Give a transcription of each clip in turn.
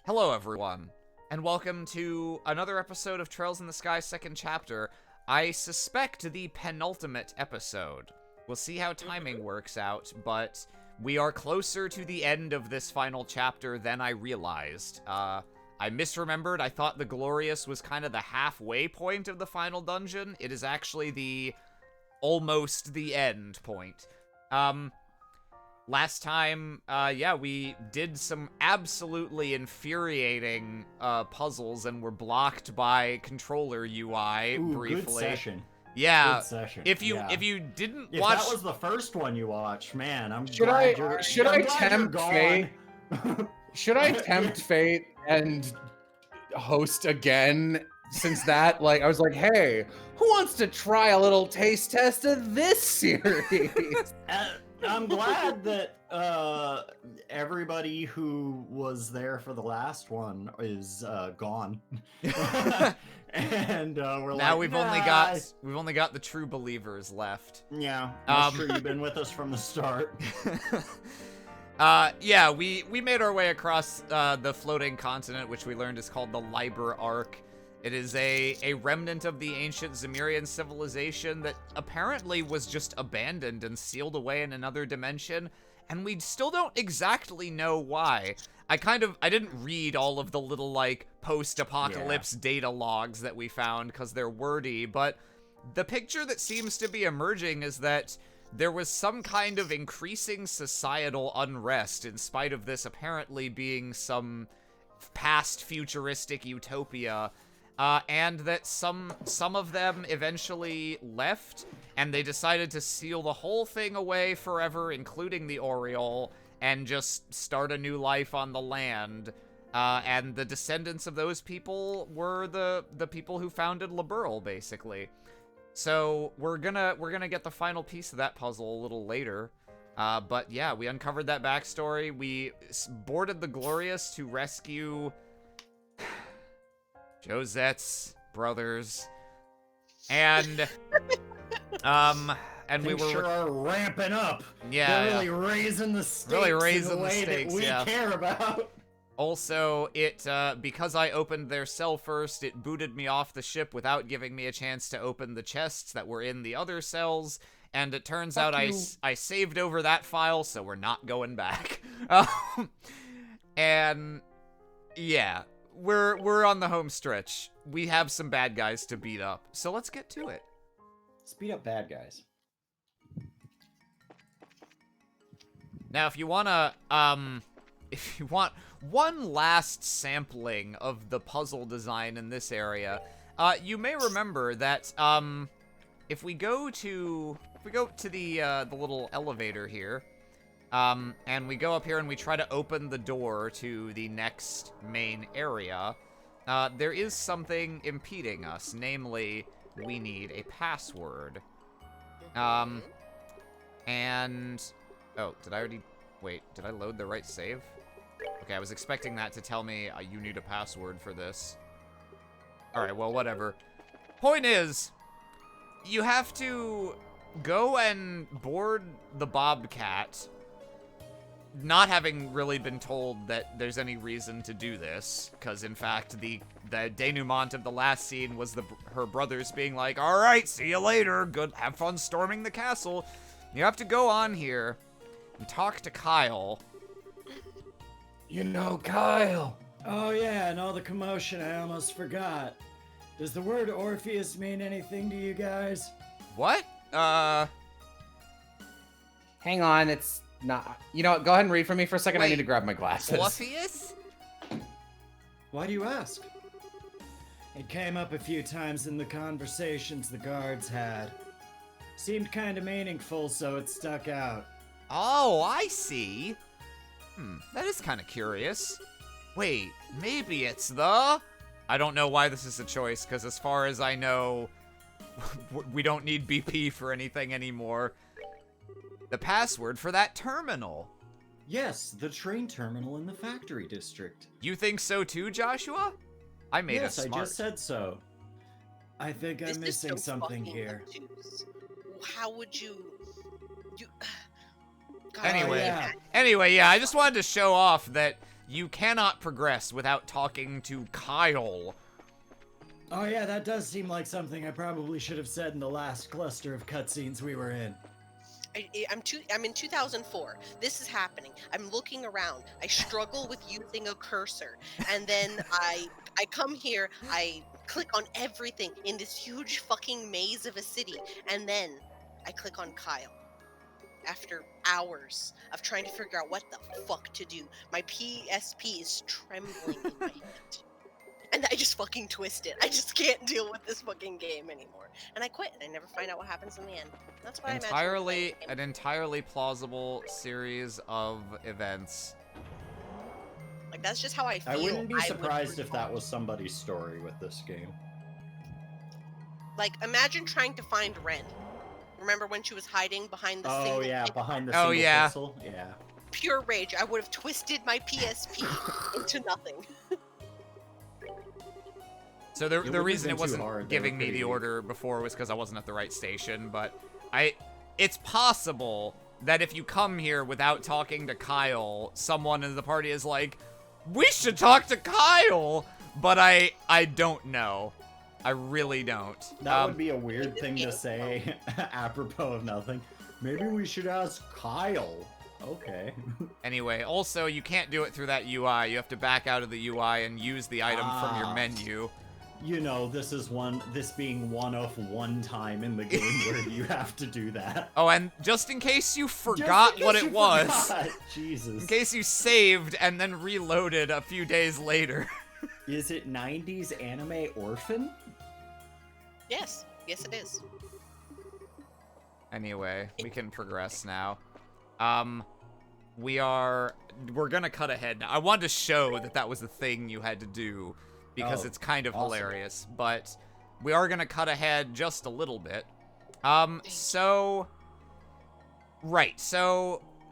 Hello, everyone, and welcome to another episode of Trails in the Sky second chapter. I suspect the penultimate episode. We'll see how timing works out, but we are closer to the end of this final chapter than I realized. I misremembered. I thought the Glorious was kind of the halfway point of the final dungeon. It is actually almost the end point. Last time, we did some absolutely infuriating puzzles and were blocked by controller UI briefly. Good session. Yeah. Good session. If you didn't if watch, that was the first one you watched, man, Should I tempt fate? Should I tempt fate and host again? Since that, I was like, hey, who wants to try a little taste test of this series? I'm glad that everybody who was there for the last one is gone, and we're now like, we've only got the true believers left. Yeah, I'm sure you've been with us from the start. We made our way across the floating continent, which we learned is called the Liber Arc. It is a remnant of the ancient Zemirian civilization that apparently was just abandoned and sealed away in another dimension, and we still don't exactly know why. I didn't read all of the little, post-apocalypse data logs that we found because they're wordy, but the picture that seems to be emerging is that there was some kind of increasing societal unrest in spite of this apparently being some past futuristic utopia. And that some of them eventually left, and they decided to seal the whole thing away forever, including the Oriole, and just start a new life on the land. And the descendants of those people were the people who founded Liberl, basically. So we're gonna get the final piece of that puzzle a little later. But yeah, we uncovered that backstory. We boarded the Glorious to rescue Josette's brothers, and we were sure are ramping up. Yeah, they're really raising the stakes. Really raising in the way stakes, that we care about. Also, because I opened their cell first, it booted me off the ship without giving me a chance to open the chests that were in the other cells. And it turns out I saved over that file, so we're not going back. And yeah. We're on the home stretch. We have some bad guys to beat up, so let's get to it. Speed up bad guys. Now, if you want one last sampling of the puzzle design in this area, you may remember that if we go to the little elevator here. And we go up here and we try to open the door to the next main area. There is something impeding us, namely, we need a password. Oh, did I load the right save? Okay, I was expecting that to tell me you need a password for this. Alright, well, whatever. Point is, you have to go and board the Bobcat, not having really been told that there's any reason to do this, because in fact the denouement of the last scene was her brothers being like, all right, see you later, good, have fun storming the castle. You have to go on here and talk to Kyle. You know, Kyle. Oh yeah, and all the commotion, I almost forgot. Does the word Orpheus mean anything to you guys? What? Hang on, it's not. You know what? Go ahead and read for me for a second. Wait, I need to grab my glasses. Orpheus? Why do you ask? It came up a few times in the conversations the guards had. Seemed kind of meaningful, so it stuck out. Oh, I see. That is kind of curious. Wait, maybe it's the... I don't know why this is a choice, because as far as I know, we don't need BP for anything anymore. The password for that terminal. Yes, the train terminal in the factory district. You think so too, Joshua? I made yes, a smart. I just said so. I think I'm missing something here. Obtuse. How would you... God, Anyway, yeah. anyway, yeah, I just wanted to show off that you cannot progress without talking to Kyle. Oh yeah, that does seem like something I probably should have said in the last cluster of cutscenes we were in. I'm in 2004. This is happening. I'm looking around. I struggle with using a cursor, and then I come here. I click on everything in this huge fucking maze of a city, and then I click on Kyle. After hours of trying to figure out what the fuck to do, my PSP is trembling in my hand. And I just fucking twist it. I just can't deal with this fucking game anymore. And I quit, and I never find out what happens in the end. That's why An entirely plausible series of events. Like, that's just how I feel. I wouldn't be surprised if that was somebody's story with this game. Like, imagine trying to find Ren. Remember when she was hiding behind the single pixel? Behind the single pixel? Yeah. Pure rage. I would have twisted my PSP into nothing. So the reason it wasn't giving me the order before was because I wasn't at the right station, but it's possible that if you come here without talking to Kyle, someone in the party is like, we should talk to Kyle, but I don't know. I really don't. That would be a weird thing to say apropos of nothing. Maybe we should ask Kyle. Okay. Anyway, also, you can't do it through that UI. You have to back out of the UI and use the item from your menu. You know, this being one of one time in the game where you have to do that. Oh, and just in case you forgot what it was. Jesus. In case you saved and then reloaded a few days later. Is it 90s anime Orphan? Yes. Yes, it is. Anyway, we can progress now. We're gonna cut ahead now. I wanted to show that was the thing you had to do, because it's kind of hilarious, but we are gonna cut ahead just a little bit. So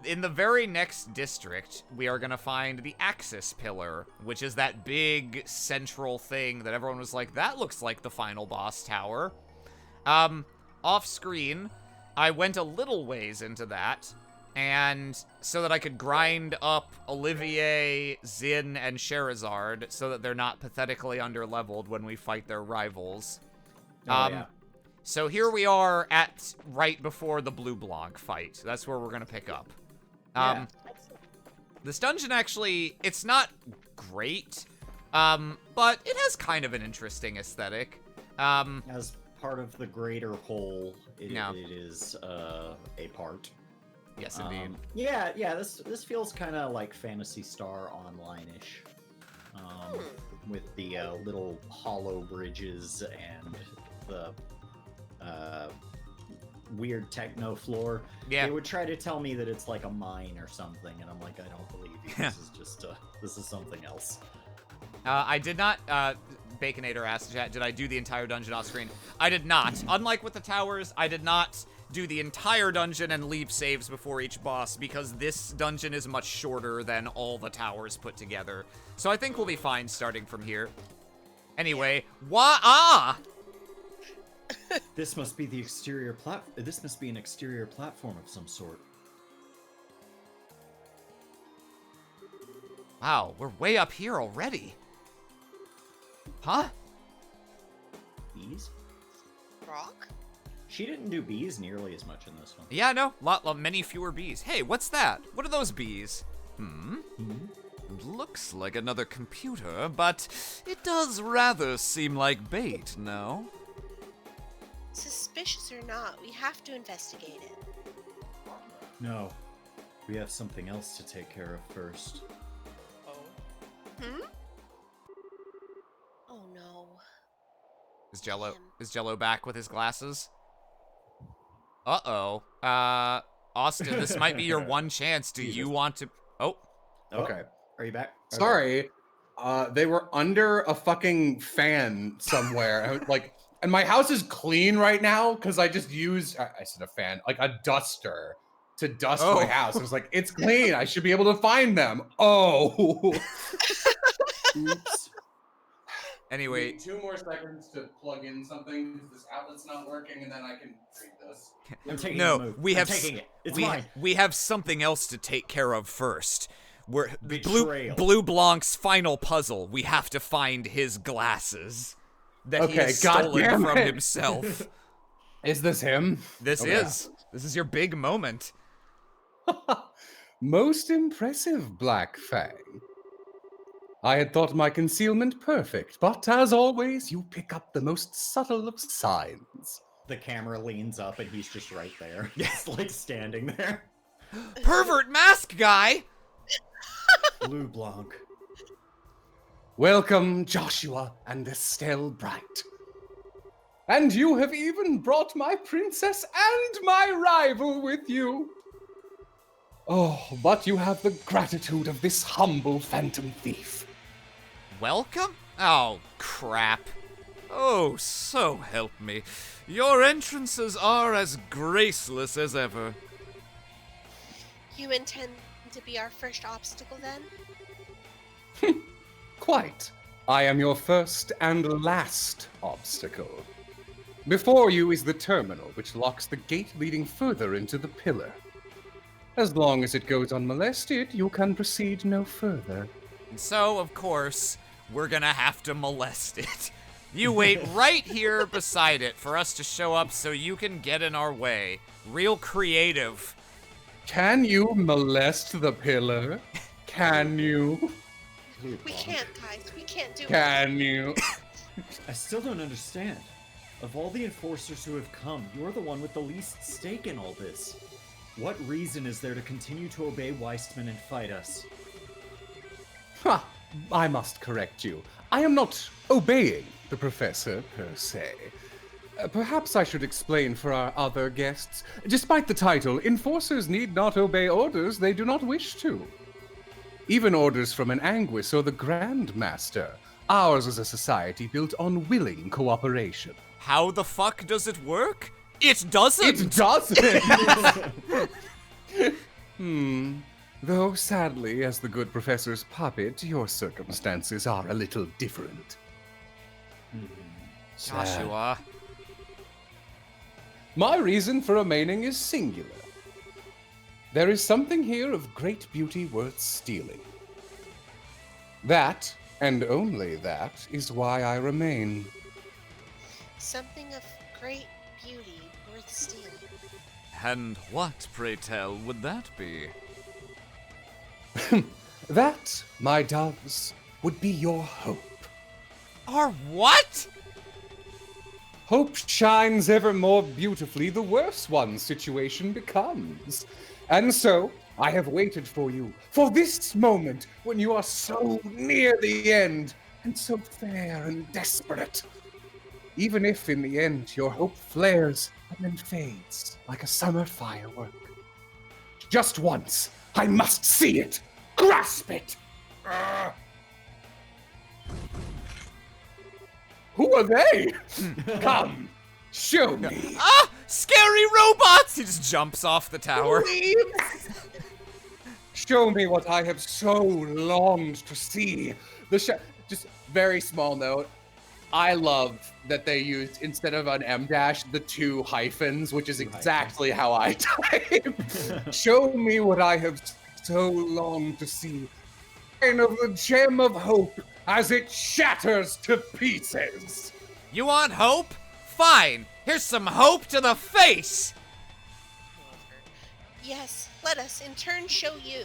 in the very next district, we are gonna find the Axis Pillar, which is that big central thing that everyone was like, that looks like the final boss tower. Off screen, I went a little ways into that, and so that I could grind up Olivier, Zin, and Sherazard so that they're not pathetically underleveled when we fight their rivals. So here we are at right before the Blue Blanc fight. That's where we're gonna pick up. This dungeon actually, it's not great, but it has kind of an interesting aesthetic. As part of the greater whole, it is a part. Yes, indeed. This feels kind of like Phantasy Star Online-ish, with the little hollow bridges and the weird techno floor. Yeah. They would try to tell me that it's like a mine or something, and I'm like, I don't believe you. This is just this is something else. I did not, Baconator asked chat, did I do the entire dungeon off screen? I did not. Unlike with the towers, I did not do the entire dungeon and leave saves before each boss, because this dungeon is much shorter than all the towers put together. So I think we'll be fine starting from here. Anyway, This must be the exterior This must be an exterior platform of some sort. Wow, we're way up here already. Huh? Bees? Rock? She didn't do bees nearly as much in this one. Yeah, no, many fewer bees. Hey, what's that? What are those bees? Looks like another computer, but it does rather seem like bait, no? Suspicious or not, we have to investigate it. No. We have something else to take care of first. Oh no. Is Jello back with his glasses? Uh-oh. Austin, this might be your one chance. Do you want to... Oh. Okay. Are you back? Okay. Sorry. They were under a fucking fan somewhere. And my house is clean right now because I just used, I said a fan, like a duster to dust my house. I was like, it's clean. I should be able to find them. Oh. Oops. Anyway. 2 more seconds to plug in something because this outlet's not working, and then I can read this. I'm taking no, the move. we have taking it. It's mine. We have something else to take care of first. We're Betrayal. Blue Blanc's final puzzle. We have to find his glasses that he has stolen goddamn from it. himself. Is this him? This is your big moment. Most impressive, Black Fang. I had thought my concealment perfect, but as always, you pick up the most subtle of signs. The camera leans up and he's just right there. Just like standing there. Pervert mask guy. Blue Blanc. Welcome, Joshua and Estelle Bright. And you have even brought my princess and my rival with you. Oh, but you have the gratitude of this humble phantom thief. Welcome? Oh, crap. Oh, so help me. Your entrances are as graceless as ever. You intend to be our first obstacle then? Quite. I am your first and last obstacle. Before you is the terminal, which locks the gate leading further into the pillar. As long as it goes unmolested, you can proceed no further. And so, of course, we're gonna have to molest it. You wait right here beside it for us to show up so you can get in our way. Real creative. Can you molest the pillar? Can you? Blue We Blanc. can't, guys. We can't do it. Can you? I still don't understand. Of all the enforcers who have come, you're the one with the least stake in all this. What reason is there to continue to obey Weistman and fight us? Ha! I must correct you. I am not obeying the professor, per se. Perhaps I should explain for our other guests. Despite the title, enforcers need not obey orders they do not wish to. Even orders from an Anguis or the Grand Master. Ours is a society built on willing cooperation. How the fuck does it work? It doesn't! It doesn't! Though, sadly, as the good professor's puppet, your circumstances are a little different. Sad. Joshua. My reason for remaining is singular. There is something here of great beauty worth stealing. That, and only that, is why I remain. Something of great beauty worth stealing. And what, pray tell, would that be? That, my doves, would be your hope. Our what? Hope shines ever more beautifully the worse one's situation becomes. And so, I have waited for you, for this moment when you are so near the end, and so fair and desperate. Even if in the end your hope flares and then fades like a summer firework. Just once, I must see it! Grasp it! Who are they? Come, show me. Ah! Scary robots! He just jumps off the tower. Please. Show me what I have so longed to see. Just very small note. I love that they used, instead of an M dash, the 2 hyphens, which is exactly how I type. Show me what I have so longed to see. Sign of the gem of hope as it shatters to pieces. You want hope? Fine. Here's some hope to the face. Yes, let us in turn show you.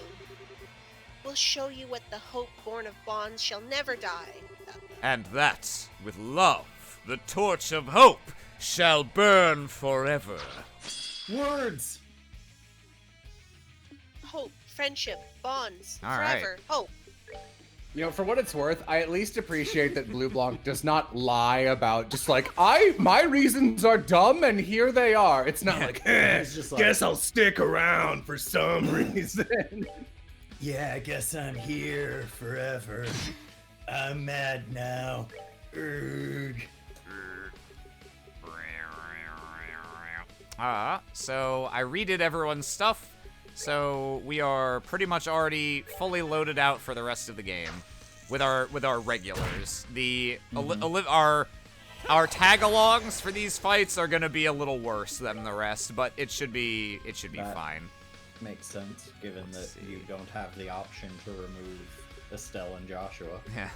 We'll show you what the hope born of bonds shall never die. And that, with love, the torch of hope shall burn forever. Words! Hope, friendship, bonds, All right. forever, hope. You know, for what it's worth, I at least appreciate that Blue Blanc does not lie about just like, my reasons are dumb and here they are. It's not like, It's just like, guess I'll stick around for some reason. Yeah, I guess I'm here forever. I'm mad now. Urgh. So I redid everyone's stuff, so we are pretty much already fully loaded out for the rest of the game with our regulars. The our tag-alongs for these fights are gonna be a little worse than the rest, but it should be fine. Makes sense, given Let's that see. you don't have the option to remove Estelle and Joshua. Yeah.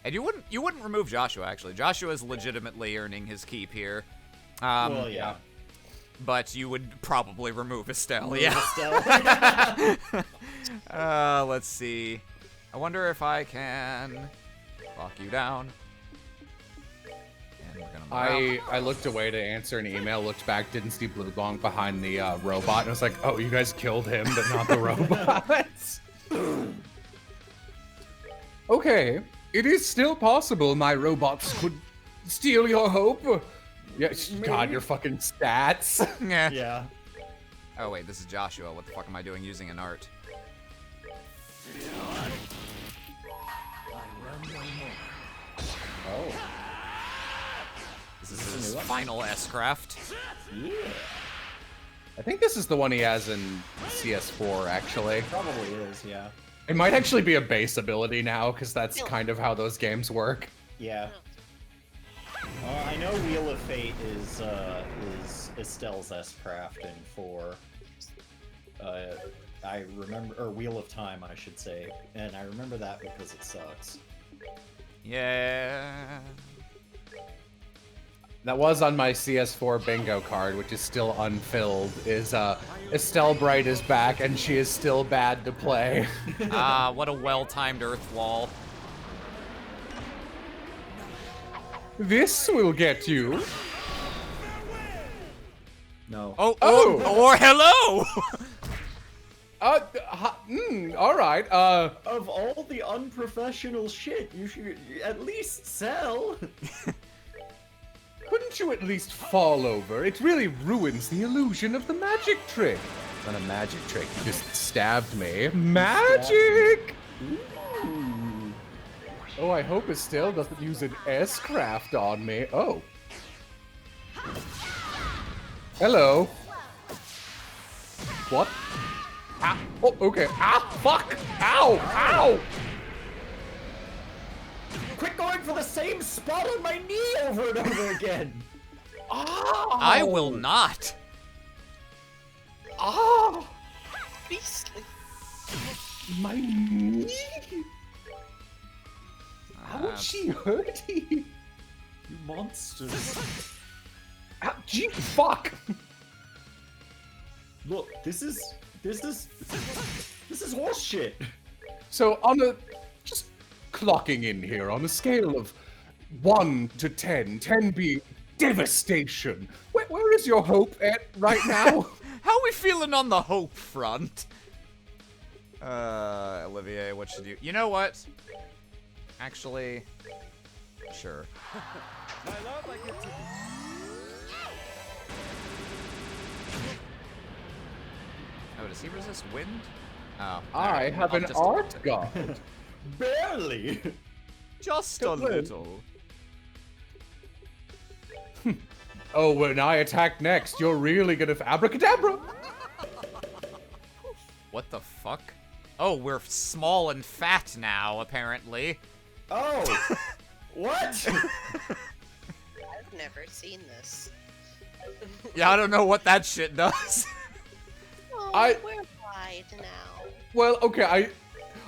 And you wouldn't remove Joshua, actually. Joshua's legitimately earning his keep here. Well, yeah. But you would probably remove Estelle, Remove yeah. Estelle. Let's see. I wonder if I can lock you down. And we're gonna I looked away to answer an email, looked back, didn't see Blue Blanc behind the robot, and I was like, oh, you guys killed him, but not the robot. Okay, it is still possible my robots could steal your hope. Yeah, God, your fucking stats. Yeah. Yeah. Oh wait, this is Joshua. What the fuck am I doing using an art? Oh. This is his final S-craft. Yeah. I think this is the one he has in CS4, actually. Probably is, yeah. It might actually be a base ability now, because that's kind of how those games work. Yeah. I know Wheel of Fate is Estelle's S-craft in 4. I remember, or Wheel of Time, I should say, and I remember that because it sucks. Yeah. That was on my CS4 bingo card, which is still unfilled, is Estelle Bright is back, and she is still bad to play. Ah, what a well-timed earth wall. This will get you. No. Oh, or hello! All right. Of all the unprofessional shit, you should at least sell. Couldn't you at least fall over? It really ruins the illusion of the magic trick. Not a magic trick. You just stabbed me. Magic! Ooh. Oh, I hope Estelle doesn't use an S-craft on me. Oh. Hello. What? Ah, oh, okay. Ah, fuck! Ow! Ow! Quit going for the same spot on my knee over and over again. Ow! I will not. Ah! Beastly. My knee! Ouchie, she hurty! You monsters. Ah, gee, fuck! Look, this is horse shit. So on a, just clocking in here, on a scale of 1 to 10, 10 being devastation, where is your hope at right now? How we feeling on the hope front? Olivier, what should you... You know what? Actually, sure. Oh, does he resist wind? Oh. I alright, have I'll an just art accept it. god. Barely. Just a Good win. little. Oh, when I attack next, you're really gonna abracadabra. What the fuck? Oh, we're small and fat now, apparently. Oh. What? I've never seen this. Yeah, I don't know what that shit does. Oh, I- we're wide now. Well, okay,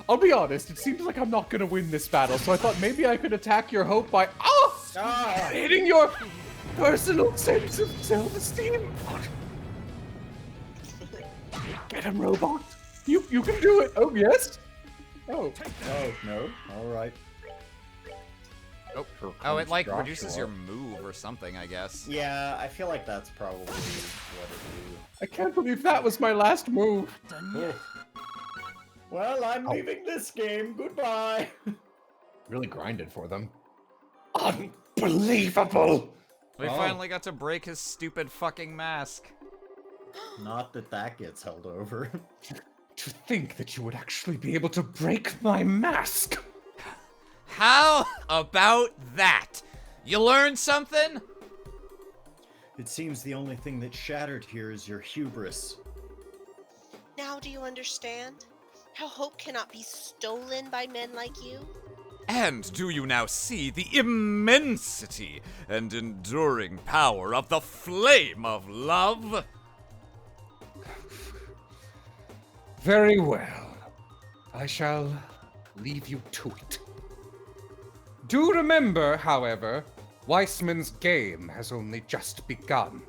I'll be honest. It seems like I'm not gonna win this battle, so I thought maybe I could attack your hope by Ah. hitting your personal sense of self-esteem. Get him, robot. You can do it. Oh yes. Oh. Oh no. All right. Oh, it like reduces your move or something, I guess. Yeah, I feel like that's probably what it I can't believe that was my last move. do. Well, I'm leaving this game. Goodbye. Really grinded for them. Unbelievable. We Oh. finally got to break his stupid fucking mask. Not that that gets held over. To think that you would actually be able to break my mask. How about that? You learned something? It seems the only thing that's shattered here is your hubris. Now do you understand? How hope cannot be stolen by men like you? And do you now see the immensity and enduring power of the flame of love? Very well. I shall leave you to it. Do remember, however, Weissman's game has only just begun.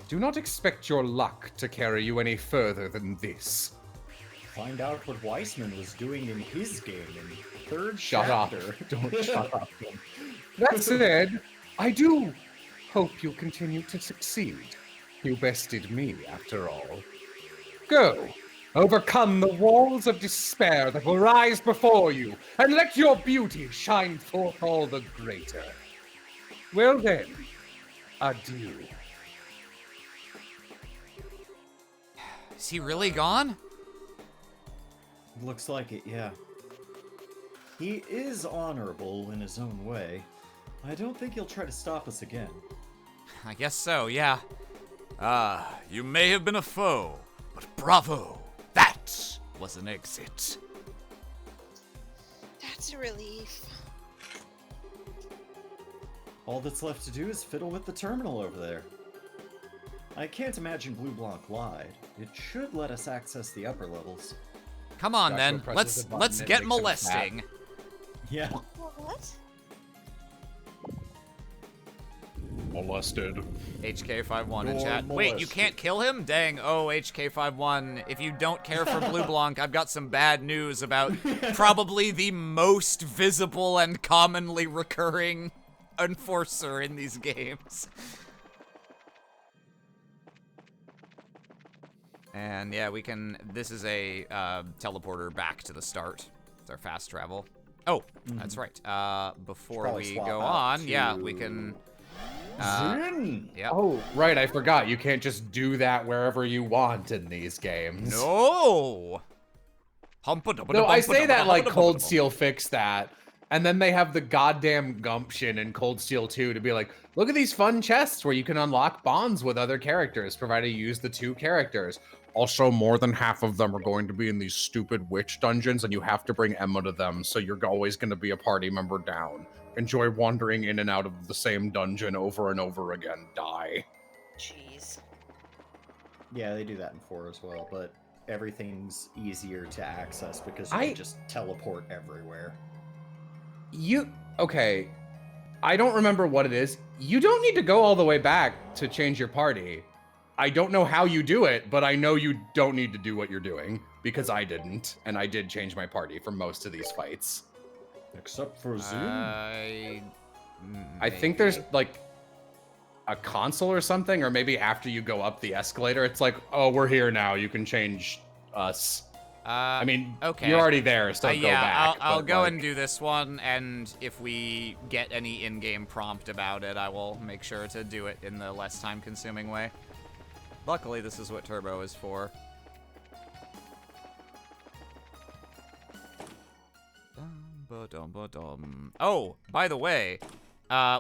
Do not expect your luck to carry you any further than this. Find out what Weissman was doing in his game in third Shut chapter. up. Don't shut up. That said, I do hope you continue to succeed. You bested me, after all. Go. Overcome the walls of despair that will rise before you, and let your beauty shine forth all the greater. Well then, adieu. Is he really gone? Looks like it, yeah. He is honorable in his own way. I don't think he'll try to stop us again. I guess so, yeah. You may have been a foe, but bravo! That was an exit. That's a relief. All that's left to do is fiddle with the terminal over there. I can't imagine Blue Blanc lied. It should let us access the upper levels. Come on, Joshua then. presses a button Let's and get makes him molesting. Yeah. What? Molested. HK51 in You're chat. Wait, you molested. can't kill him? Dang. Oh, HK51. If you don't care for Blue Blanc, I've got some bad news about probably the most visible and commonly recurring enforcer in these games. And yeah, we can. This is a teleporter back to the start. It's our fast travel. Oh, that's right. Before Probably we swap go out on, yeah, to we can. Zin! Yep. Oh, right, I forgot. You can't just do that wherever you want in these games. No. No, I say that like Cold Steel fixed that. And then they have the goddamn gumption in Cold Steel 2 to be like, look at these fun chests where you can unlock bonds with other characters, provided you use the 2 characters. Also, more than half of them are going to be in these stupid witch dungeons, and you have to bring Emma to them, so you're always going to be a party member down. Enjoy wandering in and out of the same dungeon over and over again. Die. Jeez. Yeah, they do that in 4 as well, but everything's easier to access because you can just teleport everywhere. Okay. I don't remember what it is. You don't need to go all the way back to change your party. I don't know how you do it, but I know you don't need to do what you're doing, because I didn't, and I did change my party for most of these fights. Except for Zoom. I think there's, like, a console or something, or maybe after you go up the escalator, it's like, oh, we're here now, you can change us. I mean, okay. you're already there, so go back. I'll but, go like, and do this one, and if we get any in-game prompt about it, I will make sure to do it in the less time-consuming way. Luckily, this is what Turbo is for. Oh, by the way,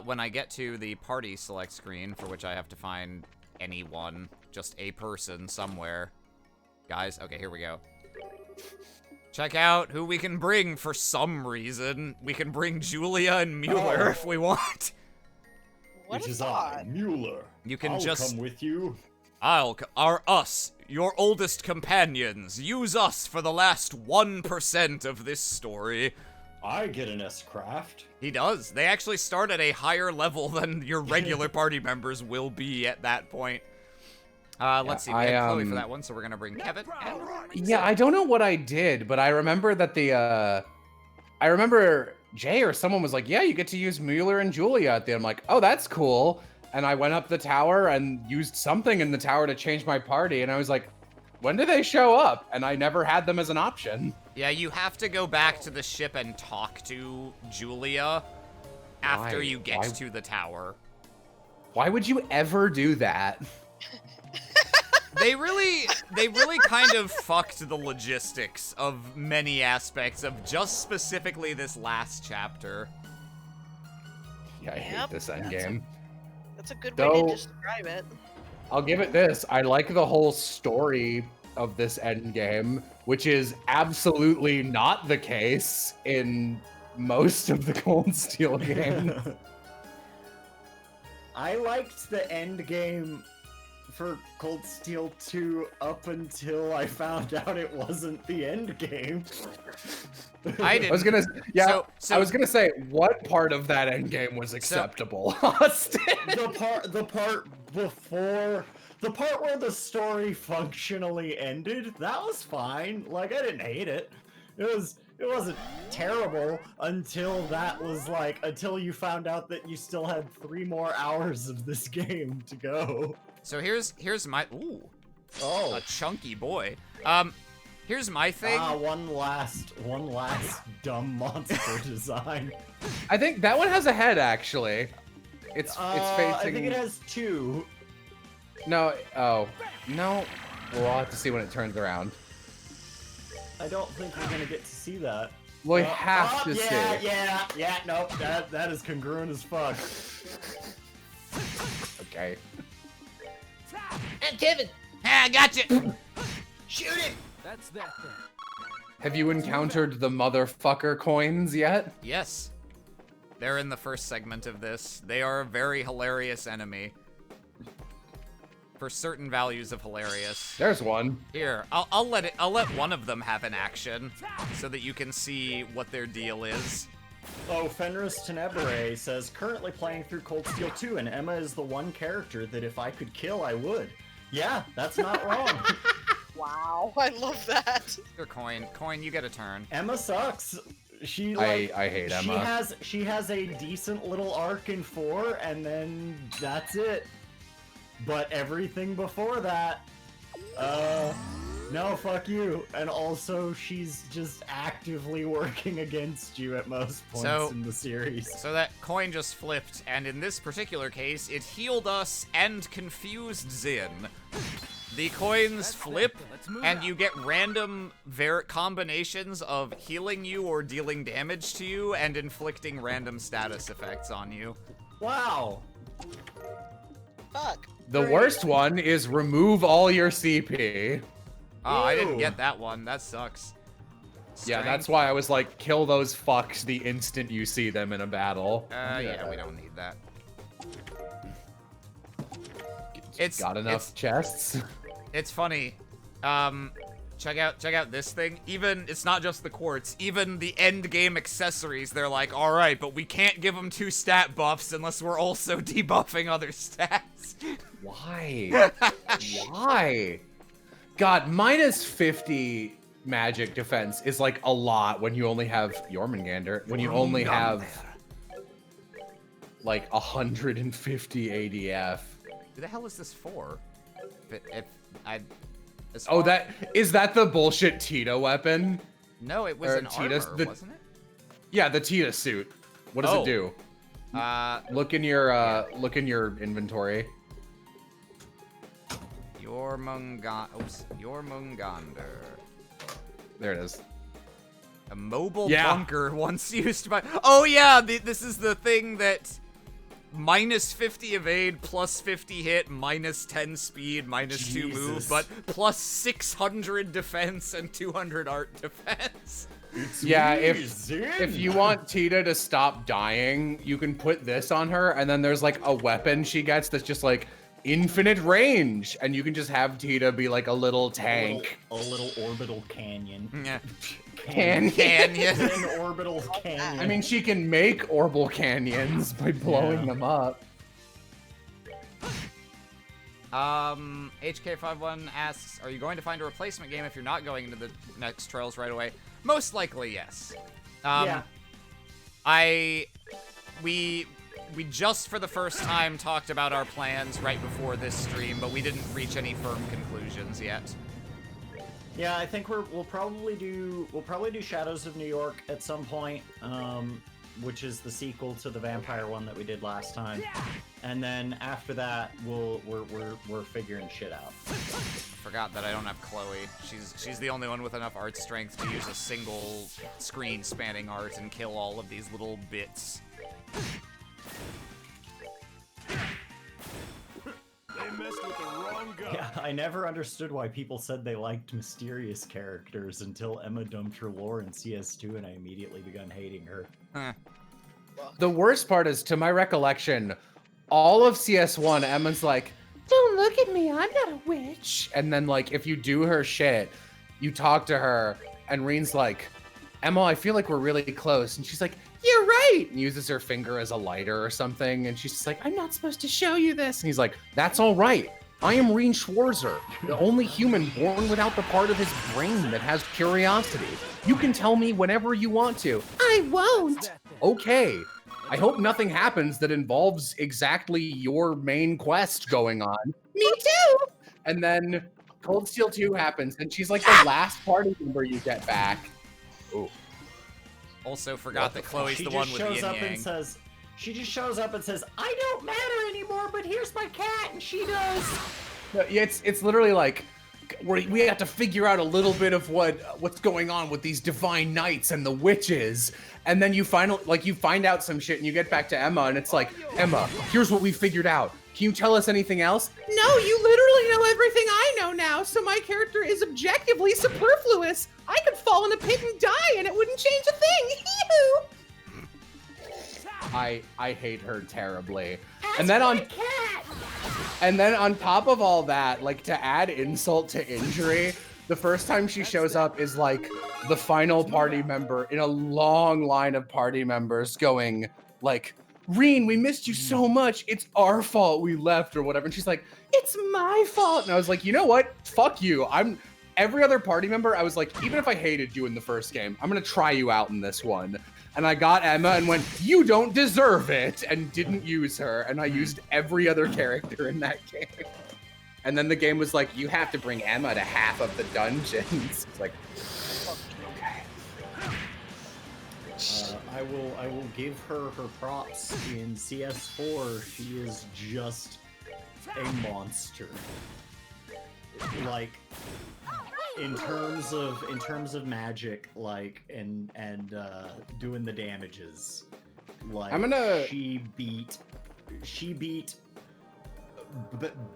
when I get to the party select screen, for which I have to find anyone, just a person somewhere. Guys, okay, here we go. Check out who we can bring for some reason. We can bring Julia and Mueller if we want. What Which a is thought. I, Mueller. You can I'll just... come with you. Us, your oldest companions. Use us for the last 1% of this story. I get an S-Craft. He does. They actually start at a higher level than your regular party members will be at that point. Let's see. We had Chloe for that one, so we're gonna bring Kevin. Yeah, I don't know what I did, but I remember that I remember Jay or someone was like, yeah, you get to use Mueller and Julia at the end. I'm like, oh, that's cool. And I went up the tower and used something in the tower to change my party, and I was like, when do they show up? And I never had them as an option. Yeah, you have to go back to the ship and talk to Julia after Why? you get to the tower. Why would you ever do that? They really kind of fucked the logistics of many aspects of just specifically this last chapter. Yeah, I hate Yep. this endgame. That's a good way to Though- describe it. I'll give it this. I like the whole story of this end game, which is absolutely not the case in most of the Cold Steel games. I liked the end game for Cold Steel 2 up until I found out it wasn't the end game. I didn't. I was gonna, So- I was gonna say, what part of that end game was acceptable, Austin? the part before, the part where the story functionally ended, that was fine. Like, I didn't hate it. It wasn't terrible until that was like, until you found out that you still had 3 more hours of this game to go. So here's my Oh. a chunky boy. Here's my thing. One last dumb monster design. I think that one has a head, actually. It's facing. I think it has 2. No, oh, no. We'll have to see when it turns around. I don't think we're gonna get to see that. We have to see. Yeah, nope, that is congruent as fuck. Okay. And Kevin. Ah, I got you. Shoot it! That's that then. Have you encountered the motherfucker coins yet? Yes. They're in the first segment of this. They are a very hilarious enemy. For certain values of hilarious. There's one. Here, I'll let one of them have an action so that you can see what their deal is. Oh, Fenris Tenebrae says, currently playing through Cold Steel 2, and Emma is the one character that if I could kill, I would. Yeah, that's not wrong. Wow, I love that. Your coin, you get a turn. Emma sucks. She I hate Emma. She has a decent little arc in 4, and then that's it. But everything before that, no, fuck you. And also, she's just actively working against you at most points in the series. So that coin just flipped, and in this particular case, it healed us and confused Zin. The coins flip, and you get random combinations of healing you or dealing damage to you and inflicting random status effects on you. Wow. Fuck. The worst one is remove all your CP. Oh, I didn't Ew. get that one. That sucks. Yeah, that's why I was like, kill those fucks the instant you see them in a battle. Yeah, we don't need that. It's got enough chests. It's funny. Check out this thing. Even it's not just the quartz. Even the end game accessories. They're like, all right, but we can't give them 2 stat buffs unless we're also debuffing other stats. Why? Why? God, minus 50 magic defense is like a lot when you only have Jormungandr. When you only have like 150 ADF. Who the hell is this for? Oh, is that the bullshit Tita weapon? No, it was Or an Tita's- armor, the- wasn't it? Yeah, the Tita suit. What does Oh. it do? Look in your inventory. Jormungandr. There it is. A mobile Yeah. bunker once used by. Oh yeah, this is the thing that minus 50 evade, plus 50 hit, minus 10 speed, minus 2 move, Jesus. but plus 600 defense and 200 art defense. Yeah, Me, if Zin. you want Tita to stop dying, you can put this on her, and then there's like a weapon she gets that's just like infinite range, and you can just have Tita be like a little tank. A little orbital canyon. Yeah. Canyon. An orbital canyon. I mean, she can make orbital canyons by blowing them up. HK51 asks, are you going to find a replacement game if you're not going into the next Trails right away? Most likely, yes. Yeah. We just for the first time talked about our plans right before this stream, but we didn't reach any firm conclusions yet. Yeah, I think we'll probably do Shadows of New York at some point, which is the sequel to the vampire one that we did last time. And then after that, we're figuring shit out. Forgot that I don't have Chloe. She's the only one with enough art strength to use a single screen spanning art and kill all of these little bits. They messed with the wrong guy. Yeah, I never understood why people said they liked mysterious characters until Emma dumped her lore in CS2 and I immediately begun hating her. Huh. The worst part is, to my recollection, all of CS1, Emma's like, don't look at me, I'm not a witch. And then, like, if you do her shit, you talk to her, and Reen's like, Emma, I feel like we're really close. And she's like, you're right. And uses her finger as a lighter or something. And she's just like, I'm not supposed to show you this. And he's like, that's all right. I am Reen Schwarzer, the only human born without the part of his brain that has curiosity. You can tell me whenever you want to. I won't. Okay. I hope nothing happens that involves exactly your main quest going on. Me too. And then Cold Steel 2 happens, and she's like the last party member you get back. Ooh. Also forgot that Chloe's the one with yin yang. She just shows up and says, I don't matter anymore, but here's my cat, and she does. No, yeah, it's literally like, we have to figure out a little bit of what's going on with these divine knights and the witches. And then you find out some shit and you get back to Emma and it's like, Emma, here's what we figured out. Can you tell us anything else? No, you literally know everything I know now, so my character is objectively superfluous. I could fall in a pit and die and it wouldn't change a thing. I hate her terribly. And then on top of all that, like, to add insult to injury, the first time she shows up is like the final party member in a long line of party members going like, Reen, we missed you so much. It's our fault we left or whatever. And she's like, it's my fault. And I was like, you know what? Fuck you. Every other party member, I was like, even if I hated you in the first game, I'm gonna try you out in this one. And I got Emma and went, you don't deserve it, and didn't use her. And I used every other character in that game. And then the game was like, you have to bring Emma to half of the dungeons. It's like, okay. I will give her props. In CS4, she is just a monster. Like, in terms of magic, like, and doing the damages, like, she beat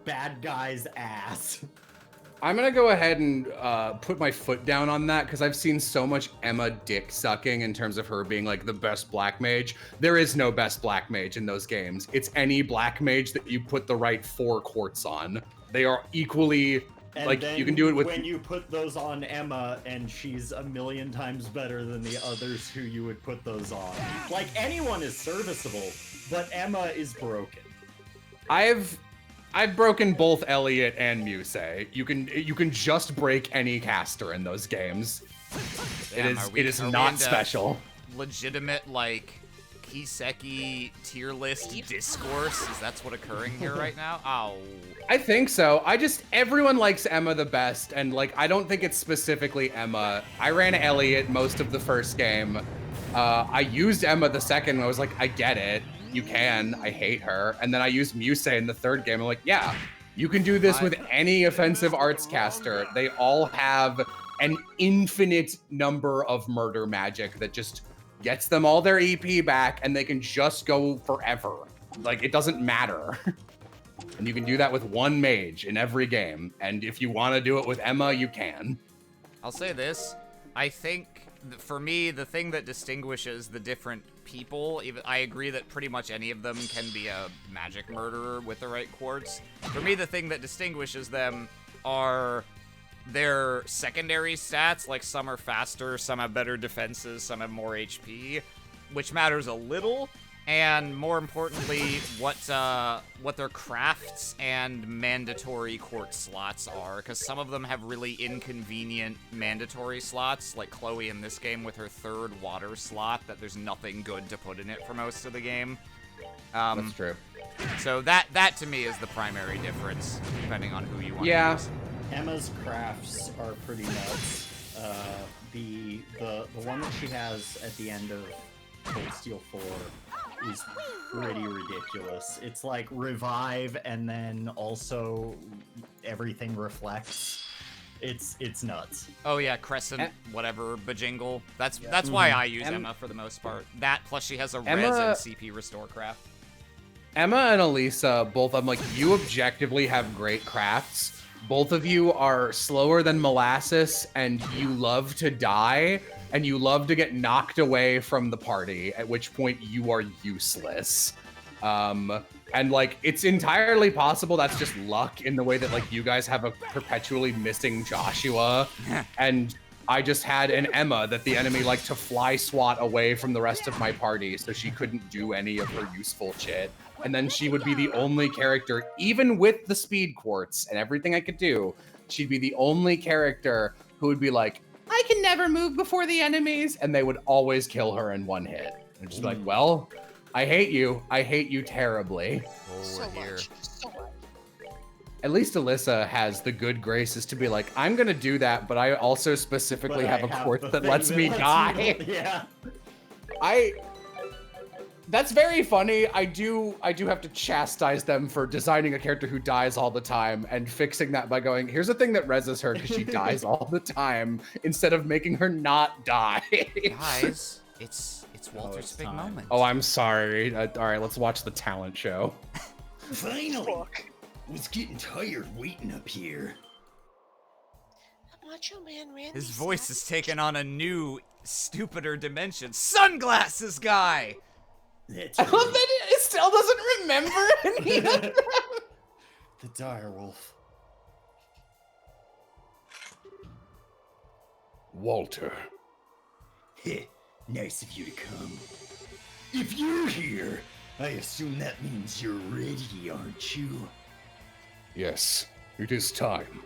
bad guy's ass. I'm gonna go ahead and put my foot down on that because I've seen so much Emma dick sucking in terms of her being like the best black mage. There is no best black mage in those games. It's any black mage that you put the right 4 quartz on. They are equally. And like, then you can do it with when you put those on Emma, and she's a million times better than the others who you would put those on. Like, anyone is serviceable, but Emma is broken. I've broken both Elliot and Muse. You can just break any caster in those games. Damn, it is not special. Legitimate, like, Kiseki tier list discourse? Is that's what occurring here right now? Oh. I think so. Everyone likes Emma the best, and like, I don't think it's specifically Emma. I ran Elliot most of the first game. I used Emma the second, and I was like, I get it. You can. I hate her. And then I used Muse in the third game. I'm like, yeah, you can do this with any offensive arts caster. They all have an infinite number of murder magic that just gets them all their EP back, and they can just go forever. Like, it doesn't matter. And you can do that with one mage in every game. And if you want to do it with Emma, you can. I'll say this. I think, for me, the thing that distinguishes the different people, I agree that pretty much any of them can be a magic murderer with the right quartz. For me, the thing that distinguishes them are their secondary stats. Like, some are faster, some have better defenses, some have more HP, which matters a little. And more importantly, what their crafts and mandatory quartz slots are, because some of them have really inconvenient mandatory slots, like Chloe in this game with her 3rd water slot that there's nothing good to put in it for most of the game. That's true. So that to me is the primary difference, depending on who you want to use. Emma's crafts are pretty nuts. The one that she has at the end of Cold Steel 4 is pretty ridiculous. It's like revive and then also everything reflects. It's nuts. Oh yeah, Crescent, whatever, bajingle. That's why I use Emma for the most part. That plus she has a res and CP restore craft. Emma and Elisa both, I'm like, you objectively have great crafts, both of you are slower than molasses, and you love to die, and you love to get knocked away from the party, at which point you are useless. And like, it's entirely possible that's just luck in the way that like you guys have a perpetually missing Joshua, and I just had an Emma that the enemy liked to fly swat away from the rest of my party, so she couldn't do any of her useful shit. And then she would be the only character, even with the speed quartz and everything I could do, she'd be the only character who would be like, I can never move before the enemies, and they would always kill her in one hit. And just be like, well, I hate you. I hate you terribly. So here. much. So much. At least Alyssa has the good graces to be like, I'm gonna do that, but I also specifically But have I a quartz the that thing lets me die. Yeah. That's very funny. I do have to chastise them for designing a character who dies all the time and fixing that by going, here's the thing that reses her because she dies all the time, instead of making her not die. Guys, it's Walter's it's big time. moment. Oh, I'm sorry. All right, let's watch the talent show. Finally! Fuck. Was getting tired waiting up here. Macho Man Randy His voice is Savage. taken on a new, stupider dimension. Sunglasses guy! That's I love right. that it still doesn't remember any of them. The direwolf. Walter. Heh, nice of you to come. If you're here, I assume that means you're ready, aren't you? Yes, it is time.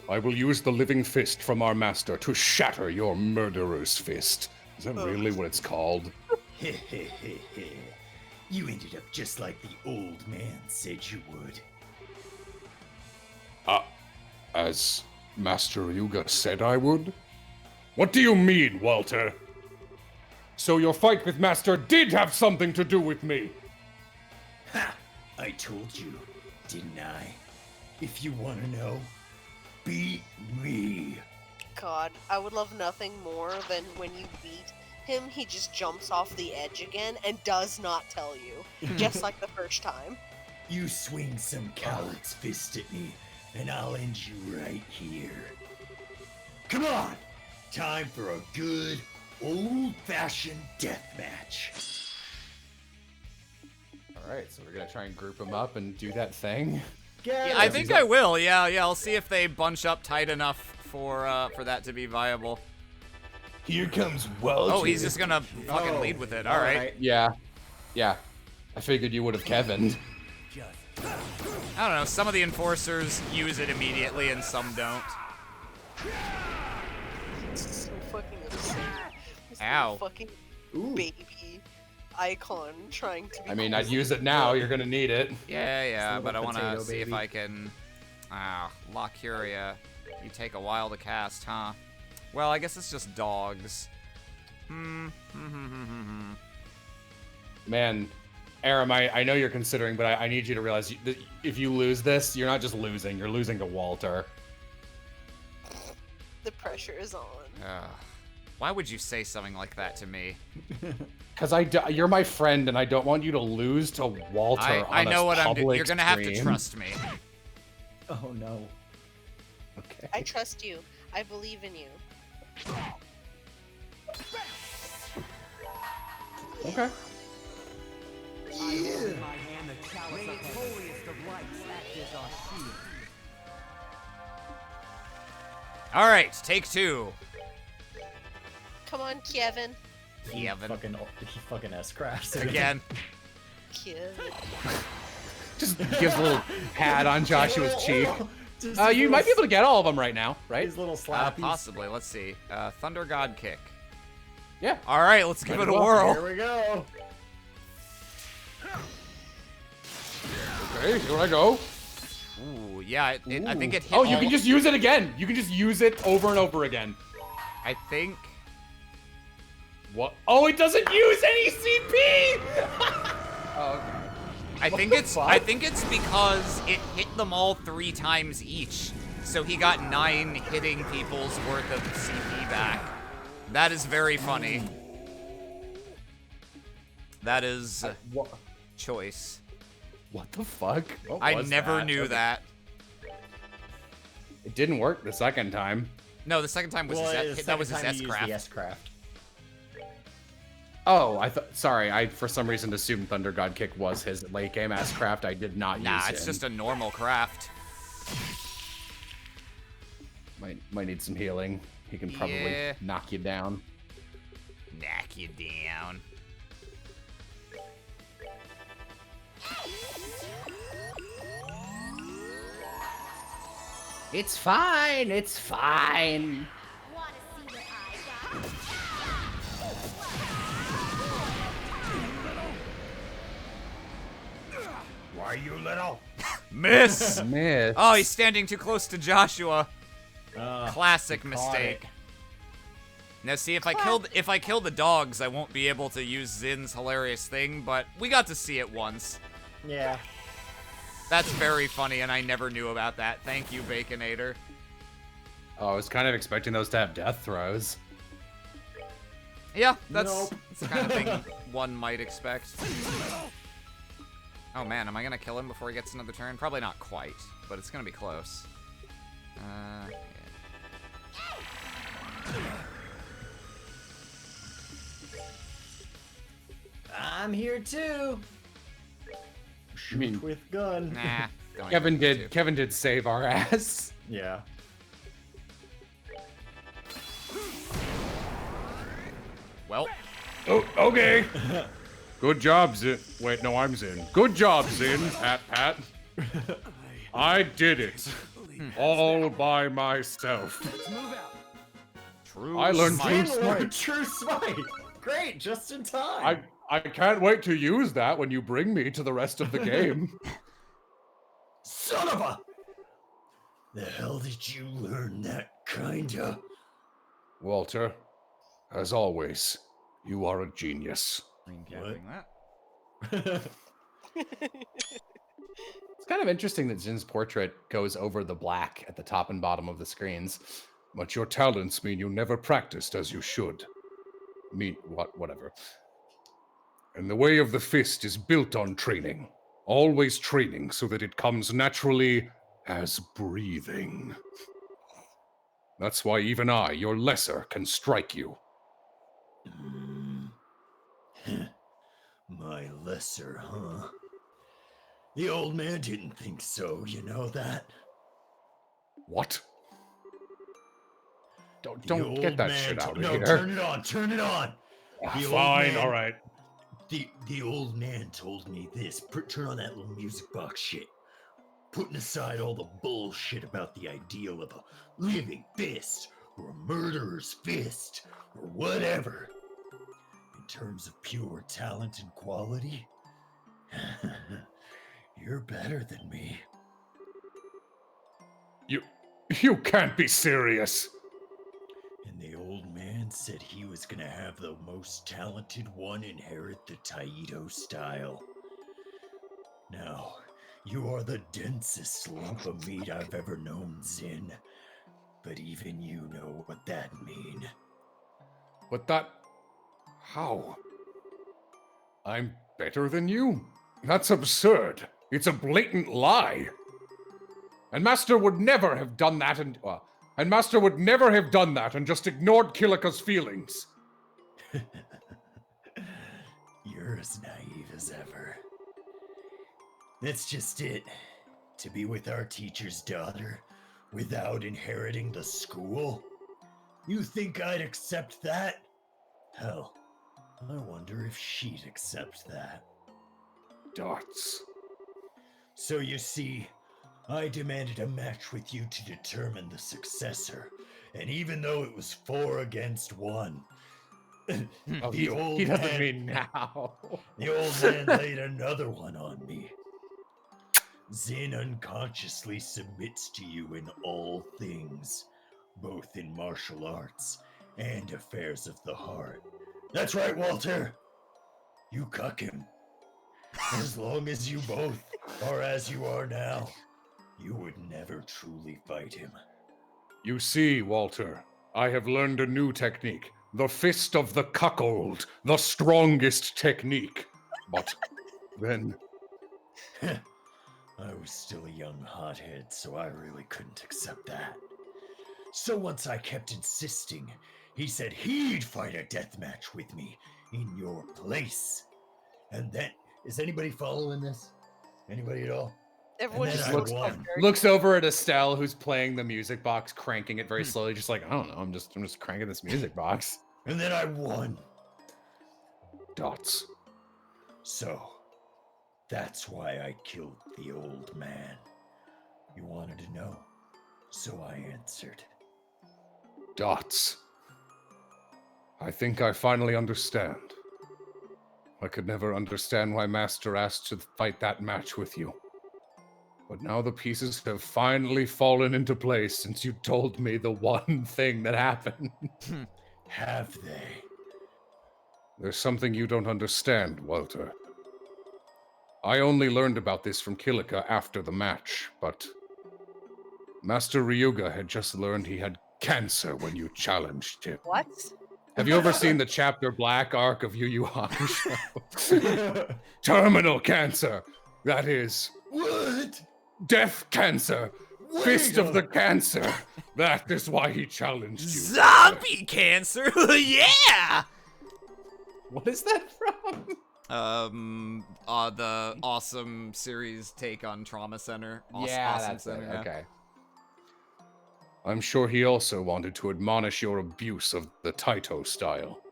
I will use the living fist from our master to shatter your murderer's fist. Is that really what it's called? Heh heh heh heh. You ended up just like the old man said you would. As Master Ryuga said I would? What do you mean, Walter? So your fight with Master did have something to do with me! Ha! I told you, didn't I? If you want to know, beat me. God, I would love nothing more than when you beat him, he just jumps off the edge again and does not tell you, just like the first time. You swing some coward's fist at me, and I'll end you right here. Come on! Time for a good, old-fashioned death match. All right, so we're gonna try and group them up and do that thing. Yeah, I think I will. Yeah, I'll see if they bunch up tight enough for that to be viable. Here comes Walter. Oh, he's just gonna fucking lead with it. All right. Yeah. I figured you would have Kevin. I don't know. Some of the enforcers use it immediately, and some don't. It's so fucking insane. This Ow. little fucking Ooh. baby icon trying to be I mean, cool. I'd use it now. You're gonna need it. Yeah, Little but I want to potato see if baby. I can. La Curia. You take a while to cast, huh? Well, I guess it's just dogs. Man, Aram, I know you're considering, but I need you to realize that if you lose this, you're not just losing, you're losing to Walter. The pressure is on. Why would you say something like that to me? Because you're my friend, and I don't want you to lose to Walter I on a know what I'm doing. public You're gonna have to stream. trust me. Oh no. Okay. I trust you. I believe in you. Okay. All right, take two. Come on, Kevin. Kevin. He fucking S-crafts it. Again. Kevin. Just gives a little pat on Joshua's cheek. Just You his might be able little- to get all of them right now, right? His little slappies. Possibly. Let's see. Thunder God kick. Yeah. All right, let's give it a Here whirl. we go. Okay, here I go. Ooh, yeah. I think it hit. Oh, you all- can just use it again. You can just use it over and over again. I think. What? Oh, it doesn't use any CP! Oh, okay. I think the it's. fuck? I think it's because it hit them all 3 times each, so he got 9 hitting people's worth of CP back. That is very funny. That is What? choice. What the fuck? What I was never that? knew Okay. that. It didn't work the second time. No, the second time was that was his S-craft. The S-craft. Oh, sorry. I for some reason assumed Thunder God Kick was his late game S-craft. I did not use it. Nah, it's just a normal craft. Might need some healing. He can probably knock you down. Knock you down. It's fine. It's fine. Wanna see what I got? Why you little? Miss! Miss. Oh, he's standing too close to Joshua. Ah, Classic you caught mistake. it. Now see, if I kill the dogs, I won't be able to use Zin's hilarious thing, but we got to see it once. Yeah. That's very funny, and I never knew about that. Thank you, Baconator. Oh, I was kind of expecting those to have death throws. Yeah, that's, Nope. that's the kind of thing one might expect. Oh man, am I gonna kill him before he gets another turn? Probably not quite, but it's gonna be close. Yeah. I'm here too. Shoot mean- with gun. Nah. don't Kevin even need did. to. Kevin did save our ass. Yeah. Well, Oh, okay. Good job, Zin. Wait, no, I'm Zin. Good job, Zin. Pat. I did it. All by myself. true. I learned smite. true Lord, true smite. Great, just in time. I can't wait to use that when you bring me to the rest of the game. Son of a! The hell did you learn that kinda? Walter, as always, you are a genius. Green capping that. It's kind of interesting that Jin's portrait goes over the black at the top and bottom of the screens. But your talents mean you never practiced as you should. Whatever. And the way of the fist is built on training. Always training so that it comes naturally as breathing. That's why even I, your lesser, can strike you. My lesser, huh? The old man didn't think so, you know that? What? The Don't old get that man shit out of no, here. turn it on, turn it on! The old Fine, man- alright. The old man told me this. Turn on that little music box shit. Putting aside all the bullshit about the ideal of a living fist, or a murderer's fist, or whatever. In terms of pure talent and quality, you're better than me. You can't be serious. And the old man said he was gonna have the most talented one inherit the Taito style. Now, you are the densest lump of meat I've ever known, Zin. But even you know what that mean. But that... How? I'm better than you? That's absurd. It's a blatant lie. And Master would never have done that and Master would never have done that and just ignored Kilika's feelings. You're as naive as ever. That's just it. To be with our teacher's daughter without inheriting the school? You think I'd accept that? Hell, I wonder if she'd accept that. Darts. So you see, I demanded a match with you to determine the successor. And even though it was 4 against 1, Oh, the old he doesn't man, mean now. the old man laid another one on me. Zin unconsciously submits to you in all things, both in martial arts and affairs of the heart. That's right, Walter. You cuck him. As long as you both are as you are now, you would never truly fight him. You see, Walter, I have learned a new technique. The Fist of the Cuckold. The strongest technique. But then... I was still a young hothead, so I really couldn't accept that. So once I kept insisting, he said he'd fight a death match with me in your place. And then, is anybody following this? Anybody at all? Everyone And then just I looks won. Looks over at Estelle, who's playing the music box, cranking it very slowly, just like, I don't know, I'm just cranking this music box. And then I won. Dots. So, that's why I killed the old man. You wanted to know, so I answered. Dots. I think I finally understand. I could never understand why Master asked to fight that match with you. But now the pieces have finally fallen into place since you told me the one thing that happened. Have they? There's something you don't understand, Walter. I only learned about this from Kilika after the match, but Master Ryuga had just learned he had cancer when you challenged him. What? Have you ever seen the chapter Black arc of Yu Yu Hakusho? Terminal cancer! That is, What? death cancer! Fist Wait of the cancer! That is why he challenged you. Zombie cancer? Yeah! What is that from? The awesome series take on Trauma Center. Yeah, Awesome that's Center, it. yeah. Okay. I'm sure he also wanted to admonish your abuse of the Taito style.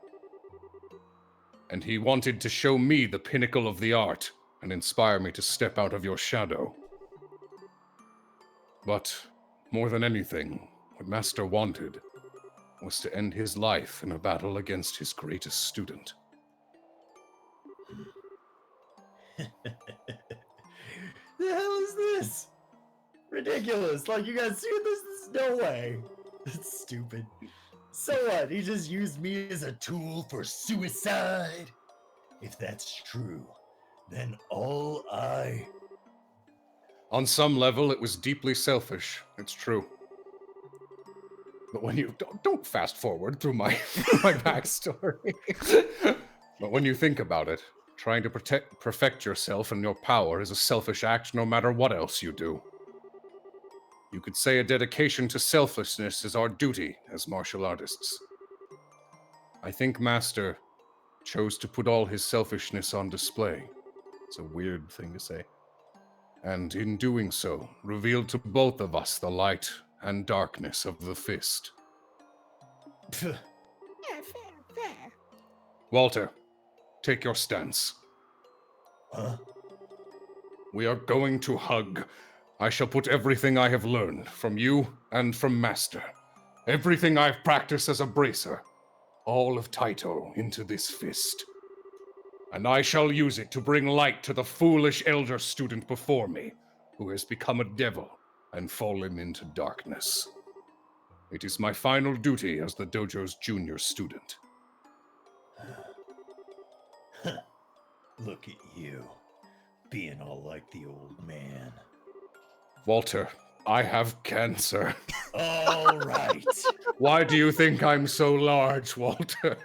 And he wanted to show me the pinnacle of the art and inspire me to step out of your shadow. But, more than anything, what Master wanted was to end his life in a battle against his greatest student. The hell is this? Ridiculous. Like, you guys see this? There's no way. It's stupid. So what? He just used me as a Tool for suicide? If that's true, then all I... On some level, it was deeply selfish, it's true. But when you... Don't fast forward through my, my backstory. But when you think about it, trying to perfect yourself and your power is a selfish act no matter what else you do. You could say a dedication to selflessness is our duty as martial artists. I think Master chose to put all his selfishness on display. It's a weird thing to say. And in doing so, revealed to both of us the light and darkness of the fist. Walter, take your stance. Huh? We are going to hug. I shall put everything I have learned from you and from Master, everything I've practiced as a bracer, all of Taito into this fist. And I shall use it to bring light to the foolish elder student before me, who has become a devil and fallen into darkness. It is my final duty as the dojo's junior student. Look at you, being all like the old man. Walter, I have cancer. All right. Why do you think I'm so large, Walter?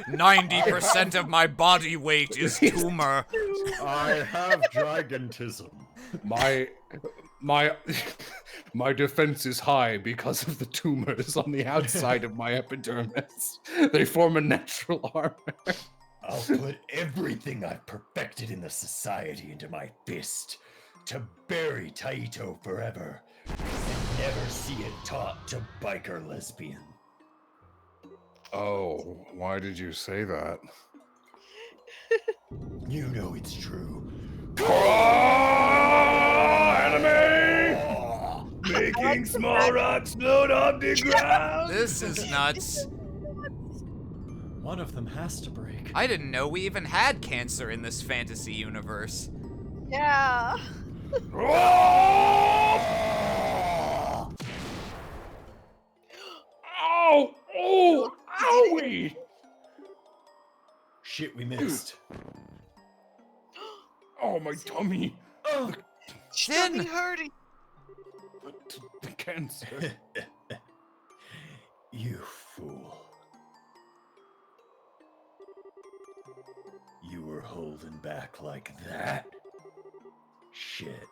90% of my body weight is tumor. I have gigantism. My defense is high because of the tumors on the outside of my epidermis. They form a natural armor. I'll put everything I've perfected in the society into my fist to bury Taito forever and never see it taught to biker lesbian. Oh, why did you say that? You know it's true. Enemy! Making small rocks float off the ground! This is nuts. One of them has to break. I didn't know we even had cancer in this fantasy universe. Yeah. Ow! Oh! Owie! Shit, we missed. Oh, my tummy! Shin! hurting. The cancer. You fool. You were holding back like that? Shit.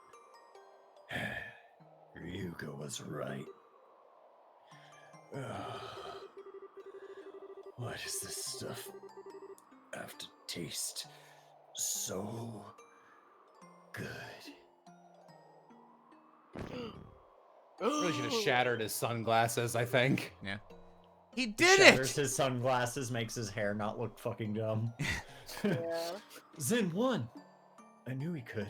Yuka was right. Why does this stuff have to taste so good? Really should have shattered his sunglasses, I think. Yeah. He did Shatters it! his sunglasses, makes his hair not look fucking dumb. Yeah. Zin won. I knew he could.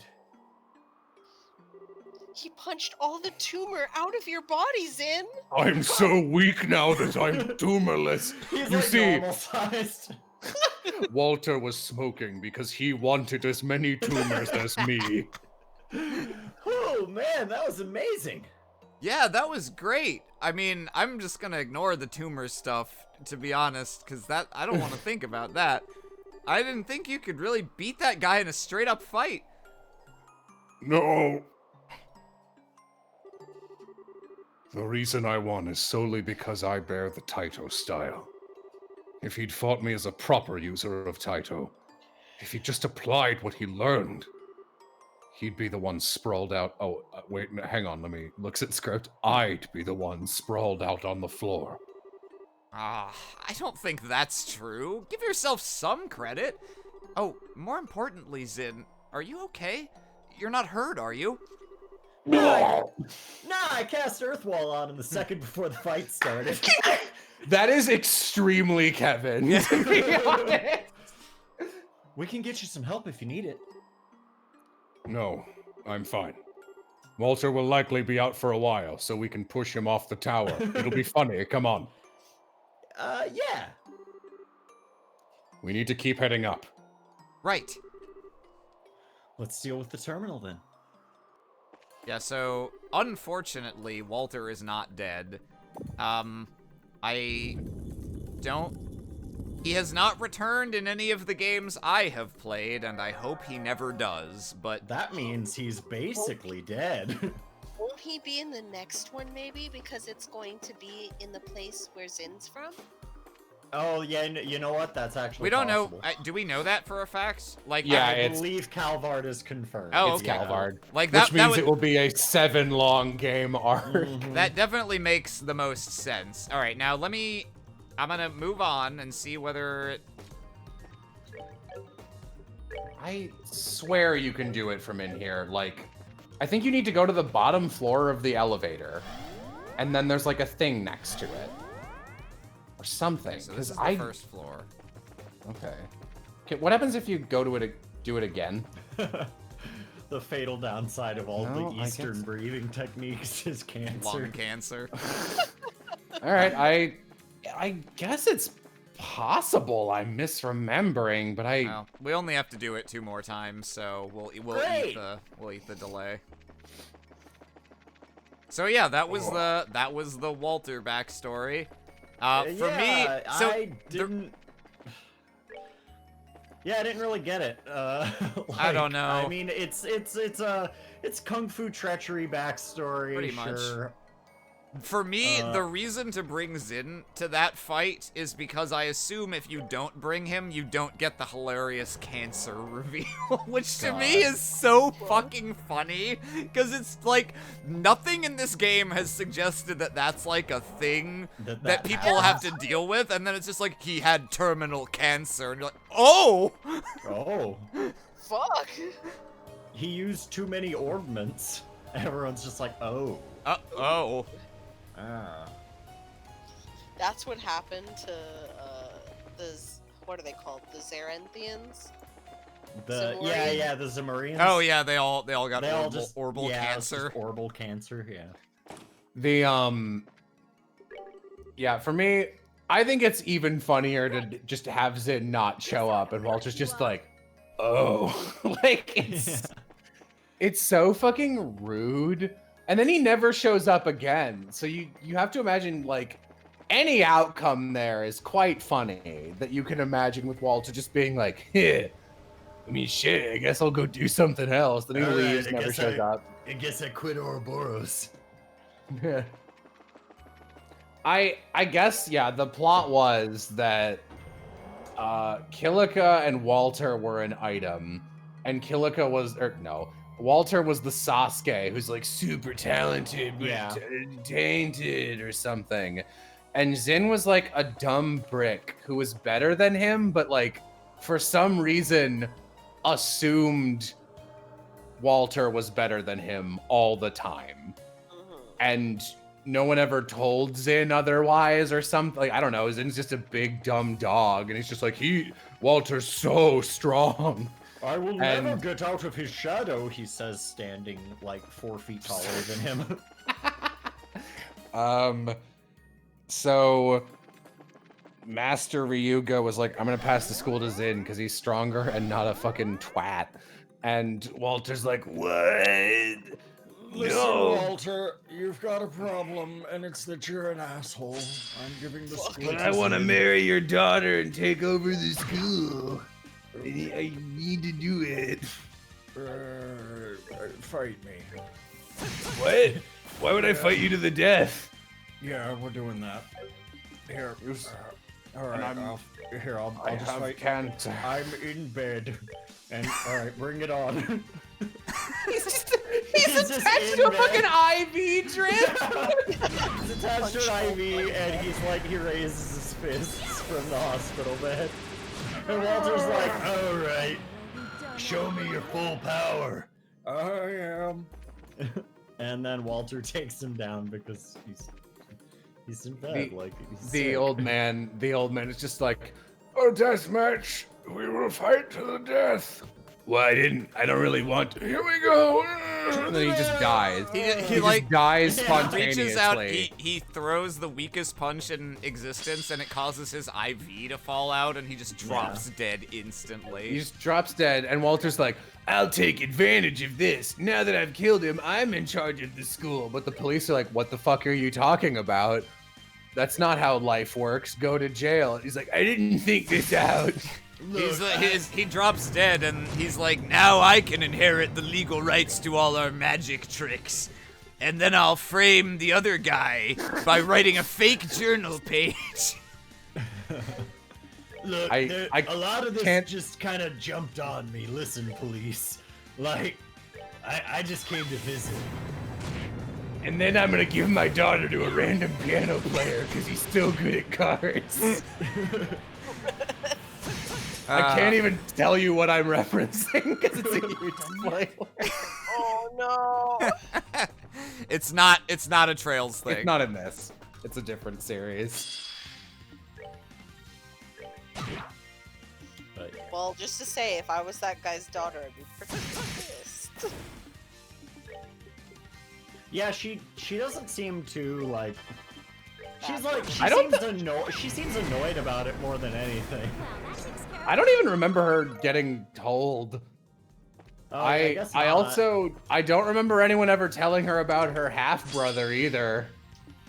He punched all the tumor out of your body, Zin. I'm so weak now that I'm tumorless. He's You like see, normal sized. Walter was smoking because he wanted as many tumors as me. Oh man, that was amazing. Yeah, that was great. I mean, I'm just gonna ignore the tumor stuff, to be honest, because that I don't want to think about that. I didn't think you could really beat that guy in a straight up fight. No. The reason I won is solely because I bear the Taito style. If he'd fought me as a proper user of Taito, if he just applied what he learned, he'd be the one sprawled out. Oh, wait, hang on, let me look at the script. I'd be the one sprawled out on the floor. Ah, I don't think that's true. Give yourself some credit. Oh, more importantly, Zin, are you okay? You're not hurt, are you? Nah, I cast Earthwall on him the second before the fight started. That is extremely Kevin, to be honest. We can get you some help if you need it. No, I'm fine. Walter will likely be out for a while, so we can push him off the tower. It'll be funny, come on. Yeah. We need to keep heading up. Right. Let's deal with the terminal then. Yeah, so unfortunately, Walter is not dead. I don't... He has not returned in any of the games I have played, and I hope he never does, but... That means he's basically dead. Won't he be in the next one, maybe? Because it's going to be in the place where Zin's from? Oh, yeah, you know what? That's actually We don't possible. know... do we know that for a fact? Like, Yeah, I it's- believe Calvard is confirmed. Oh, It's okay. Calvard. Like, that, Which means that it will be a 7-long game arc. Mhm. That definitely makes the most sense. All right, now let me... I'm gonna move on and see whether... I swear you can do it from in here. Like, I think you need to go to the bottom floor of the elevator, and then there's like a thing next to it, or something. So this is I the first floor. okay. Okay, what happens if you go to it? Do it again? The fatal downside of all No, the I Eastern guess- breathing techniques is cancer. Lung cancer. All right, I guess it's possible. I'm misremembering, but I Well, we only have to do it 2 more times, so we'll eat Great. the delay. So yeah, that was the Walter backstory. For me, Yeah, so I didn't. Yeah, I didn't really get it. I don't know. I mean, it's kung fu treachery backstory. Pretty much. Sure. For me, the reason to bring Zin to that fight is because I assume if you don't bring him, you don't get the hilarious cancer reveal, which to me God. is so fucking funny, because it's like, nothing in this game has suggested that that's like a thing that people have to deal with, and then it's just like, he had terminal cancer, and you're like, oh! Oh, Fuck! he used too many ornaments. Everyone's just like, oh. Oh. Ah. That's what happened to what are they called? The Zaranthians? The Zamorian? yeah, the Zamorians. Oh yeah, they all got They all orbital, just orbital yeah, it's just cancer. orbital cancer. Yeah. the yeah, for me, I think it's even funnier to just have Zin not show up and Walter's just like, oh, like it's so fucking rude. And then he never shows up again. So you have to imagine, like, any outcome there is quite funny that you can imagine with Walter just being like, I mean, shit, I guess I'll go do something else. Then he All right, leaves, I never guess shows up. I guess I quit Ouroboros. Yeah. I guess, yeah, the plot was that Kilika and Walter were an item, and Kilika was, or no, Walter was the Sasuke who's like super talented, but Yeah. tainted or something. And Zin was like a dumb brick who was better than him, but like for some reason assumed Walter was better than him all the time. And no one ever told Zin otherwise or something. Like, I don't know. Zin's just a big dumb dog, and he's just like, Walter's so strong. I will never get out of his shadow, he says, standing like 4 feet taller than him. So Master Ryuga was like, I'm gonna pass the school to Zin because he's stronger and not a fucking twat. And Walter's like, what? Listen, No. Walter, you've got a problem, and it's that you're an asshole. I'm giving the school But to I want to Zin. marry your daughter and take over the school. I need to do it. Fight me. What? Why would I fight you to the death? Yeah, we're doing that. Here. All right, And I'll I just have fight. cancer. I'm in bed. And all right, bring it on. He's just attached in to a bed. fucking IV drip. He's attached to an IV, and he's like, he raises his fists from the hospital bed. And Walter's like, all right, Show me your full power. I am. And then Walter takes him down because he's in bed, like he's The sick. old man is just like, a death match. We will fight to the death. Well, I don't really want to. Here we go. And then he just dies. He He like just dies Yeah. spontaneously. reaches out, he throws the weakest punch in existence, and it causes his IV to fall out, and he just drops dead instantly. He just drops dead, and Walter's like, I'll take advantage of this. Now that I've killed him, I'm in charge of the school. But the police are like, what the fuck are you talking about? That's not how life works. Go to jail. He's like, I didn't think this out. He drops dead, and he's like, now I can inherit the legal rights to all our magic tricks. And then I'll frame the other guy by writing a fake journal page. Look, I a lot of this can't- just kind of jumped on me. Listen, police. Like, I just came to visit. And then I'm gonna give my daughter to a random piano player because he's still good at cards. I can't even tell you what I'm referencing because it's a huge spoiler. Oh no! It's not a Trails thing. It's not in this. It's a different series. But Well, just to say, if I was that guy's daughter, I'd be pretty pissed. yeah, she doesn't seem to like. She's like she seems annoyed about it more than anything. Well, that takes care of I don't even remember her getting told. Oh, I guess not. I don't remember anyone ever telling her about her half brother either.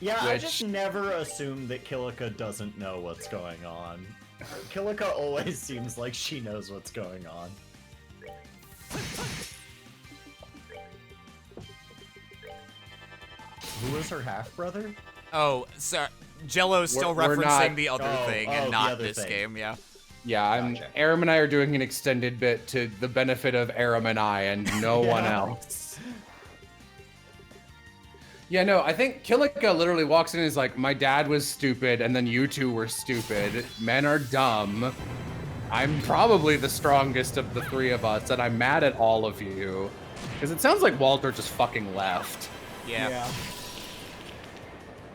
Yeah, I which- just never assumed that Kilika doesn't know what's going on. Kilika always seems like she knows what's going on. Who was her half brother? Oh, sorry. Jello's still We're referencing not- the other Oh, thing oh, and the not other this thing. game, yeah. Yeah, Gotcha. Aram and I are doing an extended bit to the benefit of Aram and I and no one Yeah. else. Yeah, no, I think Kilika literally walks in and is like, my dad was stupid, and then you two were stupid. Men are dumb. I'm probably the strongest of the three of us, and I'm mad at all of you. Because it sounds like Walter just fucking left. Yeah.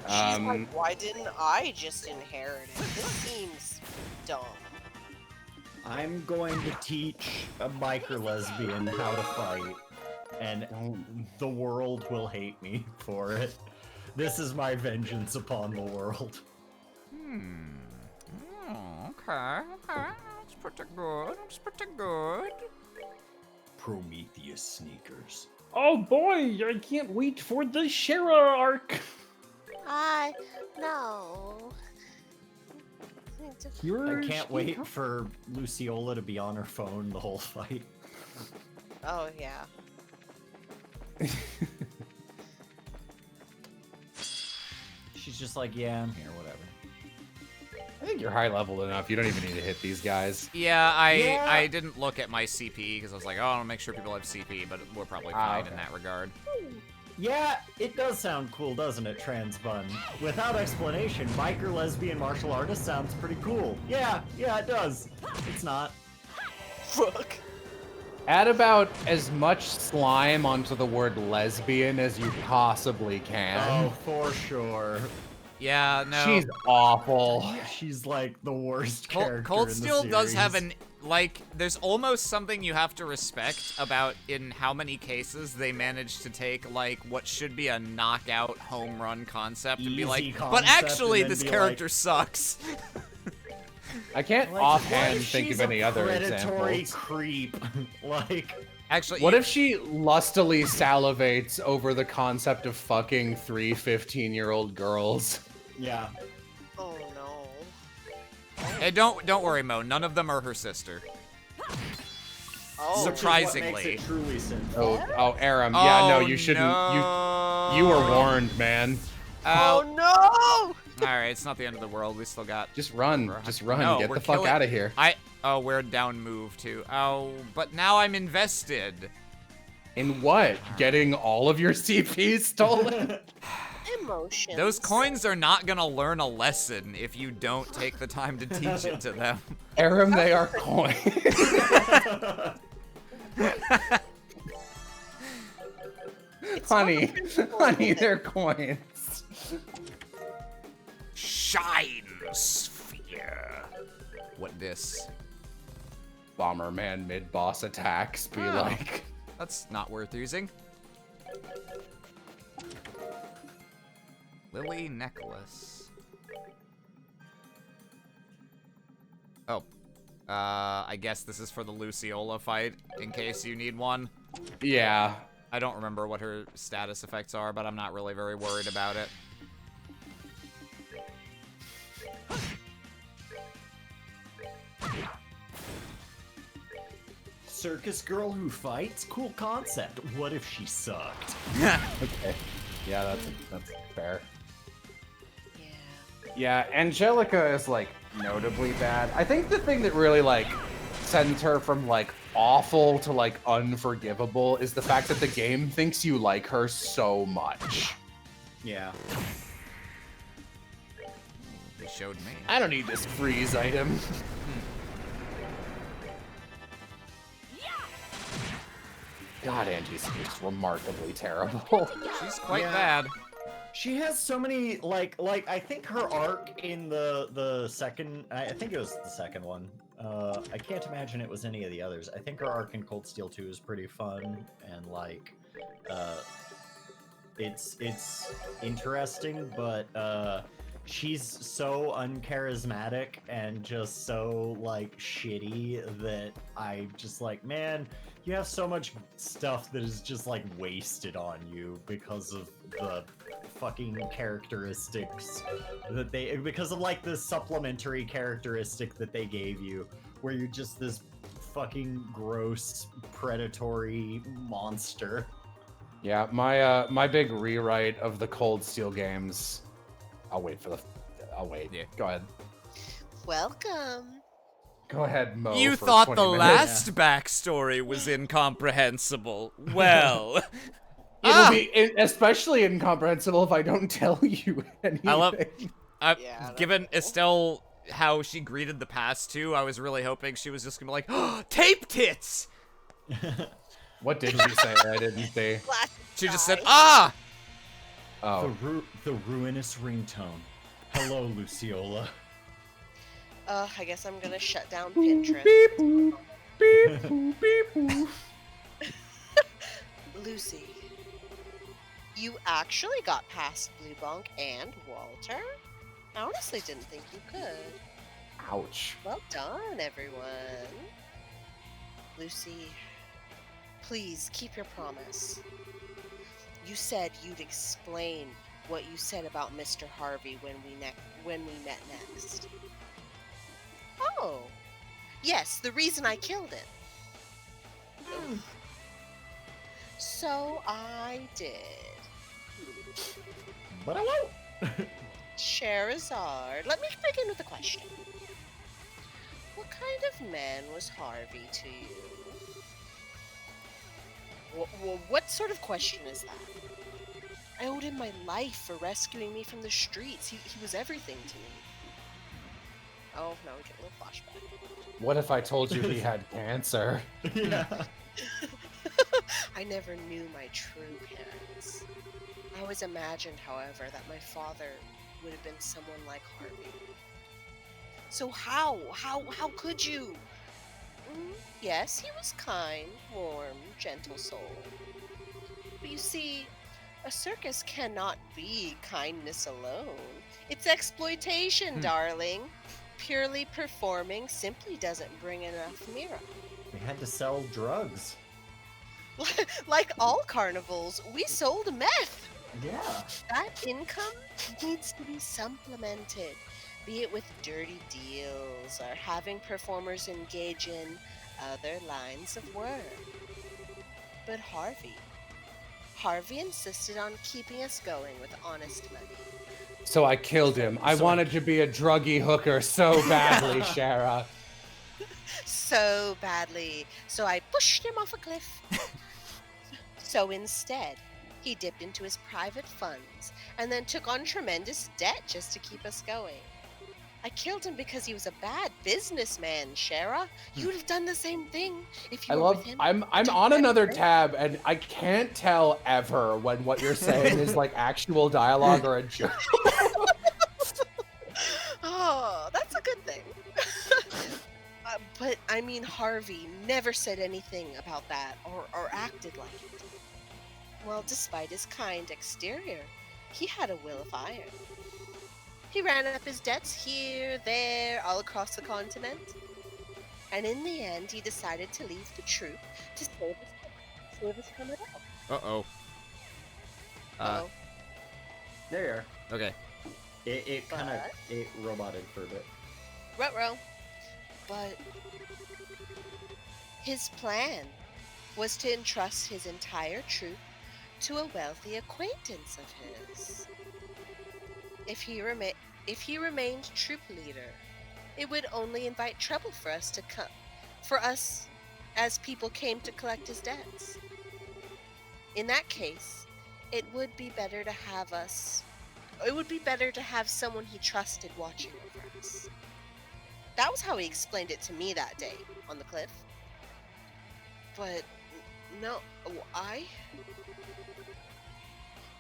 She's like, why didn't I just inherit it? This seems dumb. I'm going to teach a biker lesbian how to fight, and the world will hate me for it. This is my vengeance upon the world. Oh, okay. That's pretty good. That's pretty good. Prometheus sneakers. Oh boy, I can't wait for the Shara arc. No. I can't wait for Luciola to be on her phone the whole fight. Oh yeah. She's just like, yeah, I'm here, whatever. think you're high level enough. You don't even need to hit these guys. Yeah, Yeah. I didn't look at my CP because I was like, oh, I want to make sure people have CP, but we're probably fine okay. in that regard. Yeah, it does sound cool, doesn't it, trans bun? Without explanation, biker lesbian martial artist sounds pretty cool. Yeah, it does. It's not. Fuck. Add about as much slime onto the word lesbian as you possibly can. Oh, for sure. Yeah, no. She's awful. She's like the worst character Cold in the Steel does have series. there's almost something you have to respect about in how many cases they managed to take, like, what should be a knockout home run concept and be Easy like, but concept actually, and then this be character sucks. I can't Like, offhand what if think she's of any a other predatory examples. creep? Like, Actually, What if she lustily salivates over the concept of fucking 3 15-year-old girls? yeah. Oh no. Hey, don't worry, Mo. None of them are her sister. Oh. Which is what Surprisingly. makes it truly sinful. Oh, Aram. Yeah, no, Oh, you shouldn't. No. You were warned, man. Oh Oh, no! all right. It's not the end of the world. We still got. Just run. Just run. No, Get we're the fuck killing- out of here. Oh, we're down move too. Oh, but now I'm invested. In what? Getting all of your CP stolen? Emotions. Those coins are not gonna learn a lesson if you don't take the time to teach it to them. Aram, they are coins. honey, honey, they're coins. Shine sphere. What this? Bomberman mid-boss attacks be Oh. like... That's not worth using. Lily necklace. Oh. I guess this is for the Luciola fight, in case you need one. Yeah. I don't remember what her status effects are, but I'm not really very worried about it. Circus girl who fights? Cool concept. What if she sucked? Okay. Yeah, that's fair. Yeah. Yeah, Angelica is, like, notably bad. I think the thing that really, like, sends her from, like, awful to, like, unforgivable is the fact that the game thinks you like her so much. Yeah. They showed me. I don't need this freeze item. God, Angie's just remarkably terrible. She's quite Yeah. bad. She has so many like I think her arc in the second I think it was the second one. I can't imagine it was any of the others. I think her arc in Cold Steel 2 is pretty fun and like it's interesting, but she's so uncharismatic and just so like shitty that I just like, man, you have so much stuff that is just like wasted on you because of the fucking characteristics that because of like the supplementary characteristic that they gave you, where you're just this fucking gross predatory monster. Yeah, my big rewrite of the Cold Steel games. I'll wait. Yeah. Go ahead. Welcome. Go ahead, Mo. You for thought 20 the minutes. last backstory was incomprehensible. Well, It'll be especially incomprehensible if I don't tell you anything. I love. Yeah, that's Given Estelle how she greeted the past too, I was really hoping she was just gonna be like, oh, tape tits. What did she say? I didn't see. Last She just guy. said, ah. Oh, The ruinous ringtone. Hello, Luciola. I guess I'm gonna shut down Pinterest. beep boop, beep boop, beep boop. Lucy, you actually got past Blue Bonk and Walter? I honestly didn't think you could. Ouch. Well done, everyone. Lucy, please keep your promise. You said you'd explain what you said about Mr. Harvey when we met next. Oh, yes, the reason I killed it. So I did. But I won't. Scheherazade, let me begin with a question. What kind of man was Harvey to you? What sort of question is that? I owed him my life for rescuing me from the streets. He was everything to me. Oh, no, we get a little flashback. What if I told you he had cancer? Yeah. I never knew my true parents. I always imagined, however, that my father would have been someone like Harvey. So how could you? Yes, he was kind, warm, gentle soul. But you see, a circus cannot be kindness alone. It's exploitation, darling. Purely performing simply doesn't bring enough mira. We had to sell drugs. Like all carnivals, we sold meth. Yeah. That income needs to be supplemented, be it with dirty deals or having performers engage in other lines of work. But Harvey insisted on keeping us going with honest money. So I killed him. I wanted to be a druggy hooker so badly, Shara. So badly. So I pushed him off a cliff. So instead, he dipped into his private funds and then took on tremendous debt just to keep us going. I killed him because he was a bad businessman, Shara. You would have done the same thing if you were with him. I'm on another tab and I can't tell ever when what you're saying is like actual dialogue or a joke. Oh, that's a good thing. But I mean, Harvey never said anything about that or acted like it. Well, despite his kind exterior, he had a will of iron. He ran up his debts here, there, all across the continent. And in the end, he decided to leave the troupe to save us from it all. Uh-oh. Oh, There you are. Okay. It kind of roboted for a bit. ruh-roh. But his plan was to entrust his entire troupe to a wealthy acquaintance of his. If he remained troop leader, it would only invite trouble for us as people came to collect his debts. In that case, it would be better to have someone he trusted watching over us. That was how he explained it to me that day on the cliff. But no,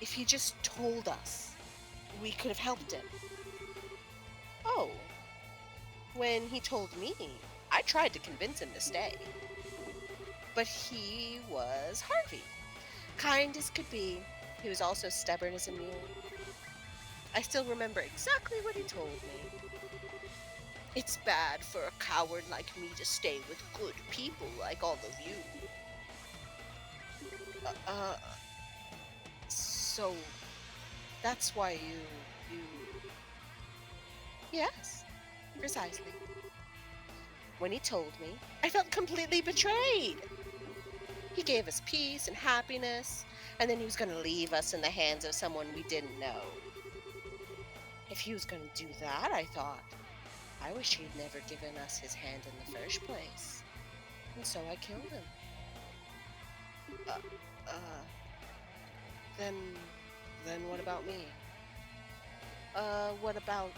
if he just told us, we could have helped him. Oh, when he told me, I tried to convince him to stay. But he was Harvey. Kind as could be, he was also stubborn as a mule. I still remember exactly what he told me. It's bad for a coward like me to stay with good people like all of you. So that's why you... Yes, precisely. When he told me, I felt completely betrayed. He gave us peace and happiness, and then he was going to leave us in the hands of someone we didn't know. If he was going to do that, I thought, I wish he'd never given us his hand in the first place. And so I killed him. Then what about me? What about,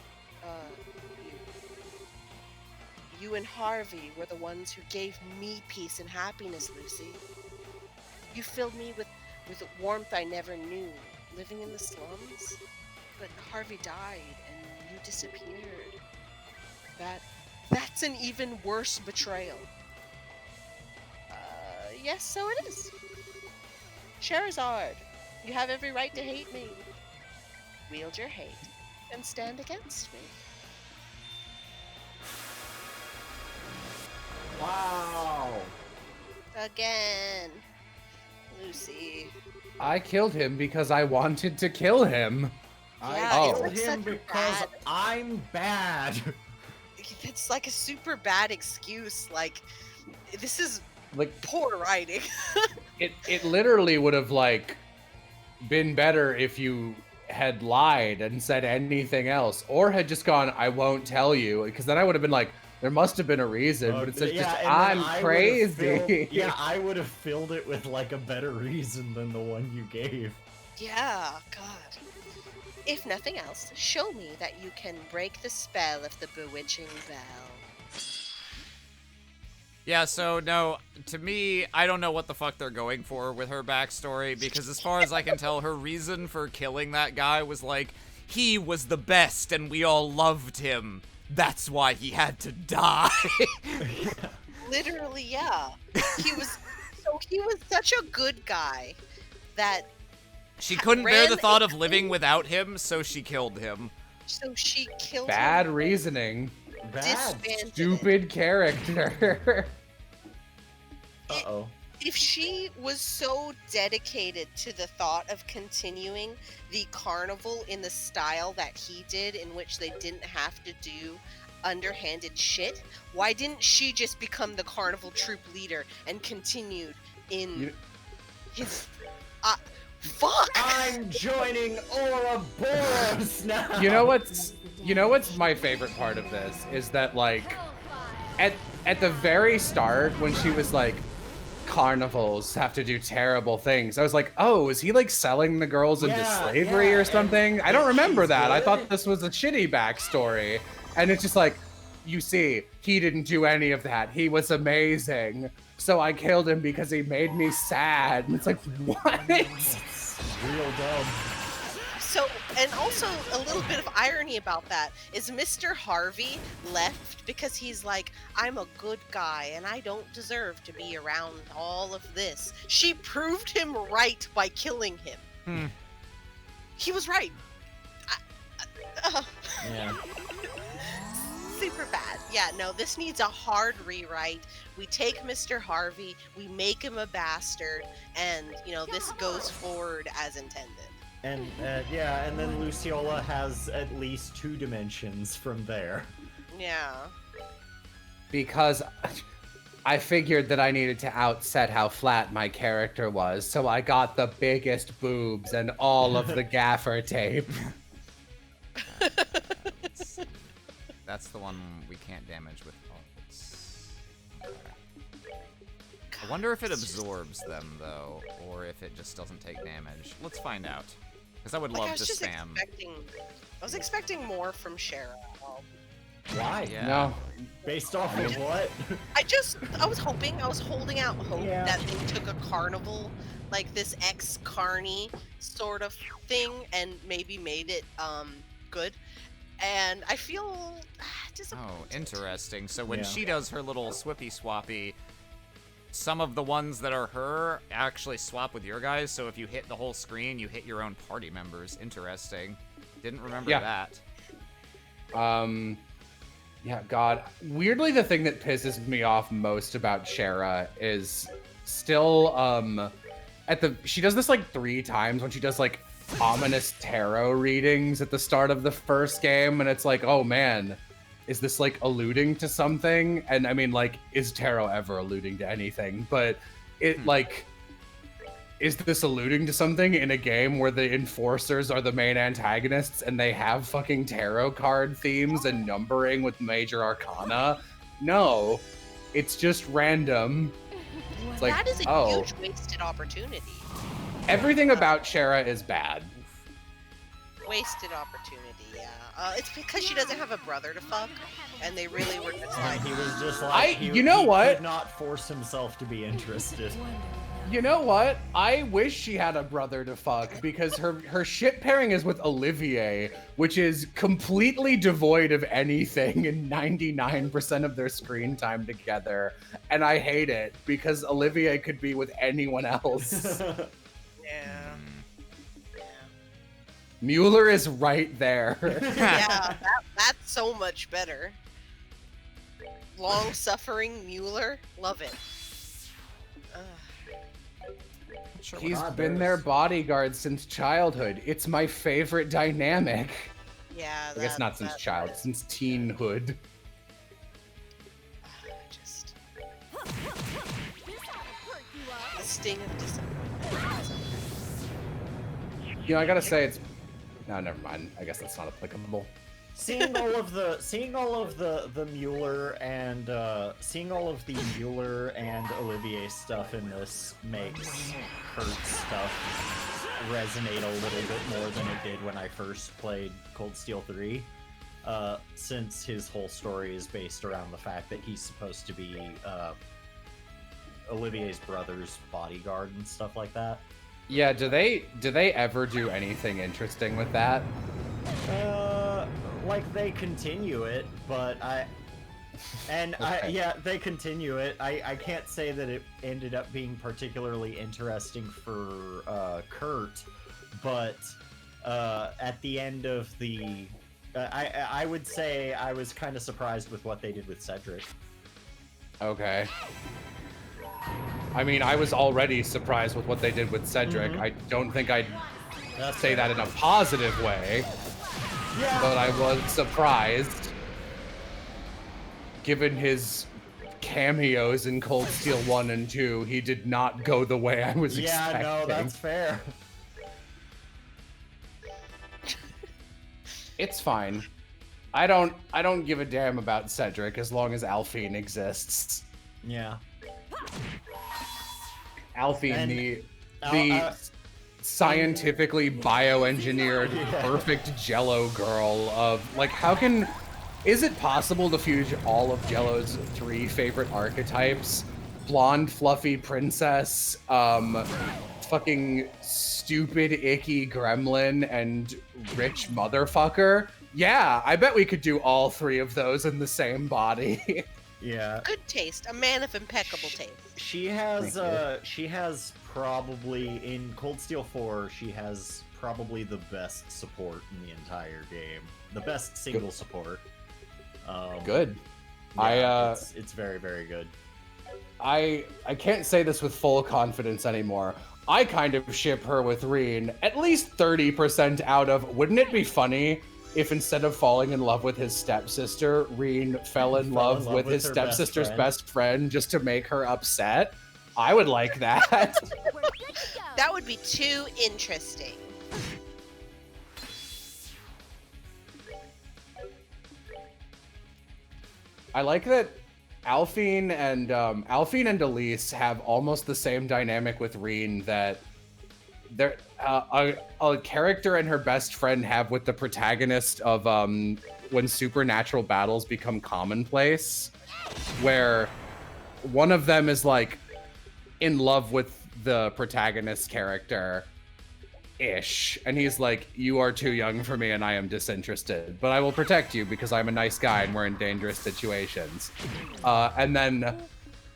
you? You and Harvey were the ones who gave me peace and happiness, Lucy. You filled me with warmth I never knew, living in the slums. But Harvey died and you disappeared. That's an even worse betrayal. Yes, so it is. Scheherazade, you have every right to hate me. Wield your hate and stand against me. Wow. Again. Lucy. I killed him because I wanted to kill him. Yeah, I it's killed like him such a because bad- I'm bad. It's like a super bad excuse. Like, this is Like poor writing. it literally would have like been better if you had lied and said anything else, or had just gone, I won't tell you, because then I would have been like, there must have been a reason, but it's just, I'm crazy. I would have filled it with like a better reason than the one you gave. Yeah, God. If nothing else, show me that you can break the spell of the bewitching bell. Yeah, so no, to me, I don't know what the fuck they're going for with her backstory, because as far as I can tell, her reason for killing that guy was like, he was the best and we all loved him. That's why he had to die. Literally, yeah. He was such a good guy that She couldn't bear the ran thought of into- living without him, so she killed him. so she killed Bad him. reasoning. Bad. Disbanded Stupid character. Uh-oh. If she was so dedicated to the thought of continuing the carnival in the style that he did, in which they didn't have to do underhanded shit, why didn't she just become the carnival troop leader and continued in his... fuck! I'm joining Ouroboros now! You know what's my favorite part of this is that, like, at the very start when she was like, carnivals have to do terrible things, I was like, oh, is he like selling the girls into slavery or something? I don't remember that. I thought this was a shitty backstory, and it's just like, you see, he didn't do any of that. He was amazing, so I killed him because he made me sad. And it's like, what? Real dumb. So, and also a little bit of irony about that is Mr. Harvey left because he's like, I'm a good guy and I don't deserve to be around all of this. She proved him right by killing him. He was right. Yeah. Super bad. Yeah, no, this needs a hard rewrite. We take Mr. Harvey, we make him a bastard, and, you know, this goes forward as intended. And yeah, and then Luciola has at least 2 dimensions from there. Yeah. Because I figured that I needed to outset how flat my character was, so I got the biggest boobs and all of the gaffer tape. That's the one we can't damage with bullets. I wonder if it absorbs them, though, or if it just doesn't take damage. Let's find out. Because I would love to spam. I was expecting more from Shara. Why? Yeah. No. Based off of what? I was holding out hope Yeah. that they took a carnival, like this ex-carny sort of thing, and maybe made it, good. And I feel disappointed. Oh, interesting. So when Yeah. she does her little swippy swappy, some of the ones that are her actually swap with your guys, so if you hit the whole screen, you hit your own party members. Interesting. Didn't remember that. Yeah, God. Weirdly, the thing that pisses me off most about Shara is still, she does this like 3 times when she does like ominous tarot readings at the start of the first game, and it's like, oh man, is this like alluding to something? And I mean, like, is tarot ever alluding to anything? But it like, is this alluding to something in a game where the enforcers are the main antagonists and they have fucking tarot card themes and numbering with major arcana? No, it's just random. It's like, That is a oh, huge wasted opportunity. everything about Shara is bad. Wasted opportunity, yeah. It's because she doesn't have a brother to fuck, and they really were just like, And he was just like, you know what? He could not force himself to be interested. You know what? I wish she had a brother to fuck, because her shit pairing is with Olivier, which is completely devoid of anything in 99% of their screen time together. And I hate it, because Olivier could be with anyone else. yeah. Mueller is right there. Yeah, that's so much better. Long-suffering Mueller, love it. Sure, He's God, been there's- their bodyguard since childhood. It's my favorite dynamic. Yeah, I guess not since child, since teenhood. Just the sting of disappointment. You know, I gotta say, it's No, never mind. I guess that's not applicable. Seeing all of the Mueller and Olivier stuff in this makes Kurt's stuff resonate a little bit more than it did when I first played Cold Steel 3. Since his whole story is based around the fact that he's supposed to be Olivier's brother's bodyguard and stuff like that. Yeah, do they ever do anything interesting with that? Like they continue it, but they continue it. I can't say that it ended up being particularly interesting for Kurt, but at the end of the, I would say I was kind of surprised with what they did with Cedric. Okay. I mean, I was already surprised with what they did with Cedric. I don't think I'd say that in a positive way. Yeah. But I was surprised, given his cameos in Cold Steel 1 and 2, he did not go the way I was expecting. Yeah, no, that's fair. It's fine. I don't give a damn about Cedric as long as Alphine exists. Yeah. Alphine, the scientifically bioengineered perfect Jello girl of like, is it possible to fuse all of Jello's 3 favorite archetypes? Blonde fluffy princess, fucking stupid icky gremlin, and rich motherfucker? Yeah, I bet we could do all 3 of those in the same body. Yeah. Good taste. A man of impeccable taste. She has probably, in Cold Steel 4, she has probably the best support in the entire game. The best single support. Good. Yeah, it's very, very good. I can't say this with full confidence anymore. I kind of ship her with Reen at least 30% out of, wouldn't it be funny if instead of falling in love with his stepsister, Reen fell in love with his stepsister's best friend just to make her upset? I would like that. That would be too interesting. I like that Alphine and Elise have almost the same dynamic with Reen that they're a character and her best friend have with the protagonist of when supernatural battles become commonplace, where one of them is like in love with the protagonist's character ish, and he's like, you are too young for me and I am disinterested, but I will protect you because I'm a nice guy and we're in dangerous situations. And then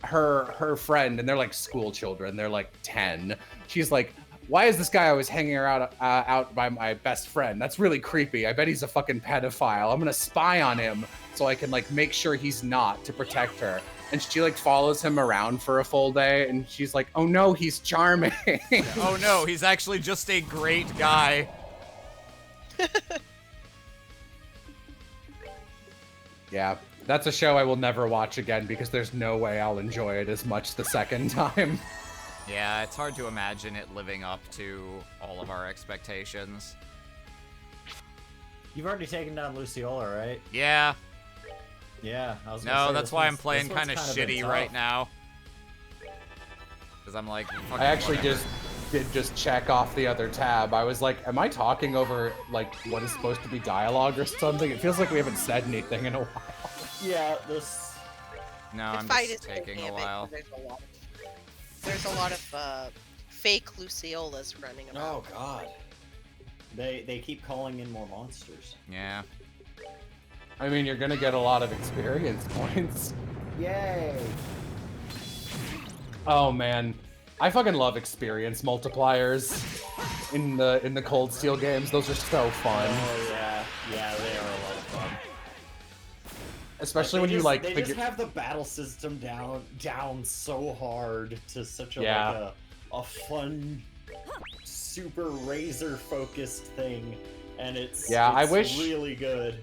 her friend, and they're like school children, they're like 10, she's like, why is this guy always hanging out by my best friend? That's really creepy. I bet he's a fucking pedophile. I'm gonna spy on him so I can like make sure he's not, to protect her. And she like follows him around for a full day, and she's like, oh no, he's charming. Oh no, he's actually just a great guy. Yeah, that's a show I will never watch again because there's no way I'll enjoy it as much the second time. Yeah, it's hard to imagine it living up to all of our expectations. You've already taken down Luciola, right? Yeah. Yeah, I was No, that's why I'm playing kind of shitty right now. Because I'm like, I actually whatever. did just check off the other tab. I was like, am I talking over like what is supposed to be dialogue or something? It feels like we haven't said anything in a while. Yeah, this... No, The I'm fight just is taking a dynamic, while. There's a lot of fake Luciolas running around. Oh god. They keep calling in more monsters. Yeah. I mean, you're gonna get a lot of experience points. Yay! Oh man, I fucking love experience multipliers in the Cold Steel games. Those are so fun. Oh yeah, yeah, they are a lot of fun. Especially when you like they just have the battle system down so hard to such a like a fun, super razor focused thing, and it's I wish really good.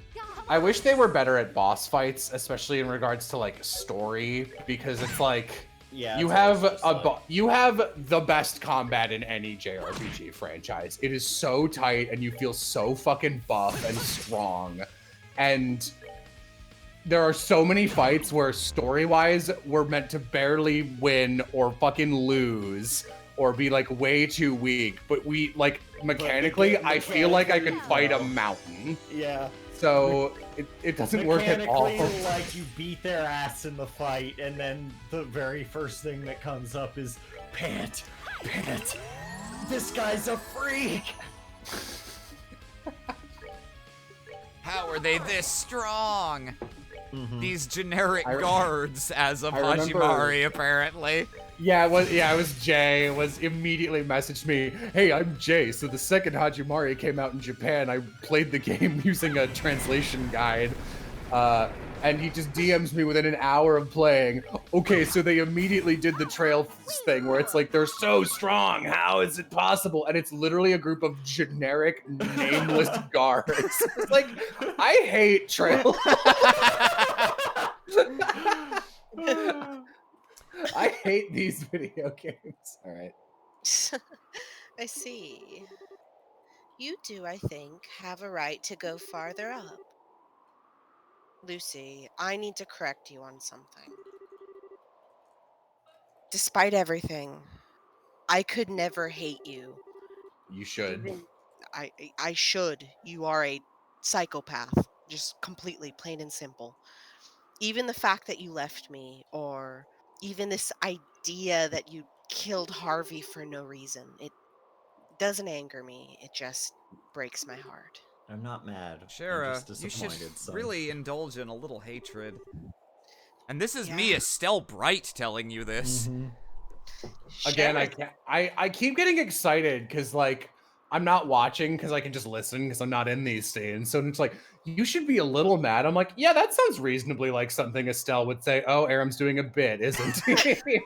I wish they were better at boss fights, especially in regards to like story, because it's like Yeah, You it's have always just like- you have the best combat in any JRPG franchise. It is so tight, and you feel so fucking buff and strong. And there are so many fights where story-wise we're meant to barely win or fucking lose or be like way too weak, but we like mechanically, I feel like I could fight a mountain. Yeah. So it doesn't work at all. Mechanically, like, you beat their ass in the fight, and then the very first thing that comes up is, Pant, Pant, this guy's a freak! How are they this strong? Mhm. These generic I re- guards as of I remember- Hajimari, apparently. Yeah, it was Jay. It was immediately messaged me, "Hey, I'm Jay. So the second Hajimari came out in Japan, I played the game using a translation guide." And he just DMs me within an hour of playing. Okay, so they immediately did the trail thing where it's like, they're so strong. How is it possible? And it's literally a group of generic, nameless guards. It's like, I hate trail. I hate these video games. All right. I see. You do, I think, have a right to go farther up. Lucy, I need to correct you on something. Despite everything, I could never hate you. You should. Even I should. You are a psychopath. Just completely plain and simple. Even the fact that you left me, or even this idea that you killed Harvey for no reason, it doesn't anger me. It just breaks my heart. I'm not mad. I'm Shara, just you should disappointed, son. really indulge in a little hatred. And this is Yeah. me, Estelle Bright, telling you this. Mhm. Again, I Sheriff- can't. I keep getting excited because like I'm not watching because I can just listen because I'm not in these scenes. So it's like you should be a little mad. I'm like, yeah, that sounds reasonably like something Estelle would say. Oh, Aram's doing a bit, isn't he?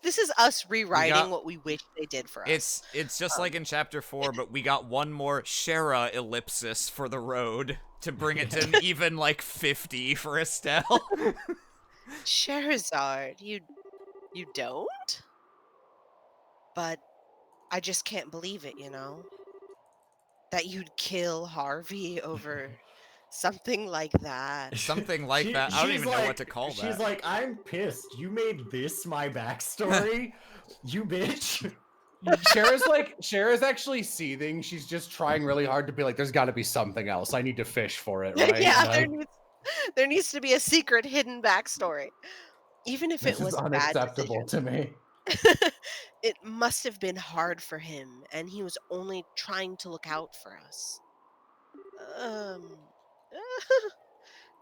This is us rewriting got- what we wish they did for us. It's just like in chapter 4, but we got one more Shara ellipsis for the road to bring it to an even like 50 for Estelle. Scheherazade, you don't? But I just can't believe it, you know? That you'd kill Harvey over something like that. Something like that. I don't she's even know what to call She's that. like, I'm pissed. You made this my backstory? You bitch. Shara's actually seething. She's just trying really hard to be like, there's got to be something else. I need to fish for it, right? Yeah, Like, there needs to be a secret hidden backstory. Even if this it was is a bad unacceptable decision. to me. It must have been hard for him, and he was only trying to look out for us.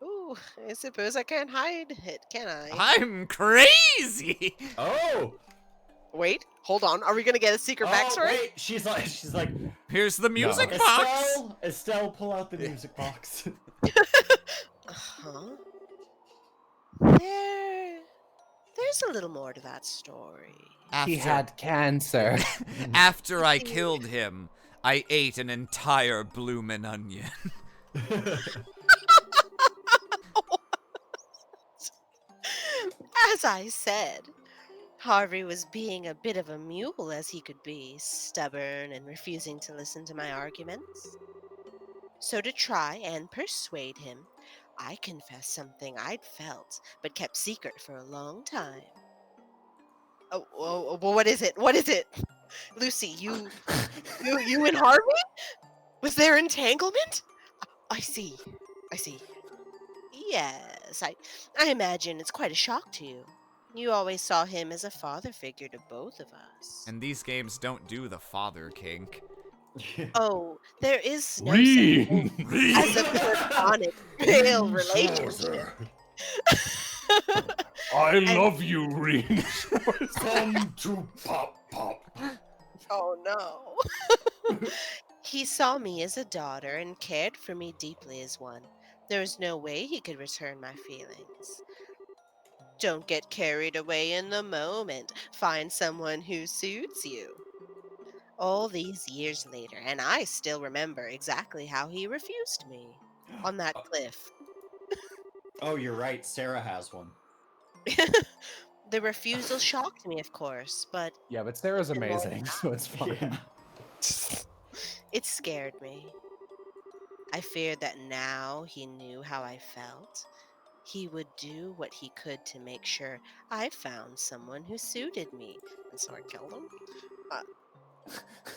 Ooh, I suppose I can't hide it, can I? I'm crazy! Oh! Wait, hold on. Are we gonna get a secret backstory? Wait, she's like, Here's the music box! Estelle, pull out the music box. Uh-huh. There's a little more to that story. He had cancer. After I killed him, I ate an entire bloomin' onion. As I said, Harvey was being a bit of a mule as he could be, stubborn and refusing to listen to my arguments. So to try and persuade him, I confessed something I'd felt but kept secret for a long time. Oh, well, what is it? What is it? Lucy, you and Harvey? Was there entanglement? I see. Yes, I imagine it's quite a shock to you. You always saw him as a father figure to both of us. And these games don't do the father kink. Oh, there is no such Reen. thing as a platonic male relationship. I And- love you, Reen. Come to pop pop. Oh no. He saw me as a daughter and cared for me deeply as one. There was no way he could return my feelings. Don't get carried away in the moment. Find someone who suits you. All these years later, and I still remember exactly how he refused me on that cliff. Oh, you're right. Sarah has one. The refusal shocked me, of course, but Yeah, but Sarah's even more amazing, so it's fine. Yeah. it scared me. I feared that now he knew how I felt. He would do what he could to make sure I found someone who suited me. And so I killed him.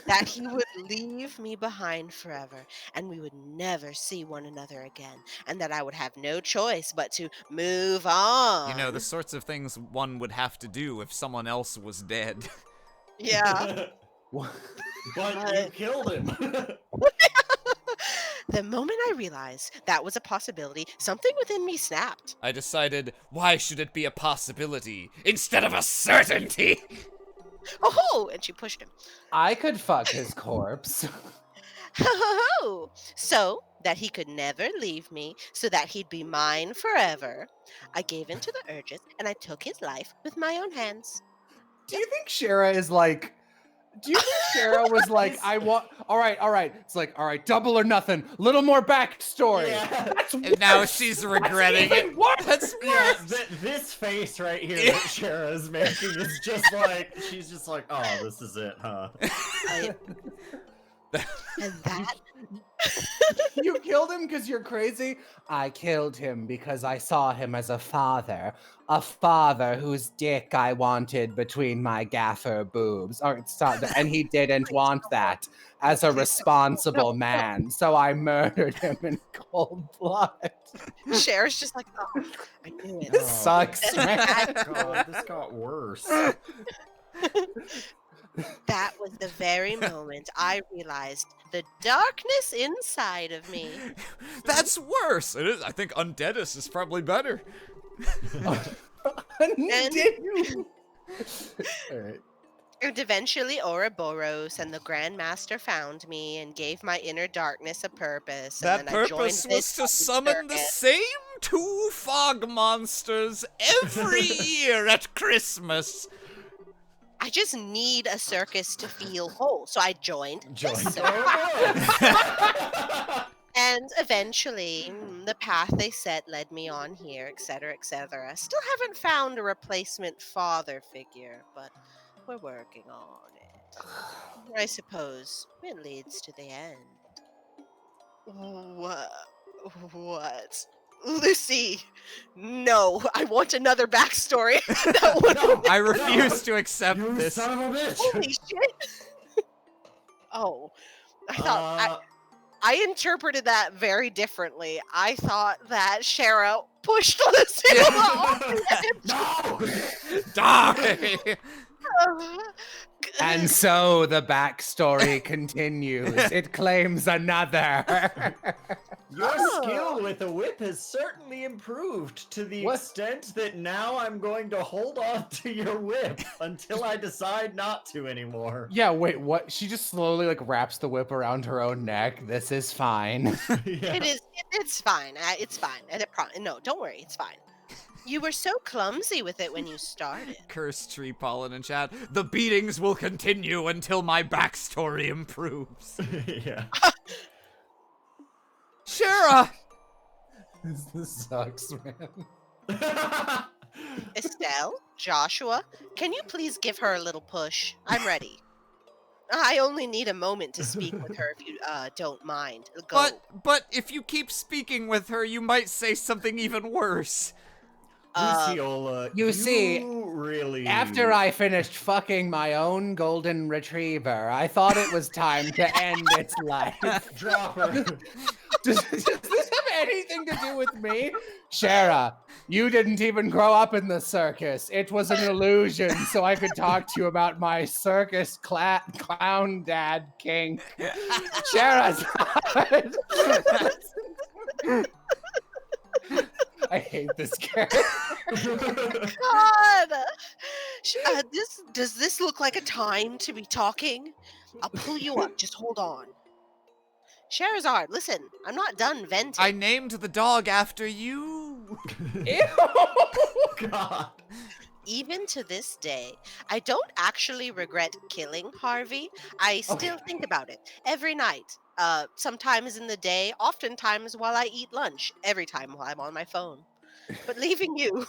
That he would leave me behind forever and we would never see one another again, and that I would have no choice but to move You know, the on. sorts of things one would have to do if someone else was dead. Yeah. What? But you killed him. The moment I realized that was a possibility, something within me snapped. I decided, why should it be a possibility instead of a certainty? Oh, and she pushed him. I could fuck his corpse. So that he could never leave me, so that he'd be mine forever. I gave in to the urges and I took his life with my own hands. Do you think Shara is like? Do you think Shara was like, I want? All right. It's like, all right, double or nothing. Little more backstory. Yeah. That's And now worse. she's regretting That's even it. worse. That's Yeah, worse. this face right here that Shara is making is just like, she's just like, oh, this is it, huh? And that You killed him because you're crazy? I killed him because I saw him as a father whose dick I wanted between my gaffer boobs. And he didn't want that as a responsible man, so I murdered him in cold blood. Cher's just like, oh, I knew it. This sucks, man. God, this got worse. That was the very moment I realized the darkness inside of me. That's worse. It is. I think Undeadus is probably better. Did you? All right. And eventually Ouroboros and the Grandmaster found me and gave my inner darkness a purpose. That And then I joined purpose was this to fucking summon the circus. same two fog monsters every year at Christmas. I just need a circus to feel whole, so I joined. Joined this circus. Ouroboros. And eventually, the path they set led me on here, etc., etc. Still haven't found a replacement father figure, but we're working on it. I suppose it leads to the end. What? Lucy, no, I want another backstory. That one. No, I refuse to accept you this. son of a bitch. Holy shit. Oh, I thought I interpreted that very differently. I thought that Shara pushed Lucy along. No! Die! And so the backstory continues. It claims another. Your Oh. skill with a whip has certainly improved to the What? extent that now I'm going to hold on to your whip until I decide not to anymore. Yeah, wait, what? She just slowly like wraps the whip around her own neck. This is fine. Yeah. It is. It's fine. It's fine. And no, don't worry. It's fine. You were so clumsy with it when you started. Curse tree pollen and chat. The beatings will continue until my backstory improves. Yeah. Shara! This sucks, man. Estelle, Joshua, can you please give her a little push? I'm ready. I only need a moment to speak with her if you don't mind. Go. But if you keep speaking with her, you might say something even worse. Luciola, you see, really... After I finished fucking my own golden retriever, I thought it was time to end its life. Drop her. Does this have anything to do with me? Shara, you didn't even grow up in the circus. It was an illusion so I could talk to you about my circus clown dad king. Shara's I hate this character. God! Does this look like a time to be talking? I'll pull you up. Just hold on. Sherazard, listen. I'm not done venting. I named the dog after you. Ew. God. Even to this day, I don't actually regret killing Harvey. I still think about it every night. Sometimes in the day, oftentimes while I eat lunch, every time while I'm on my phone. But leaving you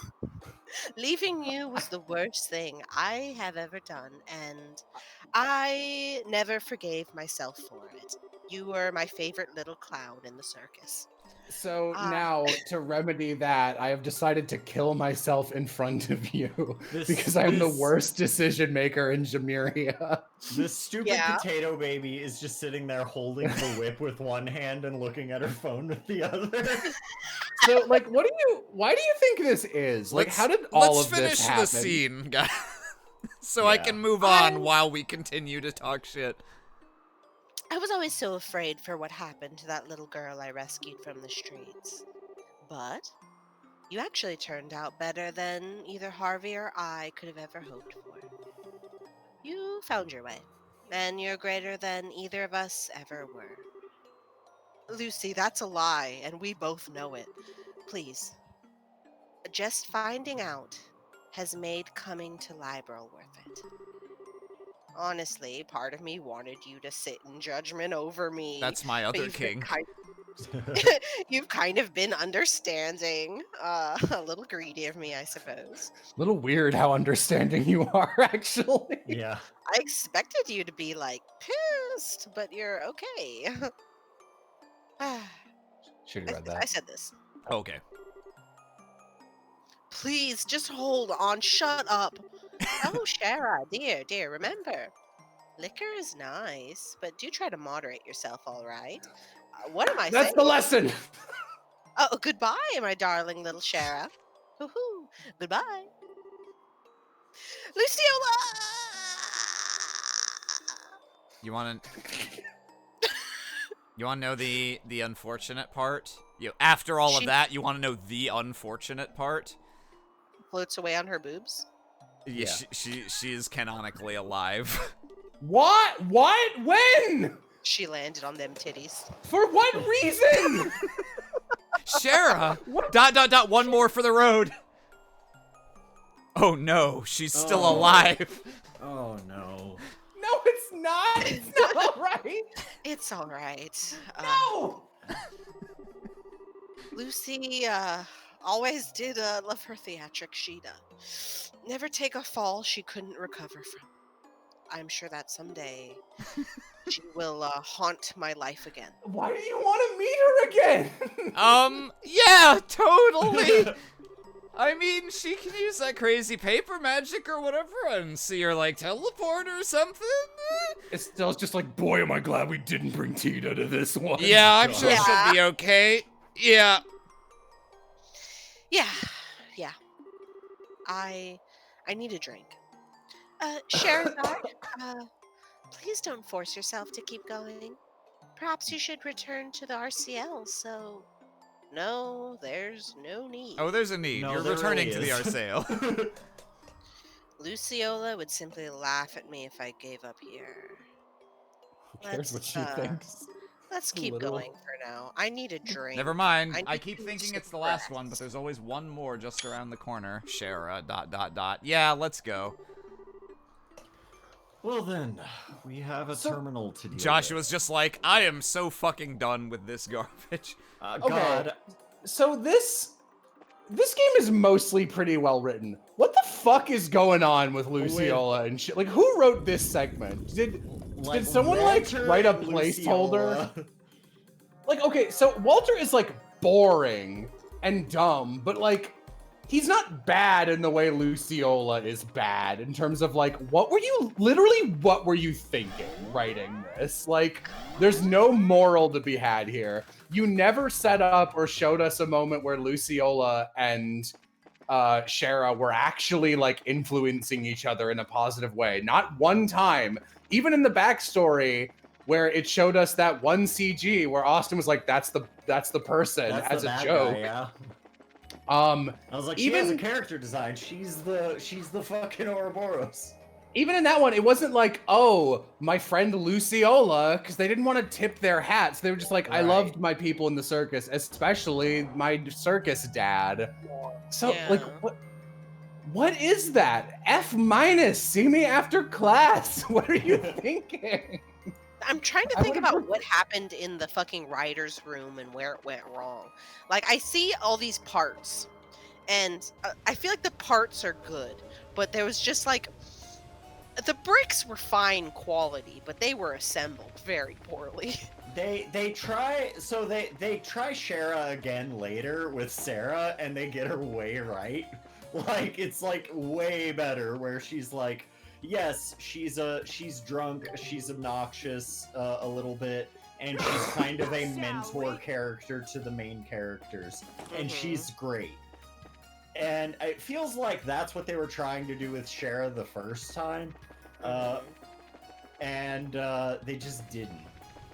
was the worst thing I have ever done, and I never forgave myself for it. You were my favorite little clown in the circus. So Ah, now, to remedy that, I have decided to kill myself in front of you This- because I am the this- worst decision maker in Jamiria. This stupid Yeah. potato baby is just sitting there holding the whip with one hand and looking at her phone with the other. So, like, why do you think this is? Like, how did all let's of this finish happen? the scene, guys, so I Yeah. can move on while we continue to talk shit. I was always so afraid for what happened to that little girl I rescued from the streets. But you actually turned out better than either Harvey or I could have ever hoped for. You found your way, and you're greater than either of us ever were. Lucy, that's a lie, and we both know it. Please, just finding out has made coming to Liberal worth it. Honestly, part of me wanted you to sit in judgment over me. That's my but other you've been king. you've kind of been understanding. A little greedy of me, I suppose. Little weird how understanding you are, actually. Yeah. I expected you to be like pissed, but you're okay. Should have read that. I said this. Okay. Please, just hold on. Shut up. Oh, Shara, dear, remember, liquor is nice, but do try to moderate yourself, all right? What am I That's saying? the lesson. Oh, goodbye, my darling little Shara. Hoo-hoo. Goodbye. Luciola! You want to? You want to know the unfortunate part? After all of She- that, you want to know the unfortunate part? Floats away on her boobs. Yeah, Yeah. she is canonically alive. What? What? When? She landed on them titties. For what reason? Shara! One more for the road. Oh no, she's still Oh. alive. Oh no. No, it's not. It's not all right. It's all right. No. Lucy always did love her theatrics. She'd never take a fall she couldn't recover from. I'm sure that someday she will haunt my life again. Why do you want to meet her again? Yeah, totally. I mean, she can use that crazy paper magic or whatever and see her, like, teleport or something. It's still just like, boy, am I glad we didn't bring Tina to this one. Yeah, I'm sure Yeah. she'll be okay. Yeah. Yeah. I need a drink. Sherazade, please don't force yourself to keep going. Perhaps you should return to the RCL, so... No, there's no need. Oh, there's a need. No, You're there returning really to the is. Arsail. Luciola would simply laugh at me if I gave up here. Who cares what she Let's, thinks? Let's keep Little- going for now. I need a drink. Never mind. I I need keep to thinking take it's the last breaths. one, but there's always one more just around the corner. Shara, ... Yeah, let's go. Well then, we have a terminal to deal Josh with. was just like, I am so fucking done with this garbage. Okay. God. So this game is mostly pretty well written. What the fuck is going on with Luciola and shit? Like, who wrote this segment? Did someone Walter write a and placeholder? Luciola. Like, okay, so Walter is like boring and dumb, but like he's not bad in the way Luciola is bad in terms of like what were you thinking writing this? Like, there's no moral to be had here. You never set up or showed us a moment where Luciola and Shara were actually like influencing each other in a positive way. Not one time. Even in the backstory where it showed us that one CG where Austin was like, that's the person That's as the a bad joke. guy, yeah. I was like, she has a character design. She's the fucking Ouroboros. even in that one, it wasn't like, oh, my friend Luciola, because they didn't want to tip their hats. They were just like, I Right. loved my people in the circus, especially my circus dad. So, like, Yeah. what is that? F minus. See me after class. What are you thinking? I'm trying to I think would've about what happened in the fucking writer's room and where it went wrong. Like, I see all these parts, and I feel like the parts are good, but there was just like the bricks were fine quality, but they were assembled very poorly. They try Shara again later with Sarah, and they get her way right. Like, it's like way better, where she's like, yes, she's drunk, she's obnoxious a little bit, and she's kind of a mentor character to the main characters, and she's great. And it feels like that's what they were trying to do with Shara the first time, and they just didn't.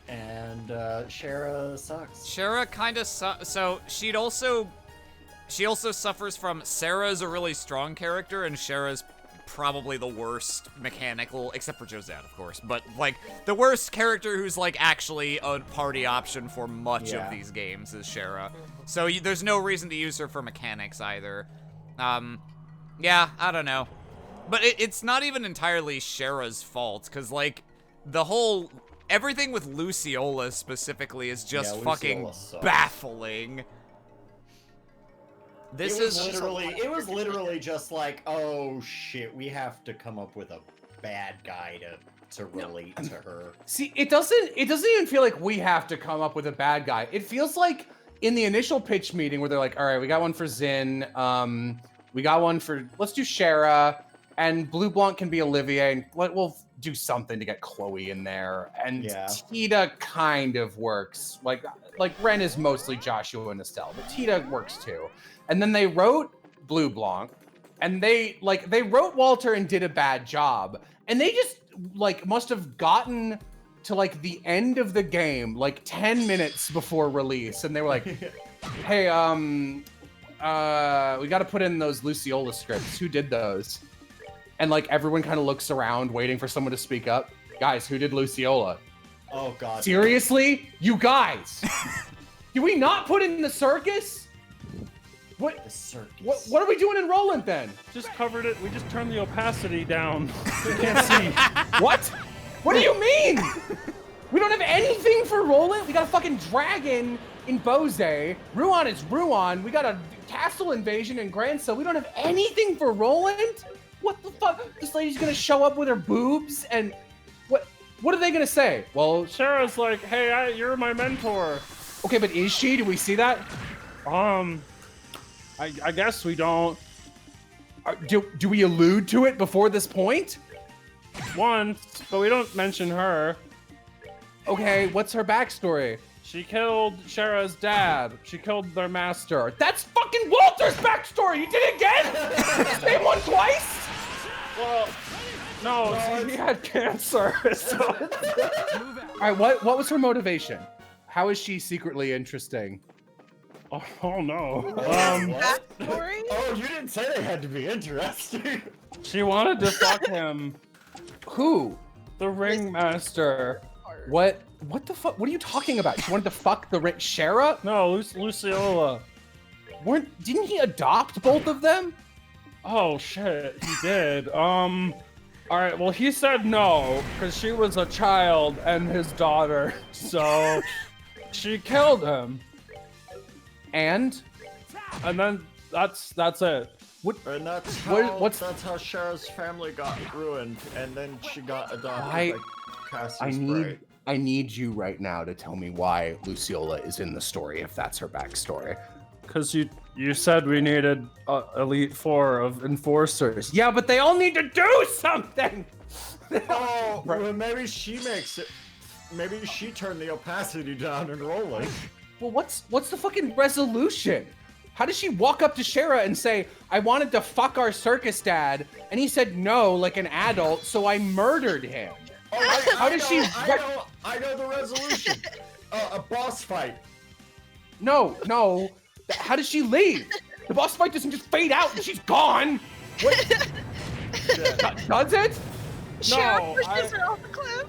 And Shara sucks. Shara kind of so she also suffers from Sarah's a really strong character, and Shara's probably the worst mechanical, except for Josette, of course, but like the worst character who's like actually a party option for much of these games is Shara. So there's no reason to use her for mechanics either. Yeah, I don't know. But it's not even entirely Shara's fault, because like everything with Luciola specifically is just fucking baffling. It was literally just like, oh shit, we have to come up with a bad guy to relate to her. See, it doesn't even feel like we have to come up with a bad guy. It feels like in the initial pitch meeting where they're like, all right, we got one for Zin, we got one for, let's do Shara, and Blue Blanc can be Olivier, and we'll do something to get Chloe in there. And Tita kind of works. Like Ren is mostly Joshua and Estelle, but Tita works too. And then they wrote Blue Blanc, and they wrote Walter and did a bad job. And they just like must have gotten to like the end of the game, like 10 minutes before release, and they were like, hey, we got to put in those Luciola scripts. Who did those? And like everyone kind of looks around, waiting for someone to speak up. Guys, who did Luciola? Oh God! Seriously, you guys? Did we not put in the circus? What? The circus. What are we doing in Roland then? Just covered it. We just turned the opacity down. You can't see. What? What do you mean? We don't have anything for Roland? We got a fucking dragon in Bose. Ruan is Ruan. We got a castle invasion in Granso. We don't have anything for Roland? What the fuck? This lady's gonna show up with her boobs and what are they gonna say? Well, Shara's like, hey, you're my mentor. Okay, but is she? Do we see that? I guess we don't. Do we allude to it before this point? Once, but we don't mention her. Okay, what's her backstory? She killed Shara's dad. She killed their master. That's fucking Walter's backstory! You did it again? Same one twice? Well, no, he had cancer. So Alright, what was her motivation? How is she secretly interesting? Oh no. Backstory? Oh, you didn't say they had to be interesting. She wanted to fuck him. Who? The ringmaster. What the fuck? What are you talking about? She wanted to fuck the Shara? No, Luciola. Didn't he adopt both of them? Oh shit, he did. Alright, well he said no, because she was a child and his daughter, so she killed him. And then that's it. And that's how Shara's family got ruined, and then she got adopted by Cassie's I need you right now to tell me why Luciola is in the story, if that's her backstory. Because you said we needed Elite Four of enforcers. Yeah, but they all need to do something! Oh, well, maybe she makes it. Maybe she turned the opacity down and rolling. Well, what's the fucking resolution? How does she walk up to Shara and say, I wanted to fuck our circus dad, and he said no like an adult, so I murdered him? Oh, I know the resolution. A boss fight. No. How does she leave? The boss fight doesn't just fade out and she's gone. What? Does it? Shara pushes her off the cliff.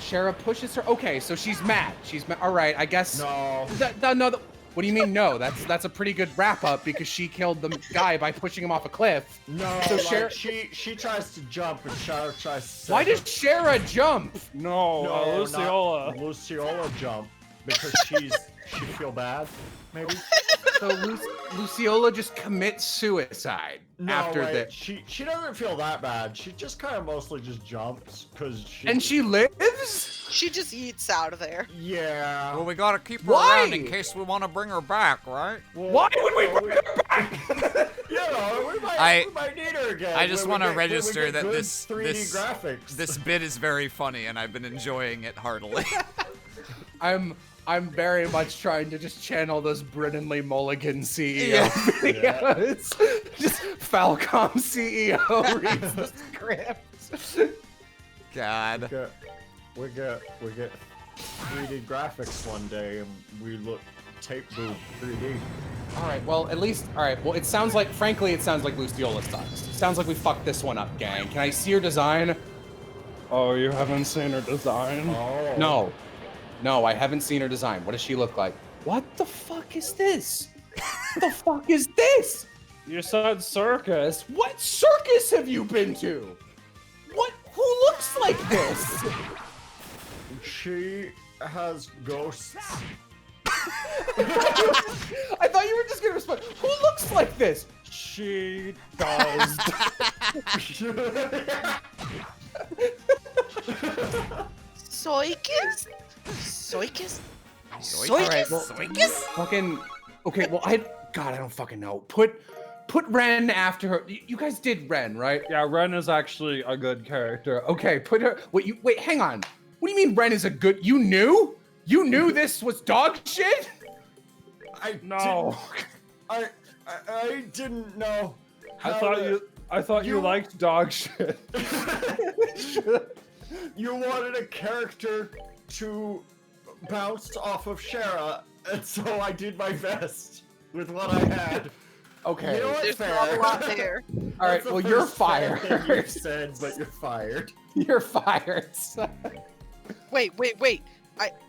Shara pushes her. Okay, so she's mad. All right, I guess. No. No. What do you mean no? That's a pretty good wrap up because she killed the guy by pushing him off a cliff. No. So like she tries to jump and Shara tries to. Why does Shara jump? No, Luciola. Luciola jump because she feel bad, maybe. So Luciola just commits suicide after wait, this. She doesn't feel that bad. She just kind of mostly just jumps because she. And she lives? She just eats out of there. Yeah. Well, we gotta keep her Why? around in case we want to bring her back, right? Well, Why would we bring her back? You know, we might need her again. I just when want to we get register that good this 3D graphics. this bit is very funny, and I've been enjoying it heartily. I'm very much trying to just channel those Brennan Mulligan CEO Yeah. videos. Just Falcom CEO reads the script. God. We get 3D graphics one day, and we look tape boob 3D. All right, well, at least, all right, well, it sounds like, frankly, it sounds like Luciola sucks. It sounds like we fucked this one up, gang. Can I see your design? Oh, you haven't seen her design? Oh. No, I haven't seen her design. What does she look like? What the fuck is this? What the fuck is this? You said circus. What circus have you been to? What? Who looks like this? She has ghosts. I thought you were just gonna respond. Who looks like this? She does. Soikis? Soikis? All right, Soikis? well, Fucking. Okay, well, God, I don't fucking know. Put Ren after her. You guys did Ren, right? Yeah, Ren is actually a good character. Okay, put her. Wait, hang on. What do you mean Ren is a good? You knew? You knew this was dog shit? No. I didn't know. I thought you liked dog shit. You wanted a character to bounce off of Shara, and so I did my best with what I had. Okay. You know what? There's Fair. not a lot there. All right, That's the well, you're first fair fired. thing you've said, but you're fired. You're fired. Wait.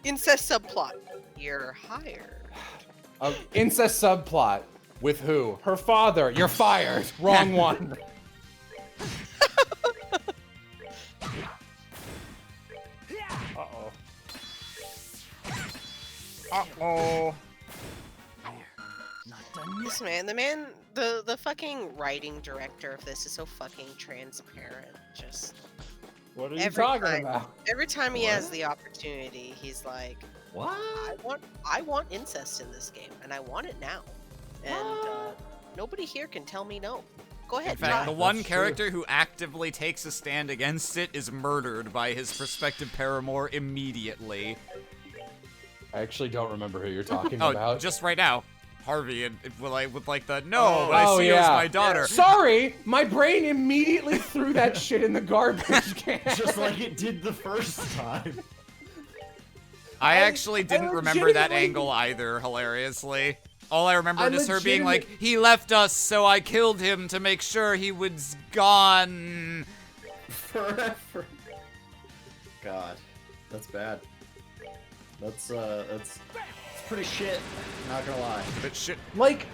Incest subplot. You're hired. Incest subplot. With who? Her father. You're fired. Wrong one. Uh-oh. Uh-oh. The fucking writing director of this is so fucking transparent. Just What are you every talking time, about? every time he has the opportunity, he's like, What? I want incest in this game, and I want it now. And nobody here can tell me no. Go ahead, In fact, try. the one That's character who actively takes a stand against it is murdered by his prospective paramour immediately. I actually don't remember who you're talking Oh, about. just right now. Harvey, and with like the, no, but I Oh, see it was yeah. my daughter. Sorry, my brain immediately threw that shit in the garbage can. Just like it did the first time. I actually didn't remember that legitimately- angle either, hilariously. All I remembered I is her being like, legitimately- he left us, so I killed him to make sure he was gone. Forever. God, that's bad. That's pretty shit. Not gonna lie. But shit. Like,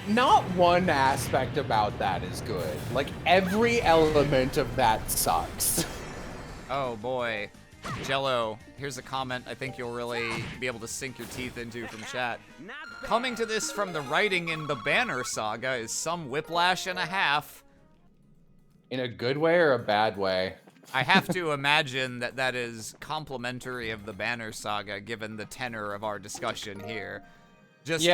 not one aspect about that is good. Like, every element of that sucks. Oh boy. Jello, here's a comment I think you'll really be able to sink your teeth into from chat. Coming to this from the writing in the Banner Saga is some whiplash and a half. In a good way or a bad way? I have to imagine that that is complimentary of the Banner Saga, given the tenor of our discussion here. Just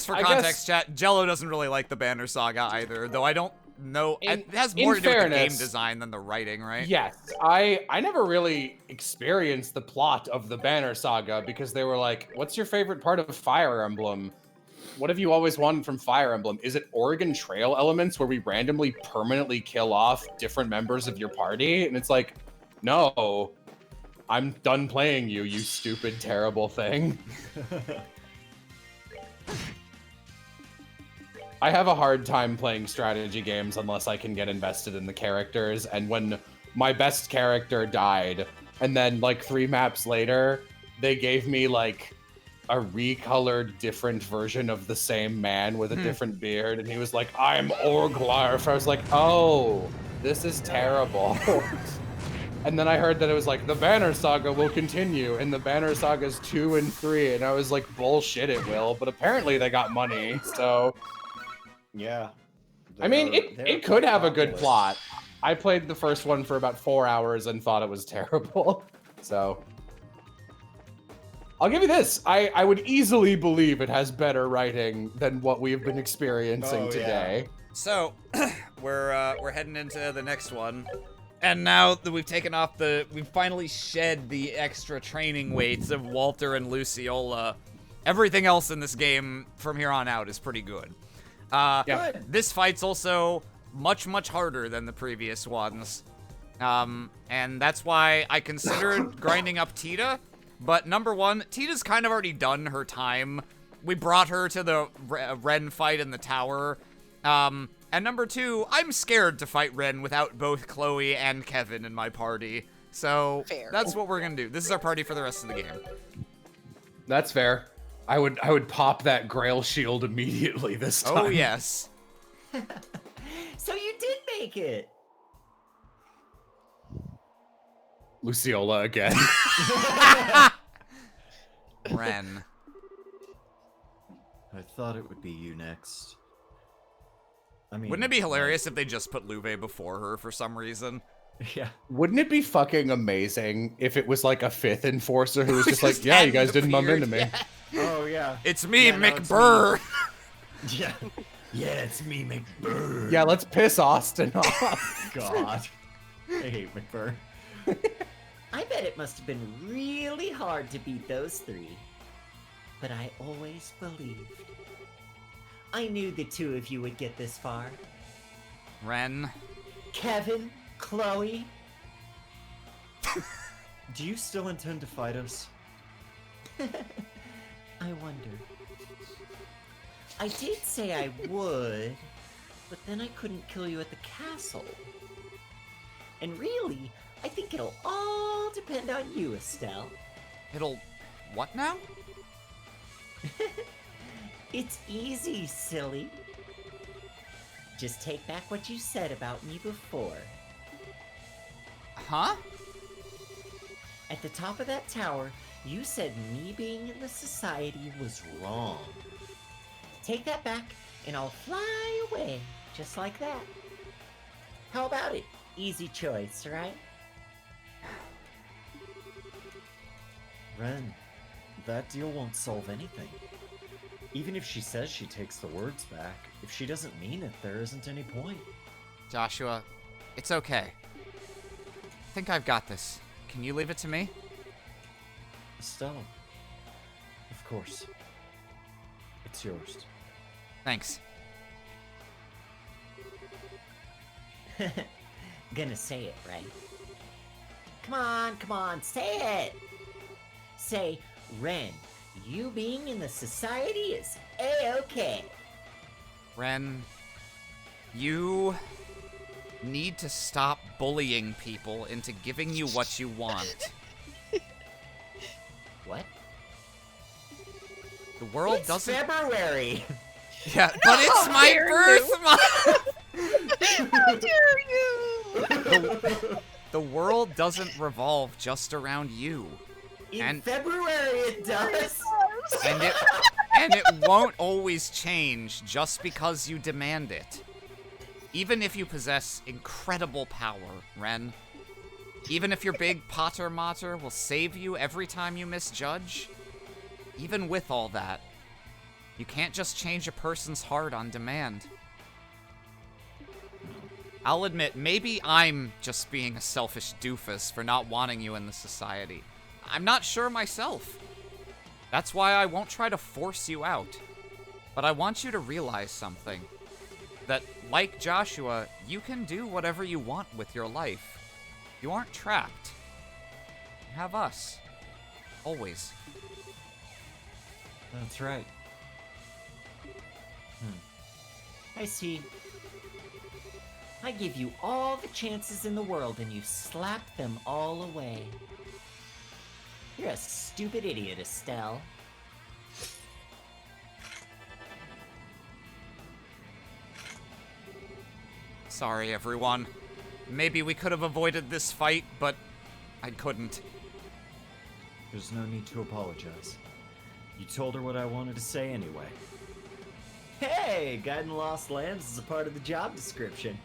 for I context, guess- chat, Jello doesn't really like the Banner Saga either, though I don't know. In- It has in more to do with the game fairness- design than the writing, right? Yes, I never really experienced the plot of the Banner Saga because they were like, what's your favorite part of Fire Emblem? What have you always wanted from Fire Emblem? Is it Oregon Trail elements where we randomly permanently kill off different members of your party? And it's like, no, I'm done playing you, you stupid, terrible thing. I have a hard time playing strategy games unless I can get invested in the characters, and when my best character died, and then like 3 maps later, they gave me like a recolored different version of the same man with a different beard, and he was like, I'm Orglarf. I was like, oh, this is terrible. And then I heard that it was like, the Banner Saga will continue, and the Banner Sagas 2 and 3, and I was like, bullshit, it will. But apparently they got money, so... Yeah. I mean, They're it could have a good popular. plot. I played the first one for about 4 hours and thought it was terrible, so... I'll give you this. I would easily believe it has better writing than what we've been experiencing Oh, today. So, we're heading into the next one. And now that we've taken off we've finally shed the extra training weights of Walter and Luciola, everything else in this game from here on out is pretty good. Yeah. This fight's also much, much harder than the previous ones. And that's why I considered grinding up Tita. But number one, Tita's kind of already done her time. We brought her to the Ren fight in the tower. And number two, I'm scared to fight Ren without both Chloe and Kevin in my party. So Fair. that's what we're gonna do. This is our party for the rest of the game. That's fair. I would pop that Grail shield immediately this time. Oh, yes. So you did make it. Luciola again. Ren. I thought it would be you next. I mean, Wouldn't it be hilarious if they just put Luve before her for some reason? Yeah. Wouldn't it be fucking amazing if it was like a 5th enforcer who was just like, yeah, you guys didn't bump into me. Oh yeah. It's me, Yeah, no, it's McBurr. Yeah. Yeah, it's me, McBurr. Yeah, let's piss Austin off. God. I hate McBurr. I bet it must have been really hard to beat those three. But I always believed. I knew the two of you would get this far. Ren. Kevin, Chloe. Do you still intend to fight us? I wonder. I did say I would, but then I couldn't kill you at the castle. And really, I think it'll all depend on you, Estelle. It'll... what now? It's easy, silly. Just take back what you said about me before. Huh? At the top of that tower, you said me being in the society was wrong. Take that back, and I'll fly away, just like that. How about it? Easy choice, right? Ren, that deal won't solve anything. Even if she says she takes the words back, if she doesn't mean it, there isn't any point. Joshua, it's okay. I think I've got this. Can you leave it to me? Estelle, of course. It's yours. Thanks. Gonna say it, right? Come on, say it! Say, Ren, you being in the society is A-okay. Ren, you need to stop bullying people into giving you what you want. What? The world It's doesn't... February! Yeah, but it's my birth month! How dare you! The world doesn't revolve just around you. In And- February it does! And it won't always change just because you demand it. Even if you possess incredible power, Ren. Even if your big Potter Mater will save you every time you misjudge. Even with all that, you can't just change a person's heart on demand. I'll admit, maybe I'm just being a selfish doofus for not wanting you in the society. I'm not sure myself. That's why I won't try to force you out. But I want you to realize something. That, like Joshua, you can do whatever you want with your life. You aren't trapped. You have us. Always. That's right. I see. I give you all the chances in the world and you slap them all away. You're a stupid idiot, Estelle. Sorry, everyone. Maybe we could have avoided this fight, but I couldn't. There's no need to apologize. You told her what I wanted to say anyway. Hey, guiding lost lambs is a part of the job description.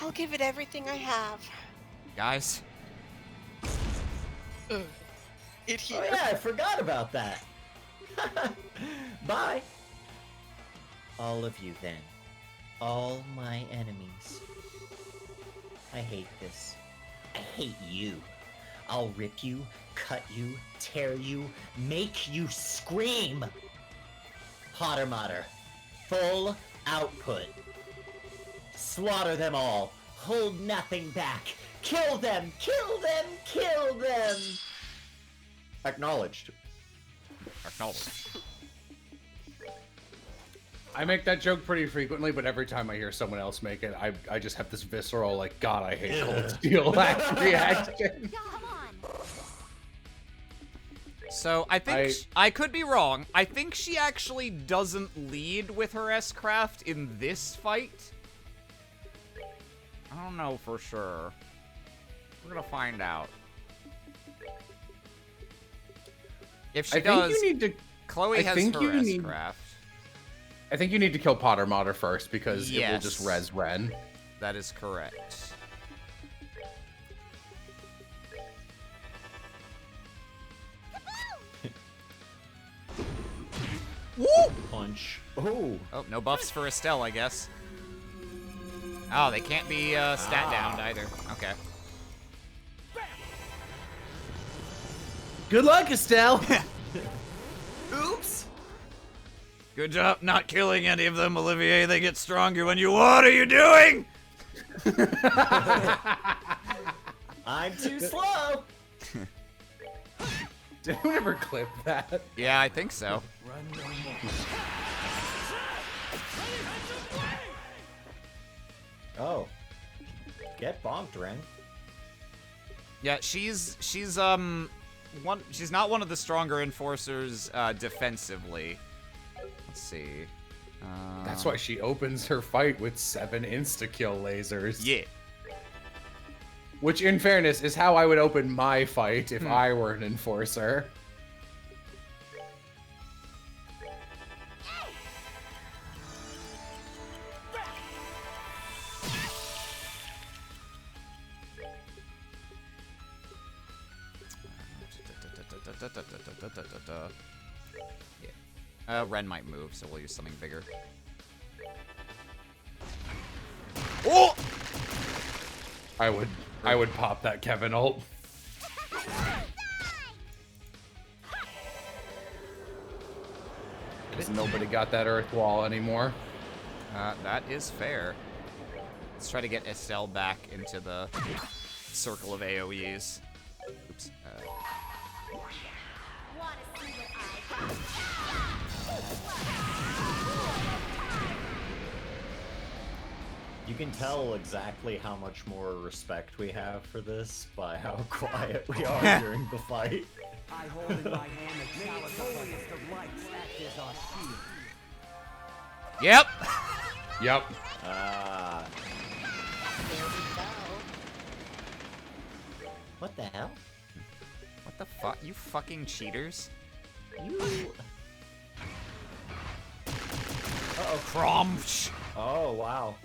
I'll give it everything I have. Guys, It Oh here. yeah, I forgot about that. Bye. All of you then. All my enemies. I hate this. I hate you. I'll rip you, cut you, tear you, make you scream. Hotter Motter. Full output. Slaughter them all. Hold nothing back. Kill them! Kill them! Kill them! Acknowledged. acknowledge. I make that joke pretty frequently, but every time I hear someone else make it, I just have this visceral, like, God, I hate Cold Steel reaction. Come on. So I think I could be wrong. I think she actually doesn't lead with her S-Craft in this fight. I don't know for sure. We're gonna find out. If she does, you need to. Chloe has her S-Craft. I think you need to kill Potter Motter first because it will just Yes. res Ren. That is correct. Woo! Punch. Oh. Oh, no buffs for Estelle, I guess. Oh, they can't be stat downed either. Okay. Good luck, Estelle. Oops. Good job not killing any of them, Olivier. They get stronger when you. What are you doing? I'm too slow. Did anyone ever clip that? Yeah, I think so. Oh. Get bonked, Ren. Yeah, she's not one of the stronger enforcers defensively. Let's see. That's why she opens her fight with 7 insta-kill lasers. Yeah. Which, in fairness, is how I would open my fight if I were an enforcer. Yeah. Ren might move, so we'll use something bigger. Oh! I would pop that Kevin ult. Because nobody got that Earth Wall anymore. That is fair. Let's try to get Estelle back into the circle of AoEs. Oops. Wanna see what I got? You can tell exactly how much more respect we have for this by how quiet we are during the fight. I hold in my hand the chalice of holiest of lights, act as our shield. Yep. Yep. Ah. There we go. What the hell? What the fuck? You fucking cheaters. You. Uh-oh. Cromch. Oh, wow.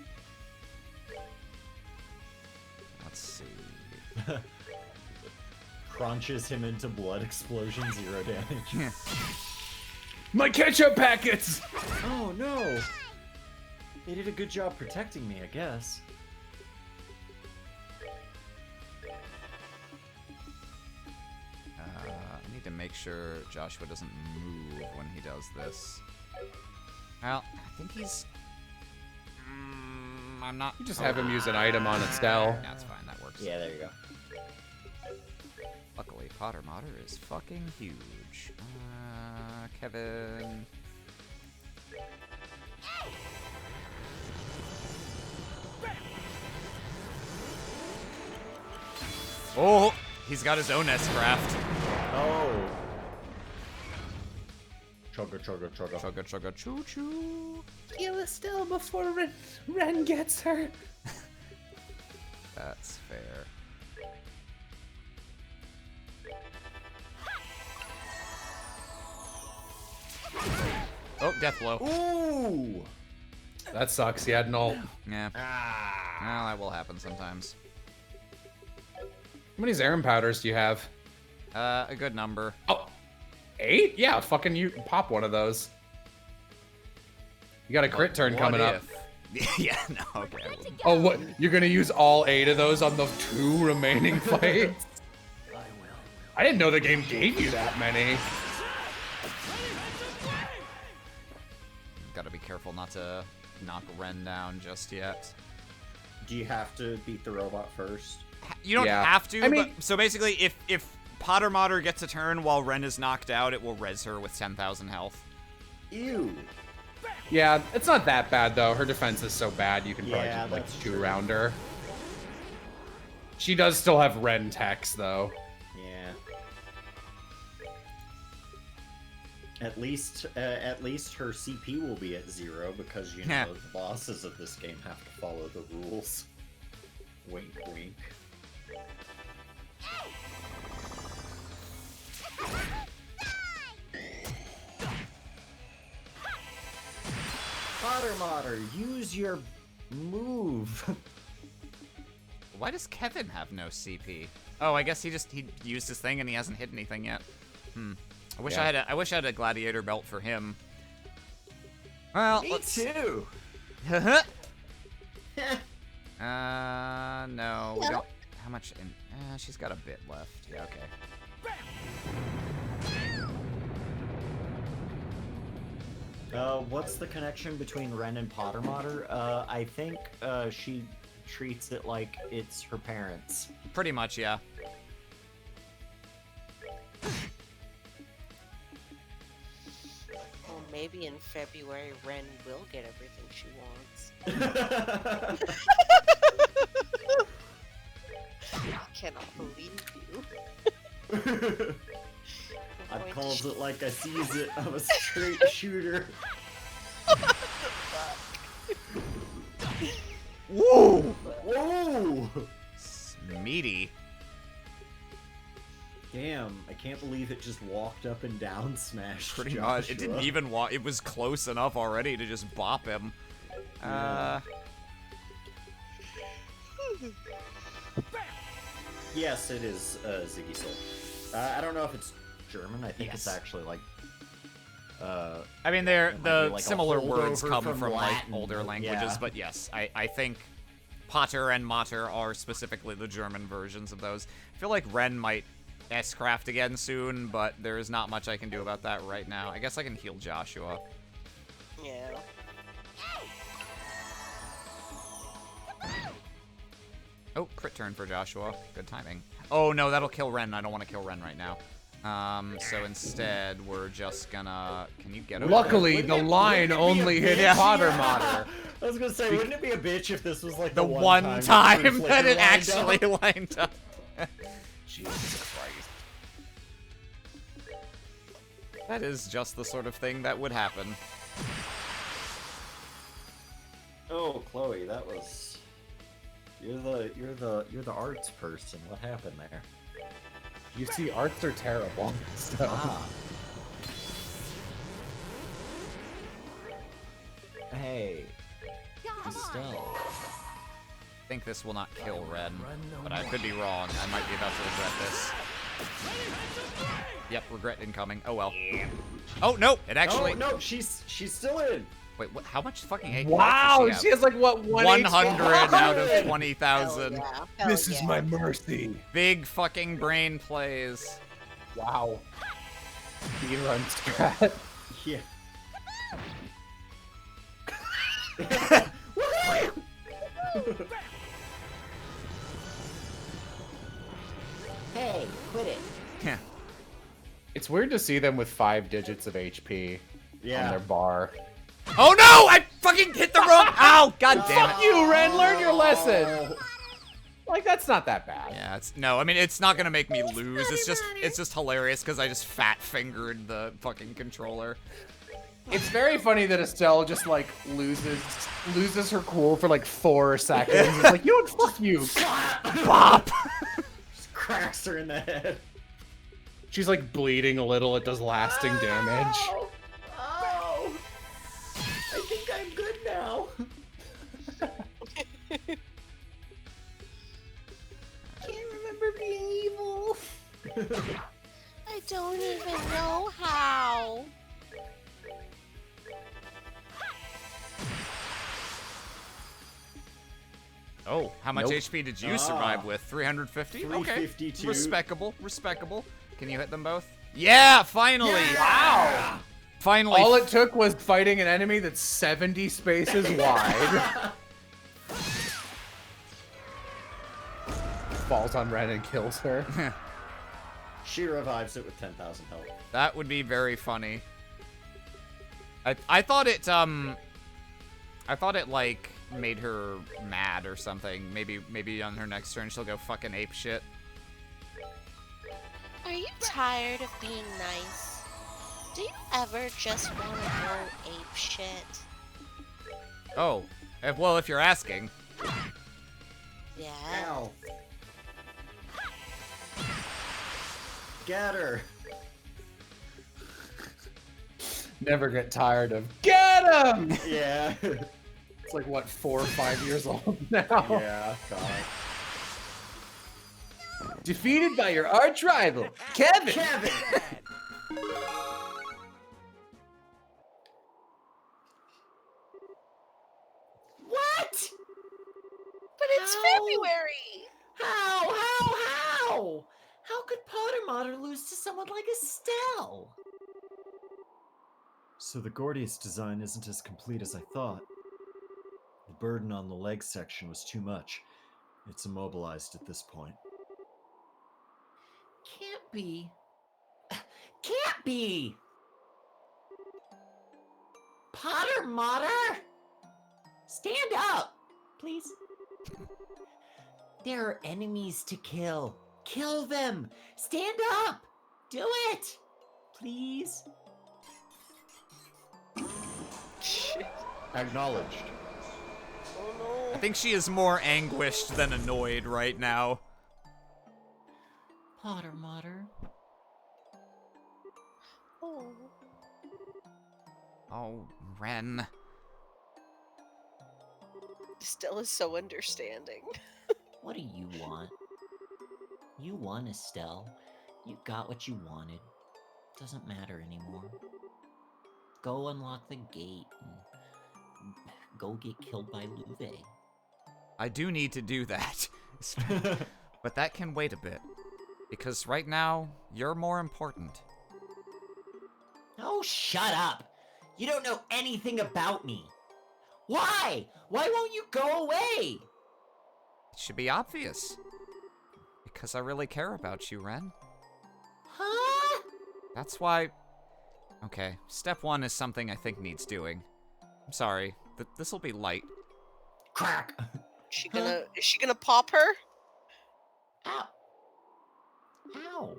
Let's see. Crunches him into blood explosion, 0 damage. My ketchup packets! Oh no! They did a good job protecting me, I guess. I need to make sure Joshua doesn't move when he does this. Well, I think he's... I'm not... You just have him use an item on Estelle. That's fine, that works. Yeah, there you go. Luckily, Potter Motter is fucking huge. Kevin... Oh! He's got his own S-Craft. Oh! Chugga chugga chugga. Chugga chugga choo choo. Kill Estelle before Ren gets her. That's fair. death blow. Ooh! That sucks. He had an ult. Yeah. Ah. Well, that will happen sometimes. How many Zarin powders do you have? A good number. Oh, 8? Yeah, fucking you pop one of those. You got a crit turn What coming up. if? Yeah, no, okay. I wouldn't. Oh, what? You're gonna use all 8 of those on the 2 remaining fights? I didn't know the game gave you that many. Gotta be careful not to knock Ren down just yet. Do you have to beat the robot first? You don't Yeah. have to, I mean- but, so basically, if Potter Modder gets a turn while Ren is knocked out, it will res her with 10,000 health. Ew. Yeah, it's not that bad though. Her defense is so bad you can probably Yeah, just like that's 2 true. round her. She does still have Ren techs though. Yeah. At least her CP will be at 0 because you know the bosses of this game have to follow the rules. Wink, wink. Potter Modder, use your move. Why does Kevin have no CP? Oh, I guess he used his thing and he hasn't hit anything yet. I wish Yeah. I wish I had a gladiator belt for him. Well, Me let's too. no, we don't. How much? She's got a bit left. Yeah, okay. What's the connection between Ren and Potter Modder? I think she treats it like it's her parents. Pretty much, yeah. Well, maybe in February, Ren will get everything she wants. I cannot believe you. I calls it like I sees it. I'm a straight shooter. Whoa! Whoa! Meaty. Damn, I can't believe it just walked up and down smashed Pretty Joshua. much. It didn't even walk. It was close enough already to just bop him. Yes, it is Ziggy Soul. I don't know if it's German. I think it's Yes. actually like. I mean, might the be like a similar words holdover come from from like Latin, older but languages, yeah. but yes, I think Potter and Mater are specifically the German versions of those. I feel like Ren might S-craft again soon, but there is not much I can do about that right now. I guess I can heal Joshua. Yeah. Oh, crit turn for Joshua. Good timing. Oh no, that'll kill Ren. I don't want to kill Ren right now. So instead, we're just gonna... Can you get over Luckily, Wouldn't the it- line wouldn't it be a only hit bitch? Potter Yeah. Modder. I was gonna say, wouldn't it be a bitch if this was like the the one time time that it lined actually up? lined up? Jesus Christ. That is just the sort of thing that would happen. Oh, Chloe, that was. You're the arts person. What happened there? You see, arts are terrible. So. Ah. Hey, Estelle. I think this will not kill Ren, but I could be wrong. I might be about to regret this. Yep, regret incoming. Oh well. Oh no, it actually. No, she's still in. Wait, what? How much fucking HP? Wow, does she has like what 100 out of Hell 20,000. Hell yeah. Hell This is yeah. my mercy. Big fucking brain plays. Wow. Speed run strat. Yeah. Hey, quit it. Yeah. It's weird to see them with 5 digits of HP on Yeah. their bar. Oh no! I fucking hit the wrong. Ow! God damn Fuck it. you, Ren! Learn your lesson! Like, that's not that bad. Yeah, it's no. I mean, it's not gonna make me lose. It's just hilarious because I just fat fingered the fucking controller. It's very funny that Estelle just, like, loses her cool for, like, 4 seconds. It's like, you know what? Fuck you. Bop! Just cracks her in the head. She's, like, bleeding a little. It does lasting damage. Oh. I don't even know how. Oh, how much Nope. HP did you survive with? 350? 352. Okay. Respectable. Respectable. Can you hit them both? Yeah, finally. Wow. Finally. All it took was fighting an enemy that's 70 spaces wide. Falls on Ren and kills her. She revives it with 10,000 health. That would be very funny. I thought it like made her mad or something. Maybe on her next turn she'll go fucking ape shit. Are you tired of being nice? Do you ever just want to go ape shit? Oh, well, if you're asking. Yeah. Ow. Get her. Never get tired of get him. Yeah. It's like what, 4 or 5 years old now. Yeah, God. Defeated by your arch rival, Kevin. Kevin! What? But it's How? February! How? How could Potter Mater lose to someone like Estelle? So the Gordius design isn't as complete as I thought. The burden on the leg section was too much. It's immobilized at this point. Can't be. Can't be! Potter Mater? Stand up, please. There are enemies to kill. Kill them! Stand up! Do it! Please? Acknowledged. Oh I think she is more anguished than annoyed right now. Potter Mater. no. Oh, Ren. Estelle is so understanding. What do you want? You won, Estelle. You got what you wanted. Doesn't matter anymore. Go unlock the gate and go get killed by Louvet. I do need to do that. But that can wait a bit. Because right now, you're more important. Oh, shut up! You don't know anything about me. Why? Why won't you go away? It should be obvious. Because I really care about you, Ren. Huh? That's why... Okay, step 1 is something I think needs doing. I'm sorry, this'll be light. Crack! Is she gonna pop her? Ow. Ow.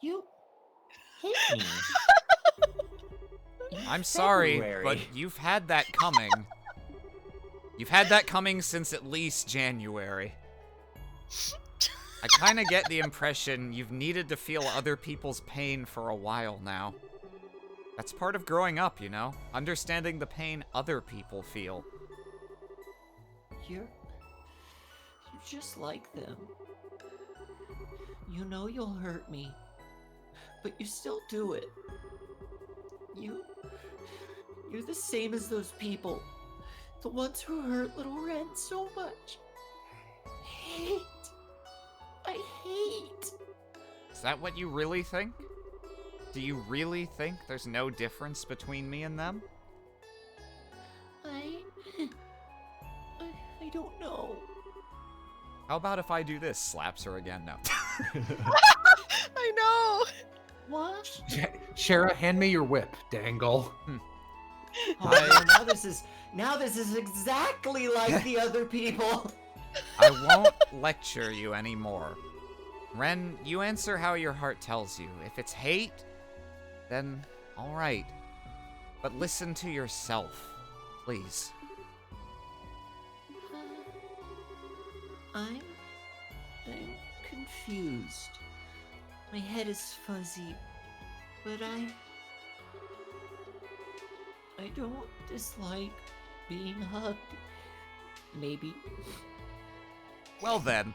You hit me. In I'm sorry, February. but you've had that coming. You've had that coming since at least January. I kinda get the impression you've needed to feel other people's pain for a while now. That's part of growing up, you know? Understanding the pain other people feel. You're just like them. You know you'll hurt me, but you still do it. You're the same as those people. The ones who hurt little Ren so much. Hate. I hate. Is that what you really think? Do you really think there's no difference between me and them? I don't know. How about if I do this? Slaps her again? No. I know. What? Shara, hand me your whip, Dangle. Oh, man, now this is exactly like the other people. I won't lecture you anymore. Ren, you answer how your heart tells you. If it's hate, then alright. But listen to yourself, please. I'm confused. My head is fuzzy, but I don't dislike being hugged. Maybe. Well then,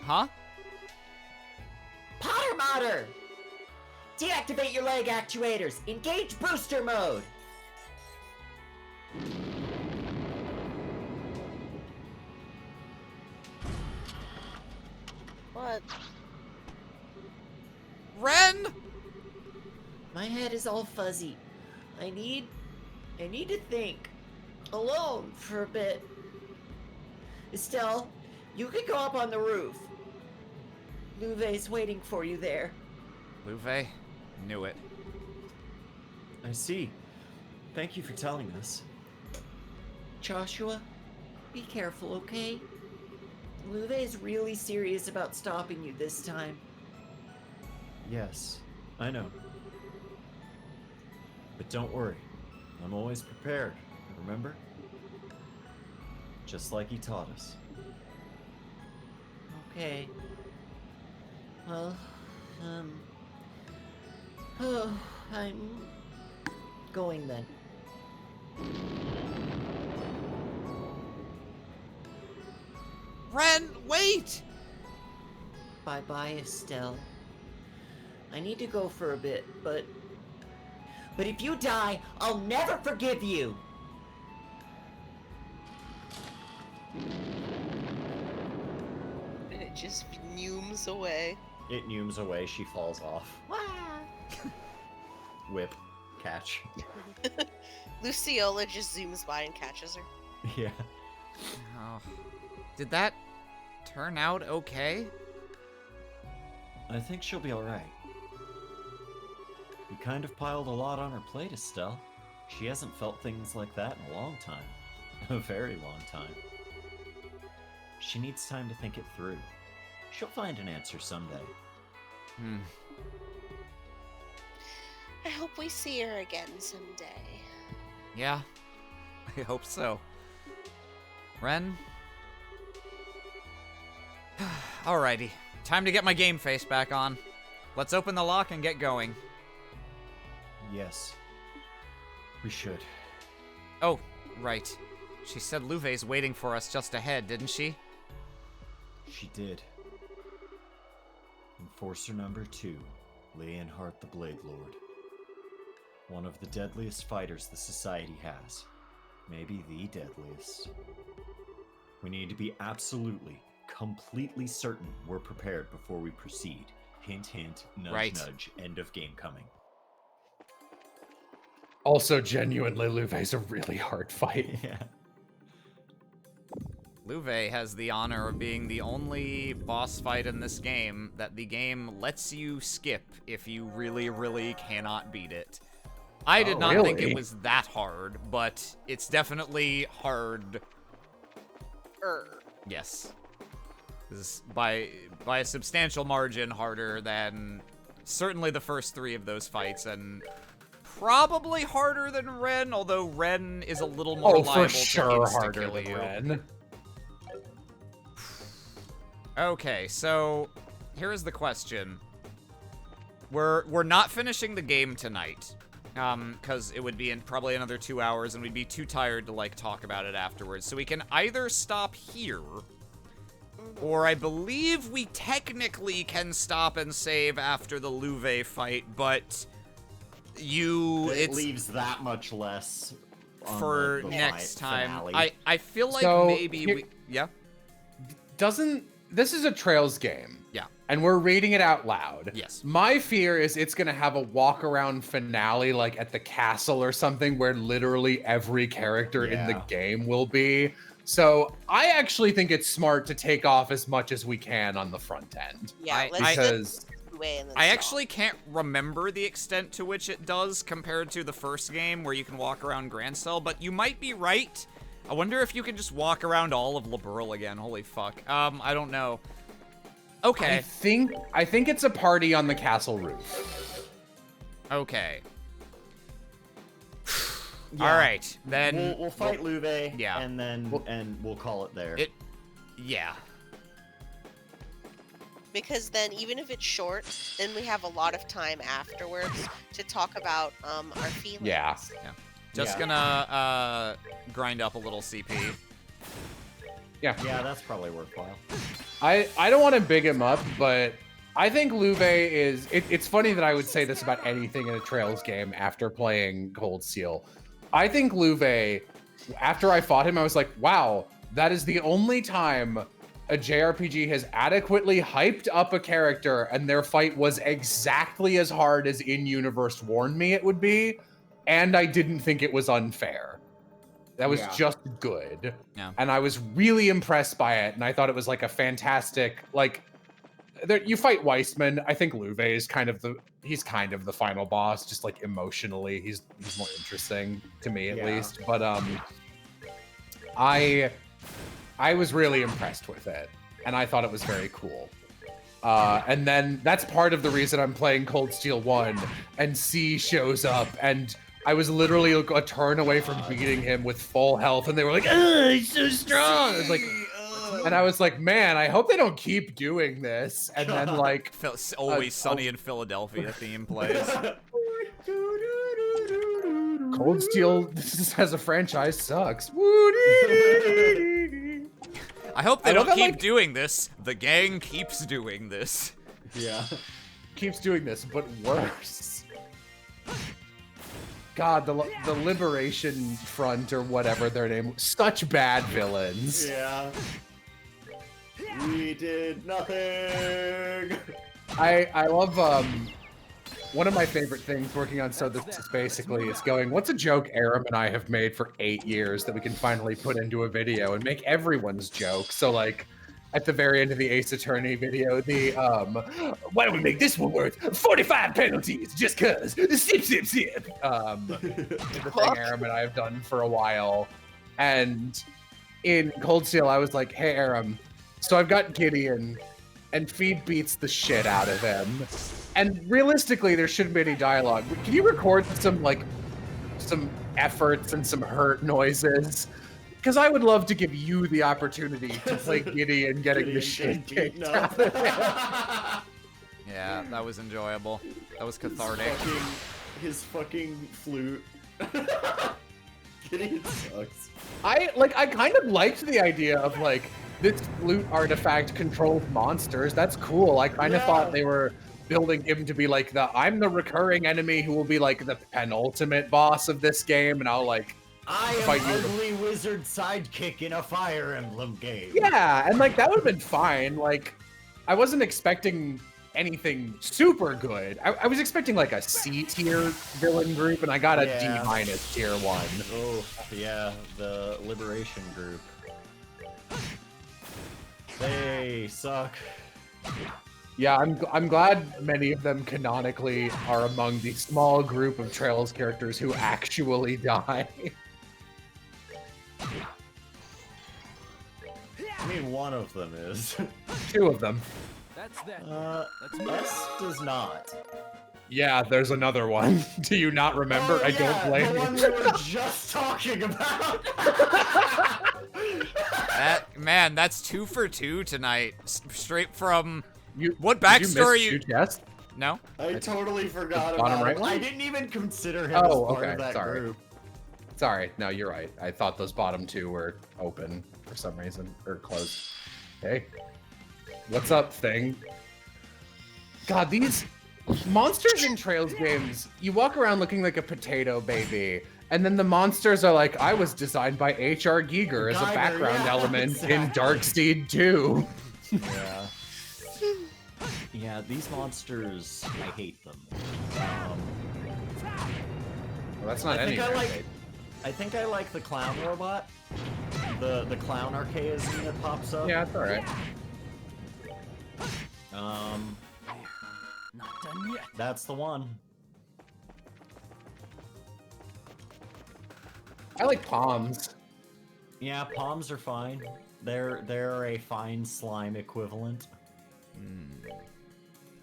Huh? Potter Modder! Deactivate your leg actuators. Engage booster mode. What? Ren! My head is all fuzzy. I need to think. Alone for a bit. Estelle, you could go up on the roof. Louvet's waiting for you there. Louvet? Knew it. I see. Thank you for telling us. Joshua, be careful, okay? Louvet's really serious about stopping you this time. Yes, I know. But don't worry. I'm always prepared, remember? Just like he taught us. Okay. Well, oh, I'm going then. Ren, wait! Bye-bye, Estelle. I need to go for a bit, but if you die, I'll never forgive you! And it just fumes away. It neumes away, she falls off. Wah! Whip. Catch. Luciola just zooms by and catches her. Yeah. Oh. Did that turn out okay? I think she'll be alright. We kind of piled a lot on her plate, Estelle. She hasn't felt things like that in a long time. A very long time. She needs time to think it through. She'll find an answer someday. I hope we see her again someday. Yeah, I hope so. Ren? Alrighty, time to get my game face back on. Let's open the lock and get going. Yes. We should. Oh, right. She said Louvet's waiting for us just ahead, didn't she? She did. Enforcer number 2, Leonhardt the Blade Lord. One of the deadliest fighters the Society has. Maybe the deadliest. We need to be absolutely, completely certain we're prepared before we proceed. Hint, hint, nudge, Right. nudge, end of game coming. Also, genuinely, Louvet's a really hard fight. Yeah. Louvet has the honor of being the only boss fight in this game that the game lets you skip if you really, really cannot beat it. I did not think it really? was that hard, but it's definitely hard. Yes. This is by a substantial margin harder than certainly the first 3 of those fights, and probably harder than Ren, although Ren is a little more liable for to sure harder insta-kill than you. Ren. Okay, so here's the question. We're not finishing the game tonight, because it would be in probably another 2 hours, and we'd be too tired to like talk about it afterwards. So we can either stop here, or I believe we technically can stop and save after the Louvet fight, but It it's leaves that much less on for the next time. finale. I feel like So, maybe here- we yeah. This is a Trails game. Yeah. And we're reading it out loud. Yes. My fear is it's going to have a walk around finale like at the castle or something where literally every character in the Yeah. game will be. So I actually think it's smart to take off as much as we can on the front end. Yeah, let's Because away and then I stop. actually can't remember the extent to which it does compared to the first game where you can walk around Grand Cell, but you might be right. I wonder if you can just walk around all of Liberl again. Holy fuck. I don't know. Okay. I think it's a party on the castle roof. Okay. Yeah. All right, then we'll fight Louvet, yeah. and then we'll call it there. Yeah. Because then even if it's short, then we have a lot of time afterwards to talk about our feelings. Yeah. Just Yeah. gonna grind up a little CP. Yeah. Yeah, that's probably worthwhile. I don't want to big him up, but I think Luve is... It's funny that I would say this about anything in a Trails game after playing Cold Steel. I think Luve, after I fought him, I was like, wow, that is the only time a JRPG has adequately hyped up a character and their fight was exactly as hard as in-universe warned me it would be, and I didn't think it was unfair. That was just good. Yeah. And I was really impressed by it, and I thought it was like a fantastic, like, you fight Weissman. I think Luve is kind of the final boss, just like emotionally. He's more interesting to me at least. But I was really impressed with it, and I thought it was very cool. And then that's part of the reason I'm playing Cold Steel 1, and C shows up, and I was literally a turn away from beating him with full health, and they were like, "Oh, he's so strong!" It's like, and I was like, "Man, I hope they don't keep doing this." And then like, Always Sunny in Philadelphia theme plays. Cold Steel as a franchise sucks. I hope they I love don't that, keep like- doing this. The gang keeps doing this. Yeah. Keeps doing this, but worse. God, the Liberation Front or whatever their name, such bad villains. Yeah. We did nothing. I love one of my favorite things working on So This is basically is going, what's a joke Aram and I have made for 8 years that we can finally put into a video and make everyone's joke? So like at the very end of the Ace Attorney video, the why don't we make this one worth 45 penalties just cause sip sip sip, the thing Aram and I have done for a while. And in Cold Steel I was like, hey Aram, so I've got Gideon and Feed beats the shit out of him, and realistically there shouldn't be any dialogue, but can you record some efforts and some hurt noises? Because I would love to give you the opportunity to play Gideon getting the shit kicked out of him. Yeah, that was enjoyable. That was cathartic. His fucking flute. Gideon sucks. I kind of liked the idea of like, this flute artifact controls monsters. That's cool. I kind of thought they were building him to be like I'm the recurring enemy who will be like the penultimate boss of this game, and I'll like I am ugly wizard sidekick in a Fire Emblem game. Yeah, and like that would have been fine. Like, I wasn't expecting anything super good. I was expecting like a C tier villain group, and I got a D- tier 1. Oh yeah, the Liberation group. They suck. Yeah, I'm glad many of them canonically are among the small group of Trails characters who actually die. I mean, one of them is. 2 of them. That's that. S does not. Yeah, there's another one. Do you not remember? Oh, I don't blame the one you. we were just talking about. Man, that's 2 for 2 tonight. Straight from what Did backstory you miss Yes? No? I totally forgot bottom about right him. one? I didn't even consider him Oh, as part okay, of that sorry. group. Sorry, no, you're right. I thought those bottom 2 were open for some reason, or closed. Hey, what's up, thing? God, these monsters in Trails games, you walk around looking like a potato baby, and then the monsters are like, I was designed by H.R. Giger as a Giger, background yeah, element in exactly. Darkseid 2. Yeah. Yeah, these monsters, I hate them. Well, that's not I think any I like. Darkseid. I think I like the clown robot. The clown archaism that pops up. Yeah, it's alright. Not done yet. That's the one. I like palms. Yeah, palms are fine. They're a fine slime equivalent.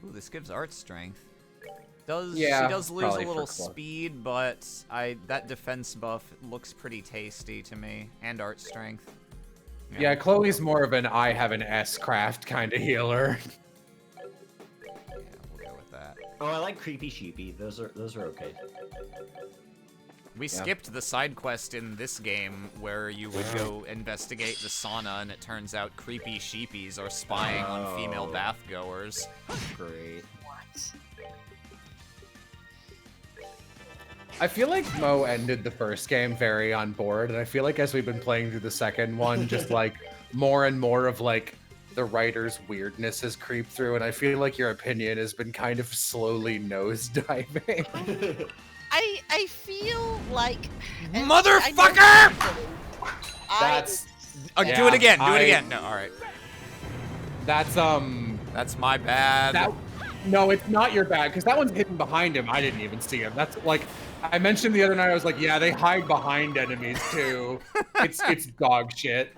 Ooh, this gives art strength. Yeah, She does lose a probably little for Chloe. speed, but that defense buff looks pretty tasty to me, and art strength. Yeah, Chloe's more of an I have an S-craft kind of healer. Yeah, we'll go with that. Oh, I like creepy sheepy. Those are okay. We skipped the side quest in this game where you would go investigate the sauna, and it turns out creepy sheepies are spying on female bathgoers. Great. What? I feel like Mo ended the first game very on board, and I feel like as we've been playing through the second one, just like more and more of like the writer's weirdness has creeped through, and I feel like your opinion has been kind of slowly nosediving. I feel like Motherfucker! That's Do it again. Do it again. No, all right. That's That's my bad. No, it's not your bad, because that one's hidden behind him. I didn't even see him. That's like I mentioned the other night. I was like, yeah, they hide behind enemies too. It's dog shit.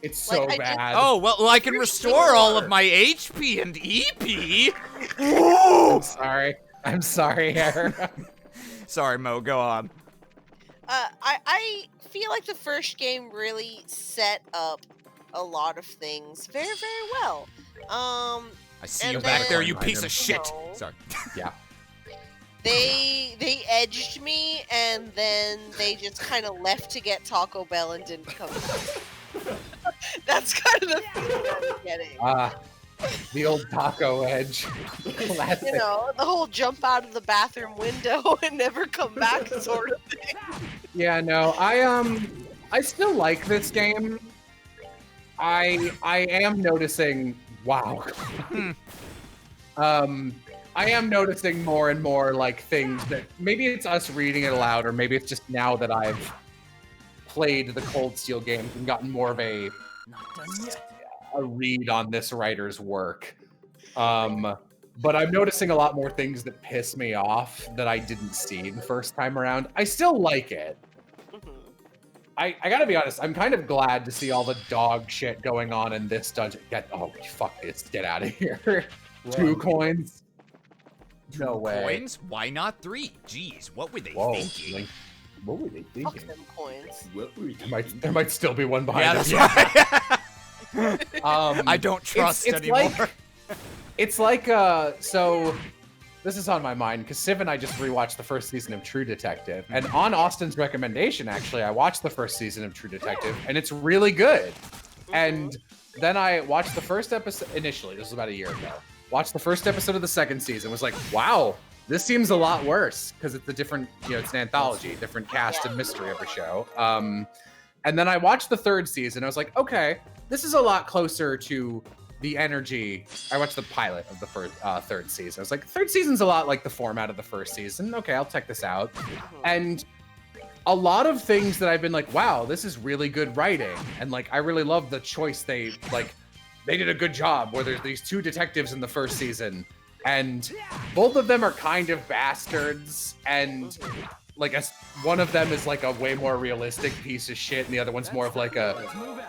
It's so bad. Oh well, I can restore all of my HP and EP. I'm sorry, Aaron. Sorry, Mo. Go on. I feel like the first game really set up a lot of things very, very well. I see you back there, you piece of shit. Sorry. Yeah. They edged me, and then they just kind of left to get Taco Bell and didn't come back. That's kind of the feeling I'm getting. The old taco edge. Classic. You know, the whole jump out of the bathroom window and never come back sort of thing. Yeah, no, I still like this game. I am noticing. Wow. I am noticing more and more like things that maybe it's us reading it aloud, or maybe it's just now that I've played the Cold Steel games and gotten more of a read on this writer's work. But I'm noticing a lot more things that piss me off that I didn't see the first time around. I still like it. I gotta be honest, I'm kind of glad to see all the dog shit going on in this dungeon. Fuck this, get out of here. 2 coins? No way. Coins? Why not 3? Jeez, what were they thinking? Like, what were they thinking? Fuck them coins. What were you There might still be one behind us. I don't trust anymore. It's like, so this is on my mind because Civ and I just rewatched the first season of True Detective, and on Austin's recommendation, actually, I watched the first season of True Detective, and it's really good. And then I watched the first episode initially. This was about a year ago. Watched the first episode of the second season. Was like, wow, this seems a lot worse because it's a different, it's an anthology, different cast and mystery of a show. And then I watched the third season. I was like, okay, this is a lot closer to the energy. I watched the pilot of the first third season. I was like, third season's a lot like the format of the first season. Okay, I'll check this out. And a lot of things that I've been like, wow, this is really good writing. And like, I really love the choice they did a good job where there's these 2 detectives in the first season, and both of them are kind of bastards, and like one of them is like a way more realistic piece of shit, and the other one's more of like a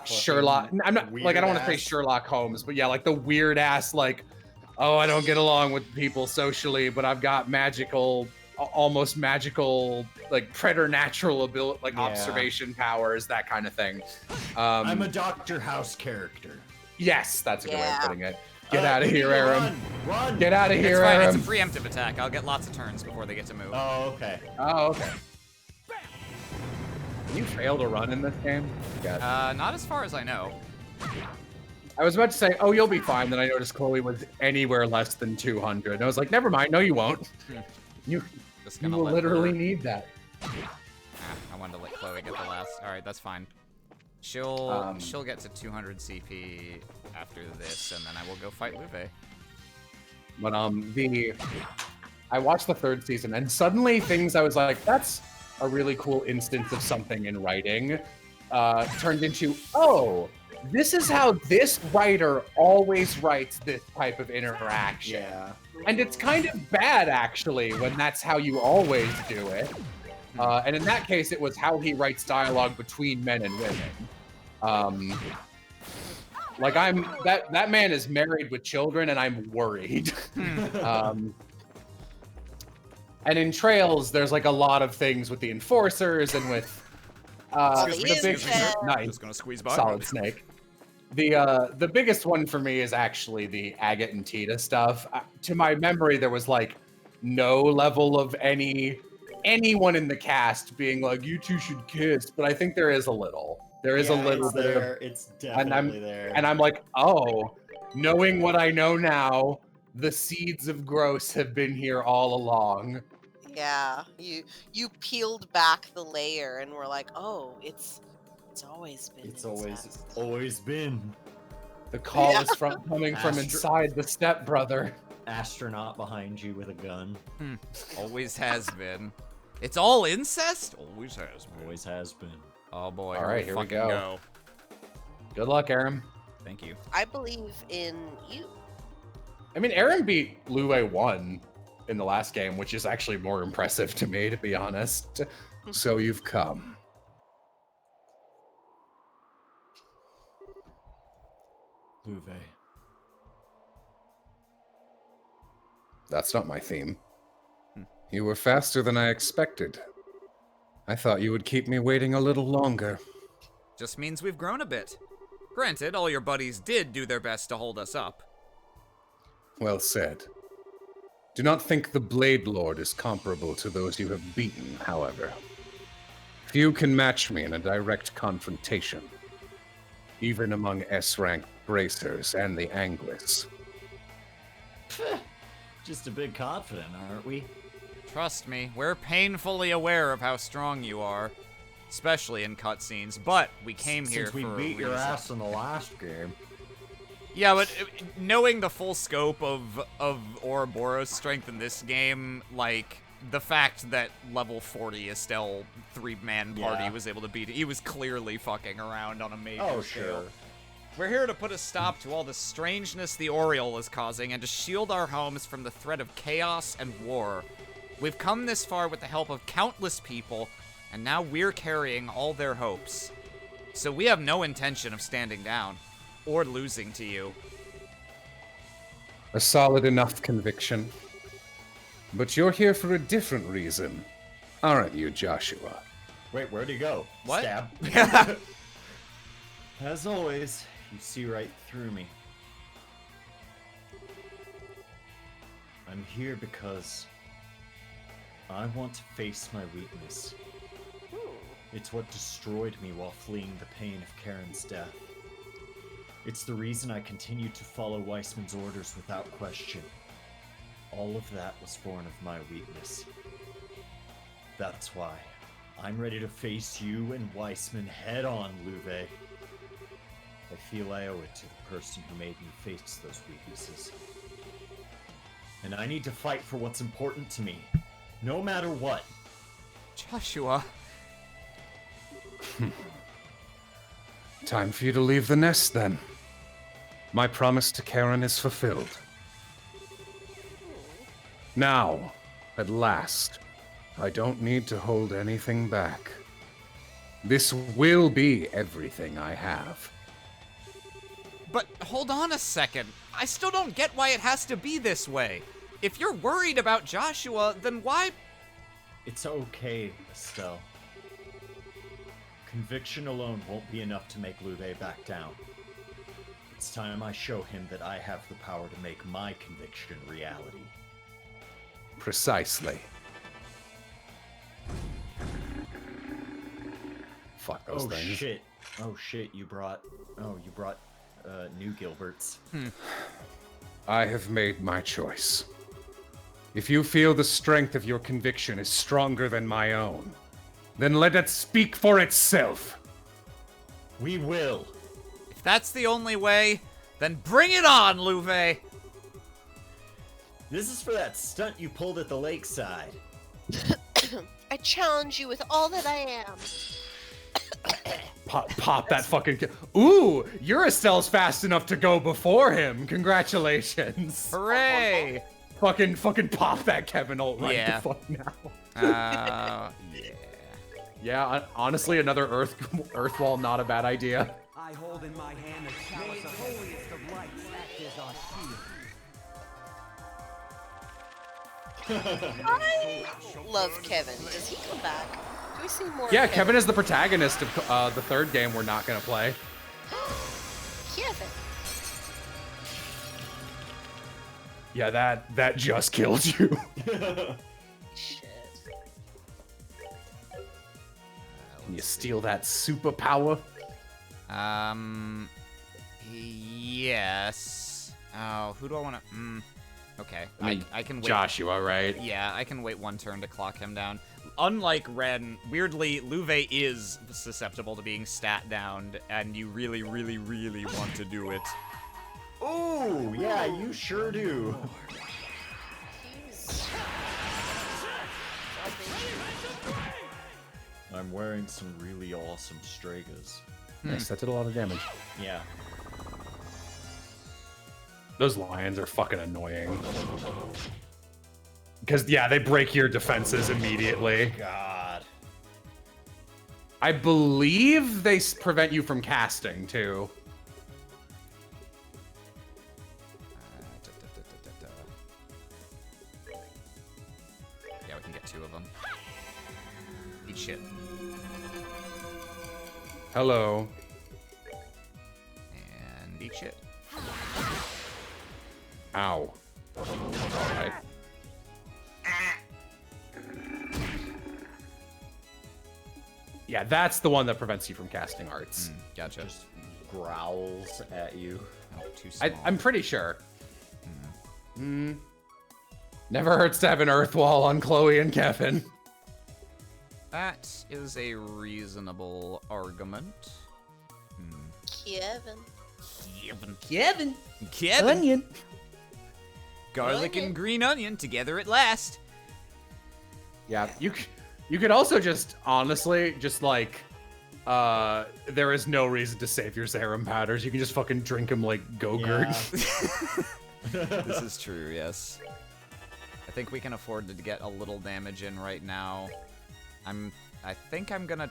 Sherlock. I'm not like, I don't want to say Sherlock Holmes, but yeah, like the weird ass, like, oh, I don't get along with people socially, but I've got almost magical, like preternatural ability, like observation powers, that kind of thing. I'm a Dr. House character. Yes, that's a good way of putting it. Get out of here, Aram. Run! Get out of here, It's fine, Aram. it's a preemptive attack. I'll get lots of turns before they get to move. Oh, okay. Oh, okay. Can you fail to run in this game? Not as far as I know. I was about to say, oh, you'll be fine. Then I noticed Chloe was anywhere less than 200. And I was like, never mind. No, you won't. You will literally need that. I wanted to let Chloe get the last. All right, that's fine. She'll get to 200 CP after this, and then I will go fight Luve. But I watched the third season, and suddenly things I was like, that's a really cool instance of something in writing, turned into, oh, this is how this writer always writes this type of interaction. Yeah. And it's kind of bad, actually, when that's how you always do it. And in that case, it was how he writes dialogue between men and women. Like that man is married with children, and I'm worried. And in Trails, there's like a lot of things with the enforcers and with the big nice, just gonna squeeze by. Solid Snake. The biggest one for me is actually the Agate and Tita stuff. To my memory, there was like no level of any anyone in the cast being like, "You two should kiss," but I think there is a little. There is a little it's bit there. of, It's and definitely there. I'm like, oh, knowing what I know now, the seeds of gross have been here all along. Yeah, you peeled back the layer and were like, oh, it's always been. It's incest. always been. The call Yeah. is coming from inside the stepbrother. Astronaut behind you with a gun. Always has been. It's all incest? Always has been. Always has been. Oh boy. All right, here we fucking go. Good luck, Aaron. Thank you. I believe in you. I mean, Aaron beat Luwe 1 in the last game, which is actually more impressive to me, to be honest. So you've come. Luve. That's not my theme. You were faster than I expected. I thought you would keep me waiting a little longer. Just means we've grown a bit. Granted, all your buddies did do their best to hold us up. Well said. Do not think the Blade Lord is comparable to those you have beaten, however. Few can match me in a direct confrontation, even among S-rank bracers and the Anguis. Just a bit confident, aren't we? Trust me, we're painfully aware of how strong you are, especially in cutscenes, but we came here Since we for beat a your reason. ass in the last game. Yeah, but knowing the full scope of Ouroboros' strength in this game, like, the fact that level 40 Estelle 3-man party Yeah. was able to beat it, he was clearly fucking around on a major Oh, scale. sure. We're here to put a stop to all the strangeness the Oriole is causing and to shield our homes from the threat of chaos and war. We've come this far with the help of countless people, and now we're carrying all their hopes. So we have no intention of standing down, or losing to you. A solid enough conviction. But you're here for a different reason, aren't you, Joshua? Wait, where'd he go? What? Stab. As always, you see right through me. I'm here because I want to face my weakness. It's what destroyed me while fleeing the pain of Karen's death. It's the reason I continued to follow Weissman's orders without question. All of that was born of my weakness. That's why I'm ready to face you and Weissman head on, Luve. I feel I owe it to the person who made me face those weaknesses. And I need to fight for what's important to me, no matter what. Joshua. Time for you to leave the nest, then. My promise to Karen is fulfilled. Now, at last, I don't need to hold anything back. This will be everything I have. But hold on a second. I still don't get why it has to be this way. If you're worried about Joshua, then why? It's okay, Estelle. Conviction alone won't be enough to make Luve back down. It's time I show him that I have the power to make my conviction reality. Precisely. Fuck those Oh things. shit. Oh shit, you brought new Gilberts. I have made my choice. If you feel the strength of your conviction is stronger than my own, then let it speak for itself. We will. If that's the only way, then bring it on, Luve! This is for that stunt you pulled at the lakeside. I challenge you with all that I am. Pop that fucking Ooh, your Estelle's fast enough to go before him. Congratulations. Hooray! Fucking pop that Kevin ult right Yeah. the fuck now. Yeah. Yeah, honestly, another earth wall, not a bad idea. I hold in my hand the chalice of holiest of lights, act as our shield. I love Kevin. Does he come back? Do we see more? Yeah, of Kevin is the protagonist of the third game we're not gonna play. Kevin. Yeah, that just killed you. Shit. you steal that superpower? Yes. Oh, who do I want to? Okay, I mean, I can wait. Joshua, right? Yeah, I can wait one turn to clock him down. Unlike Ren, weirdly, Luve is susceptible to being stat downed, and you really, really, really want to do it. Ooh, yeah, you sure do. I'm wearing some really awesome Stragas. Nice, that did a lot of damage. Yeah. Those lions are fucking annoying. Because, yeah, they break your defenses immediately. God. I believe they prevent you from casting, too. Yeah, we can get 2 of them. Eat shit. Hello. And eat shit. Ow. Alright. Yeah, that's the one that prevents you from casting arts. Gotcha. Just growls at you. Oh, too small. I'm pretty sure. Never hurts to have an earth wall on Chloe and Kevin. That is a reasonable argument. Kevin. Kevin. Onion. Garlic Onion. and green onion together at last. Yeah, you could also just, honestly, just like, there is no reason to save your serum powders. You can just fucking drink them like Go-Gurt. Yeah. This is true, yes. I think we can afford to get a little damage in right now. I think I'm gonna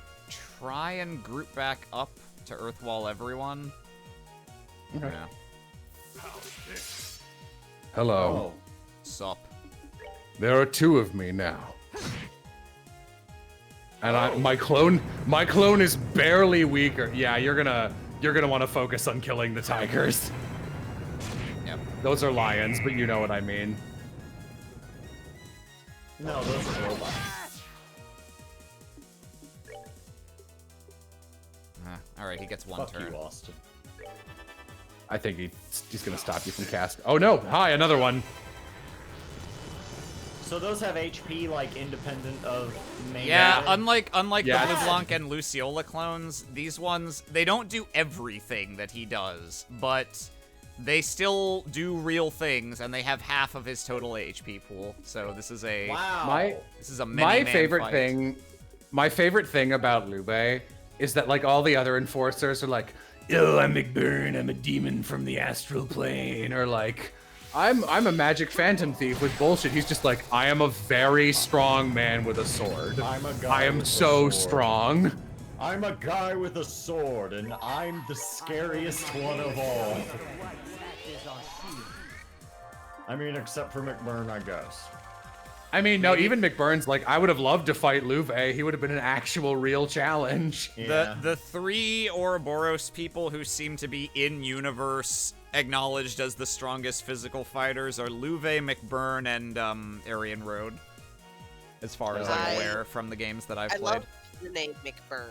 try and group back up to Earthwall everyone. Okay. Yeah. Hello. Oh. Sup. There are 2 of me now. And my clone is barely weaker. Yeah, you're gonna want to focus on killing the tigers. Yep. Those are lions, but you know what I mean. No, those are robots. Alright, he gets 1 Fuck turn. you, Austin. I think he's gonna stop you from cast. Oh no! Hi, another one. So those have HP like independent of main. Yeah, melee? unlike Yeah. the LeBlanc and Luciola clones, these ones, they don't do everything that he does, but they still do real things, and they have half of his total HP pool. So this is a Wow. this is a My many-man favorite fight. thing, my favorite thing about Lube is that like all the other enforcers are like, "Oh, I'm McBurn. I'm a demon from the astral plane," or like, I'm a magic phantom thief with bullshit. He's just like, I am a very strong man with a sword. I'm a guy I am with a so sword. strong. I'm a guy with a sword, and I'm the scariest one of all. I mean, except for McBurn, I guess. I mean, no, even McBurn's like, I would have loved to fight Luve. He would have been an actual real challenge. Yeah. The 3 Ouroboros people who seem to be in universe acknowledged as the strongest physical fighters are Luve, McBurn, and Aryan Road. As far as I'm aware from the games that I've I played. love the name McBurn.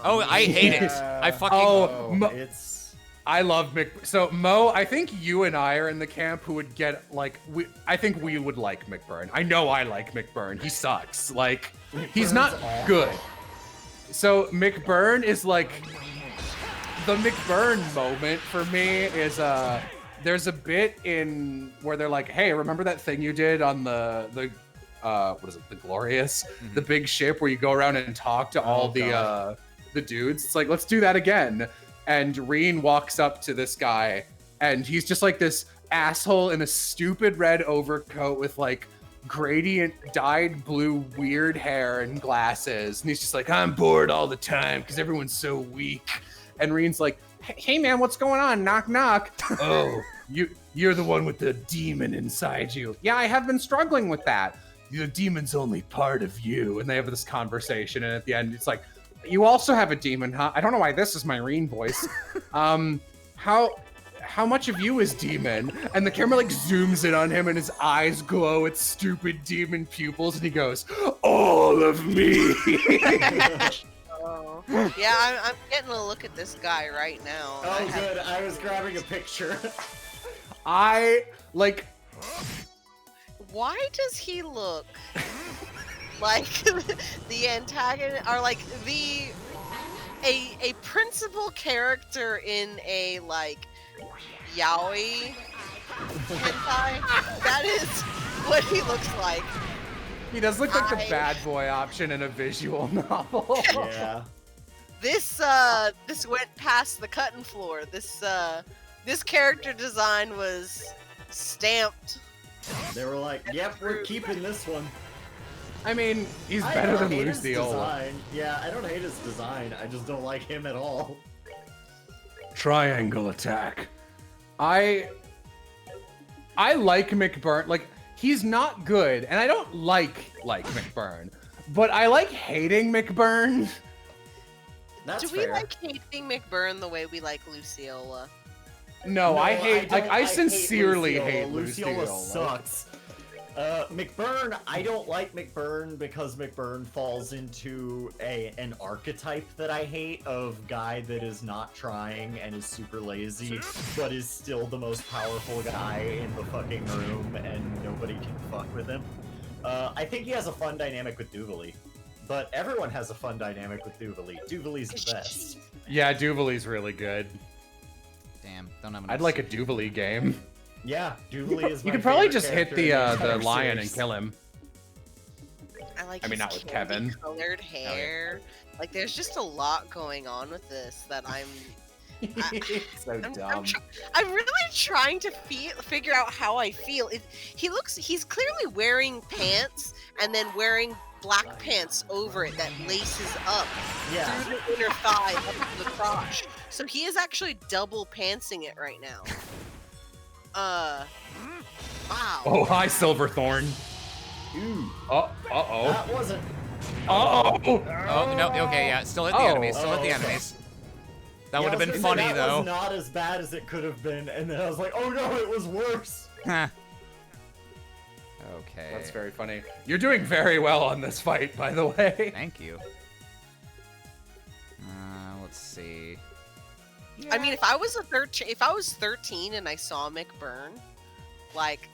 Oh, I hate it. I fucking It's I love So Mo, I think you and I are in the camp who would get like I think we would like McBurn. I know I like McBurn. He sucks. Like he's not awful. good. So McBurn is like the McBurn moment for me is there's a bit in where they're like, "Hey, remember that thing you did on the what is it? The Glorious, the big ship where you go around and talk to all the dudes." It's like, "Let's do that again." And Reen walks up to this guy, and he's just like this asshole in a stupid red overcoat with like gradient dyed blue weird hair and glasses. And he's just like, "I'm bored all the time because everyone's so weak." And Reen's like, "Hey man, what's going on? Knock knock." "Oh, you're the one with the demon inside you." "Yeah, I have been struggling with that." "The demon's only part of you." And they have this conversation, and at the end, it's like, "You also have a demon, huh? I don't know why this is my Reen voice. How much of you is demon?" And the camera like zooms in on him, and his eyes glow with stupid demon pupils, and he goes, "All of me." go. Yeah, I'm getting a look at this guy right now. Oh, good. I was grabbing a picture. I like. Why does he look like the antagonist, or like a principal character in a like yaoi hentai? That is what he looks like. He does look like the bad boy option in a visual novel. Yeah. This went past the cutting floor. This character design was stamped. They were like, "Yep, we're keeping this one." I mean, he's I better don't than hate his Luciola. design. Yeah, I don't hate his design. I just don't like him at all. Triangle attack. I like McBurn. Like, he's not good, and I don't like McBurn, but I like hating McBurn. That's Do we fair. like hating McBurn the way we like Luciola? No, I hate. don't- I hate sincerely Luciola. hate Luciola Luciola. sucks. McBurn, I don't like McBurn because McBurn falls into an archetype that I hate of guy that is not trying and is super lazy, but is still the most powerful guy in the fucking room and nobody can fuck with him. I think he has a fun dynamic with Duvalie, but everyone has a fun dynamic with Duvalie. Duvalie's the best. Yeah, Duvalie's really good. Damn, don't have enough I'd like a CPU. Duvalie game. Yeah, Duvalie is. You my could probably favorite just hit character the in entire lion and series. kill him. I like. I mean, his not with Kevin. Colored hair. Like, there's just a lot going on with this that I'm. So dumb. I'm really trying to figure out how I feel. He's clearly wearing pants and then wearing black pants over it that laces up Yeah. through the inner thigh up to the crotch. So he is actually double pantsing it right now. Wow. Oh, hi, Silverthorn. Ooh, Oh, that wasn't. oh. Oh, no, okay, yeah, still hit the Oh. enemies, still hit the Oh, okay. enemies. That Yeah, would I have was been gonna say, funny, that though. was not as bad as it could have been, and then I was like, oh no, it was worse. Huh. Okay. That's very funny. You're doing very well on this fight, by the way. Thank you. Let's see. I mean, if I was 13 and I saw McBurn, like,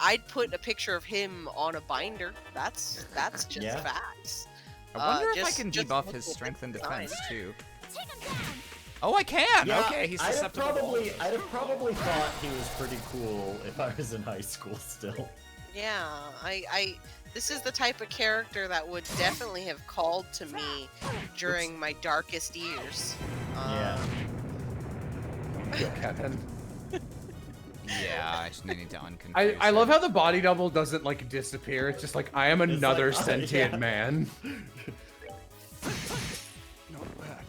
I'd put a picture of him on a binder. That's just Yeah. facts. I wonder if I just- can just debuff look his at strength and design. defense, too. Take him down. Oh, I can! Yeah, Okay, he's I'd have susceptible to all probably, of I'd this. have probably thought he was pretty cool if I was in high school still. Yeah, this is the type of character that would definitely have called to me during my darkest years. Yeah. Kill Kevin. Yeah, I just need to unconfuse I love him. how the body double doesn't like disappear. It's just like I am It's another like, sentient yeah. man. Not bad.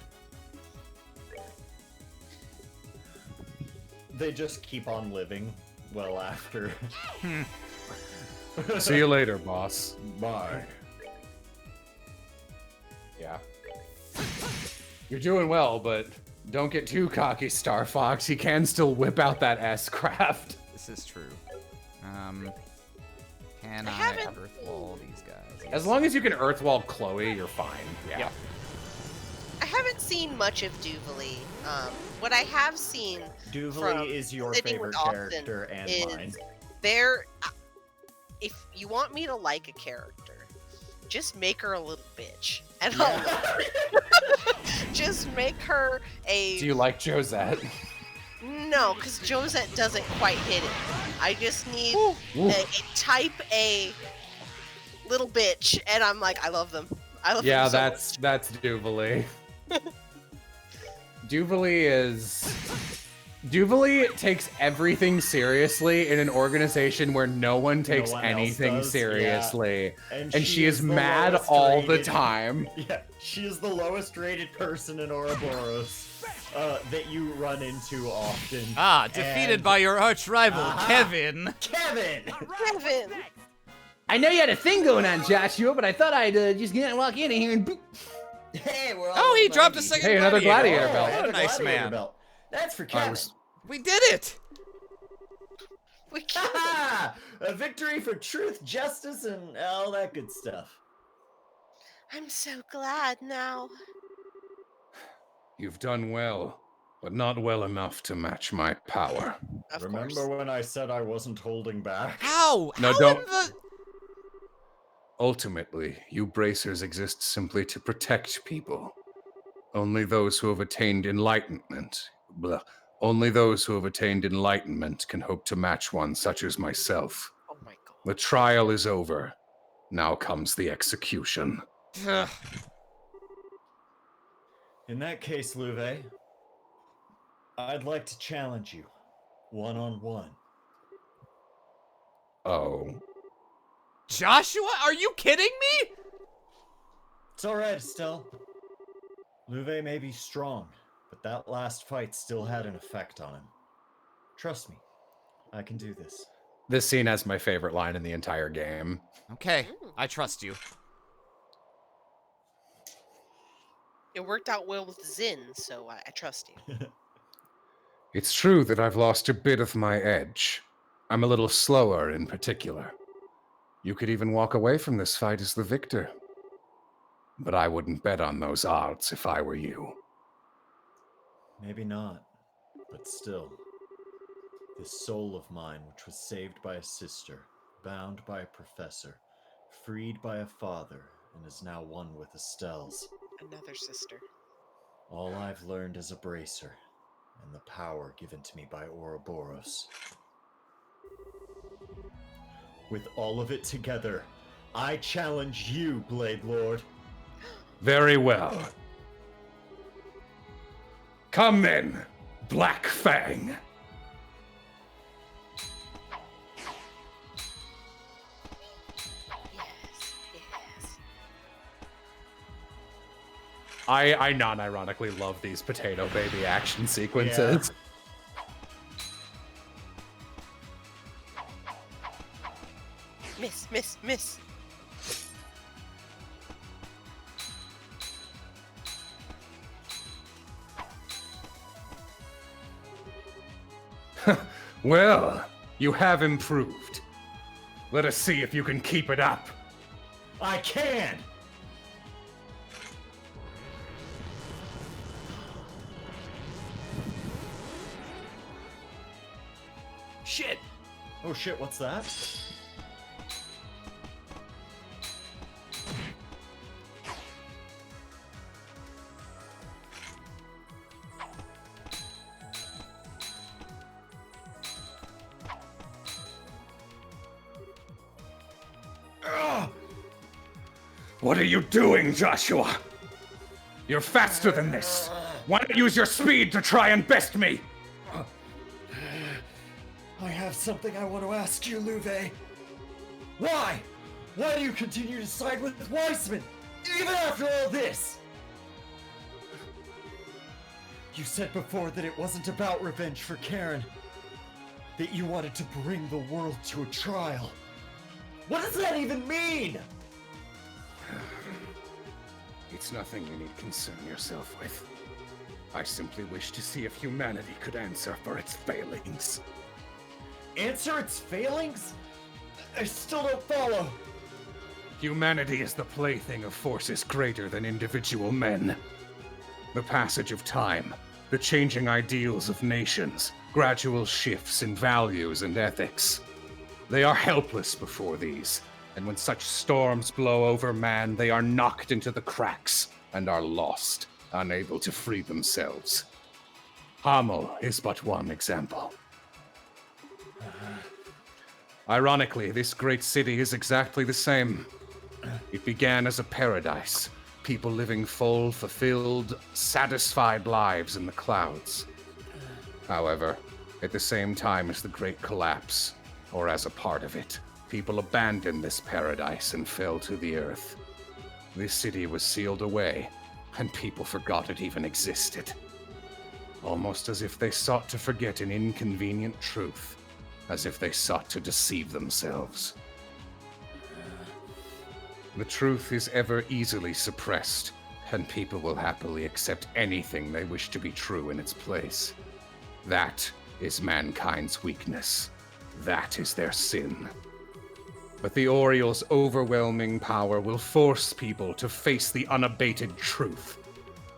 They just keep on living well after. See you later, boss. Bye. Yeah. You're doing well, but don't get too cocky, Star Fox. He can still whip out that S-craft. This is true. Can I I haven't- earthwall these guys? As long as you can Earthwall Chloe, you're fine. Yeah. Yep. I haven't seen much of Duvalie. What I have seen from Duvalie is your sitting favorite with Austin character and is mine. there. If you want me to like a character, just make her a little bitch, and I'll just make her a. Do you like Josette? No, because Josette doesn't quite hit it. I just need a type A little bitch, and I'm like, I love them. I love Yeah, them so that's Duvalie. Duvalie takes everything seriously in an organization where no one takes one else anything does, yeah. seriously. And she is the mad lowest all the rated- time. Yeah, she is the lowest rated person in Ouroboros that you run into often. Ah, defeated And- by your arch rival, Aha. Kevin. Kevin! Kevin. I know you had a thing going on, Joshua, but I thought I'd just walk in here and boop. Hey, we're all Oh, he dropped a buddies. second Hey, another gladiator Oh, belt. and What a nice gladiator man. belt. That's for I Kevin. was We did it! We killed him. Ha! A victory for truth, justice, and all that good stuff. I'm so glad now. You've done well, but not well enough to match my power. Of Remember course. when I said I wasn't holding back? How? No, How don't. in the... Ultimately, you bracers exist simply to protect people. Only those who have attained enlightenment, only those who have attained enlightenment can hope to match one such as myself. Oh my god. The trial is over. Now comes the execution. Ugh. In that case, Louve, I'd like to challenge you, one-on-one. Oh. Joshua, are you kidding me? It's alright, Estelle. Louve may be strong, but that last fight still had an effect on him. Trust me, I can do this. This scene has my favorite line in the entire game. Okay, I trust you. It worked out well with Zin, so I trust you. It's true that I've lost a bit of my edge. I'm a little slower in particular. You could even walk away from this fight as the victor. But I wouldn't bet on those odds if I were you. Maybe not, but still. This soul of mine, which was saved by a sister, bound by a professor, freed by a father, and is now one with Estelle's. Another sister. All I've learned as a bracer, and the power given to me by Ouroboros. With all of it together, I challenge you, Blade Lord. Very well. Come then, Black Fang. Yes, yes. I non-ironically love these potato baby action sequences. Miss, miss, miss. Well, you have improved. Let us see if you can keep it up. I can! Shit. Oh shit, what's that? What are you doing, Joshua? You're faster than this. Why not use your speed to try and best me? I have something I want to ask you, Louve. Why? Why do you continue to side with Weissman, even after all this? You said before that it wasn't about revenge for Karen. That you wanted to bring the world to a trial. What does that even mean? It's nothing you need concern yourself with. I simply wish to see if humanity could answer for its failings. Answer its failings? I still don't follow. Humanity is the plaything of forces greater than individual men. The passage of time, the changing ideals of nations, gradual shifts in values and ethics. They are helpless before these, and when such storms blow over man, they are knocked into the cracks and are lost, unable to free themselves. Hamel is but one example. Ironically, this great city is exactly the same. It began as a paradise, people living full, fulfilled, satisfied lives in the clouds. However, at the same time as the Great Collapse, or as a part of it, people abandoned this paradise and fell to the earth. This city was sealed away, and people forgot it even existed. Almost as if they sought to forget an inconvenient truth, as if they sought to deceive themselves. The truth is ever easily suppressed, and people will happily accept anything they wish to be true in its place. That is mankind's weakness. That is their sin. But the Oriole's overwhelming power will force people to face the unabated truth.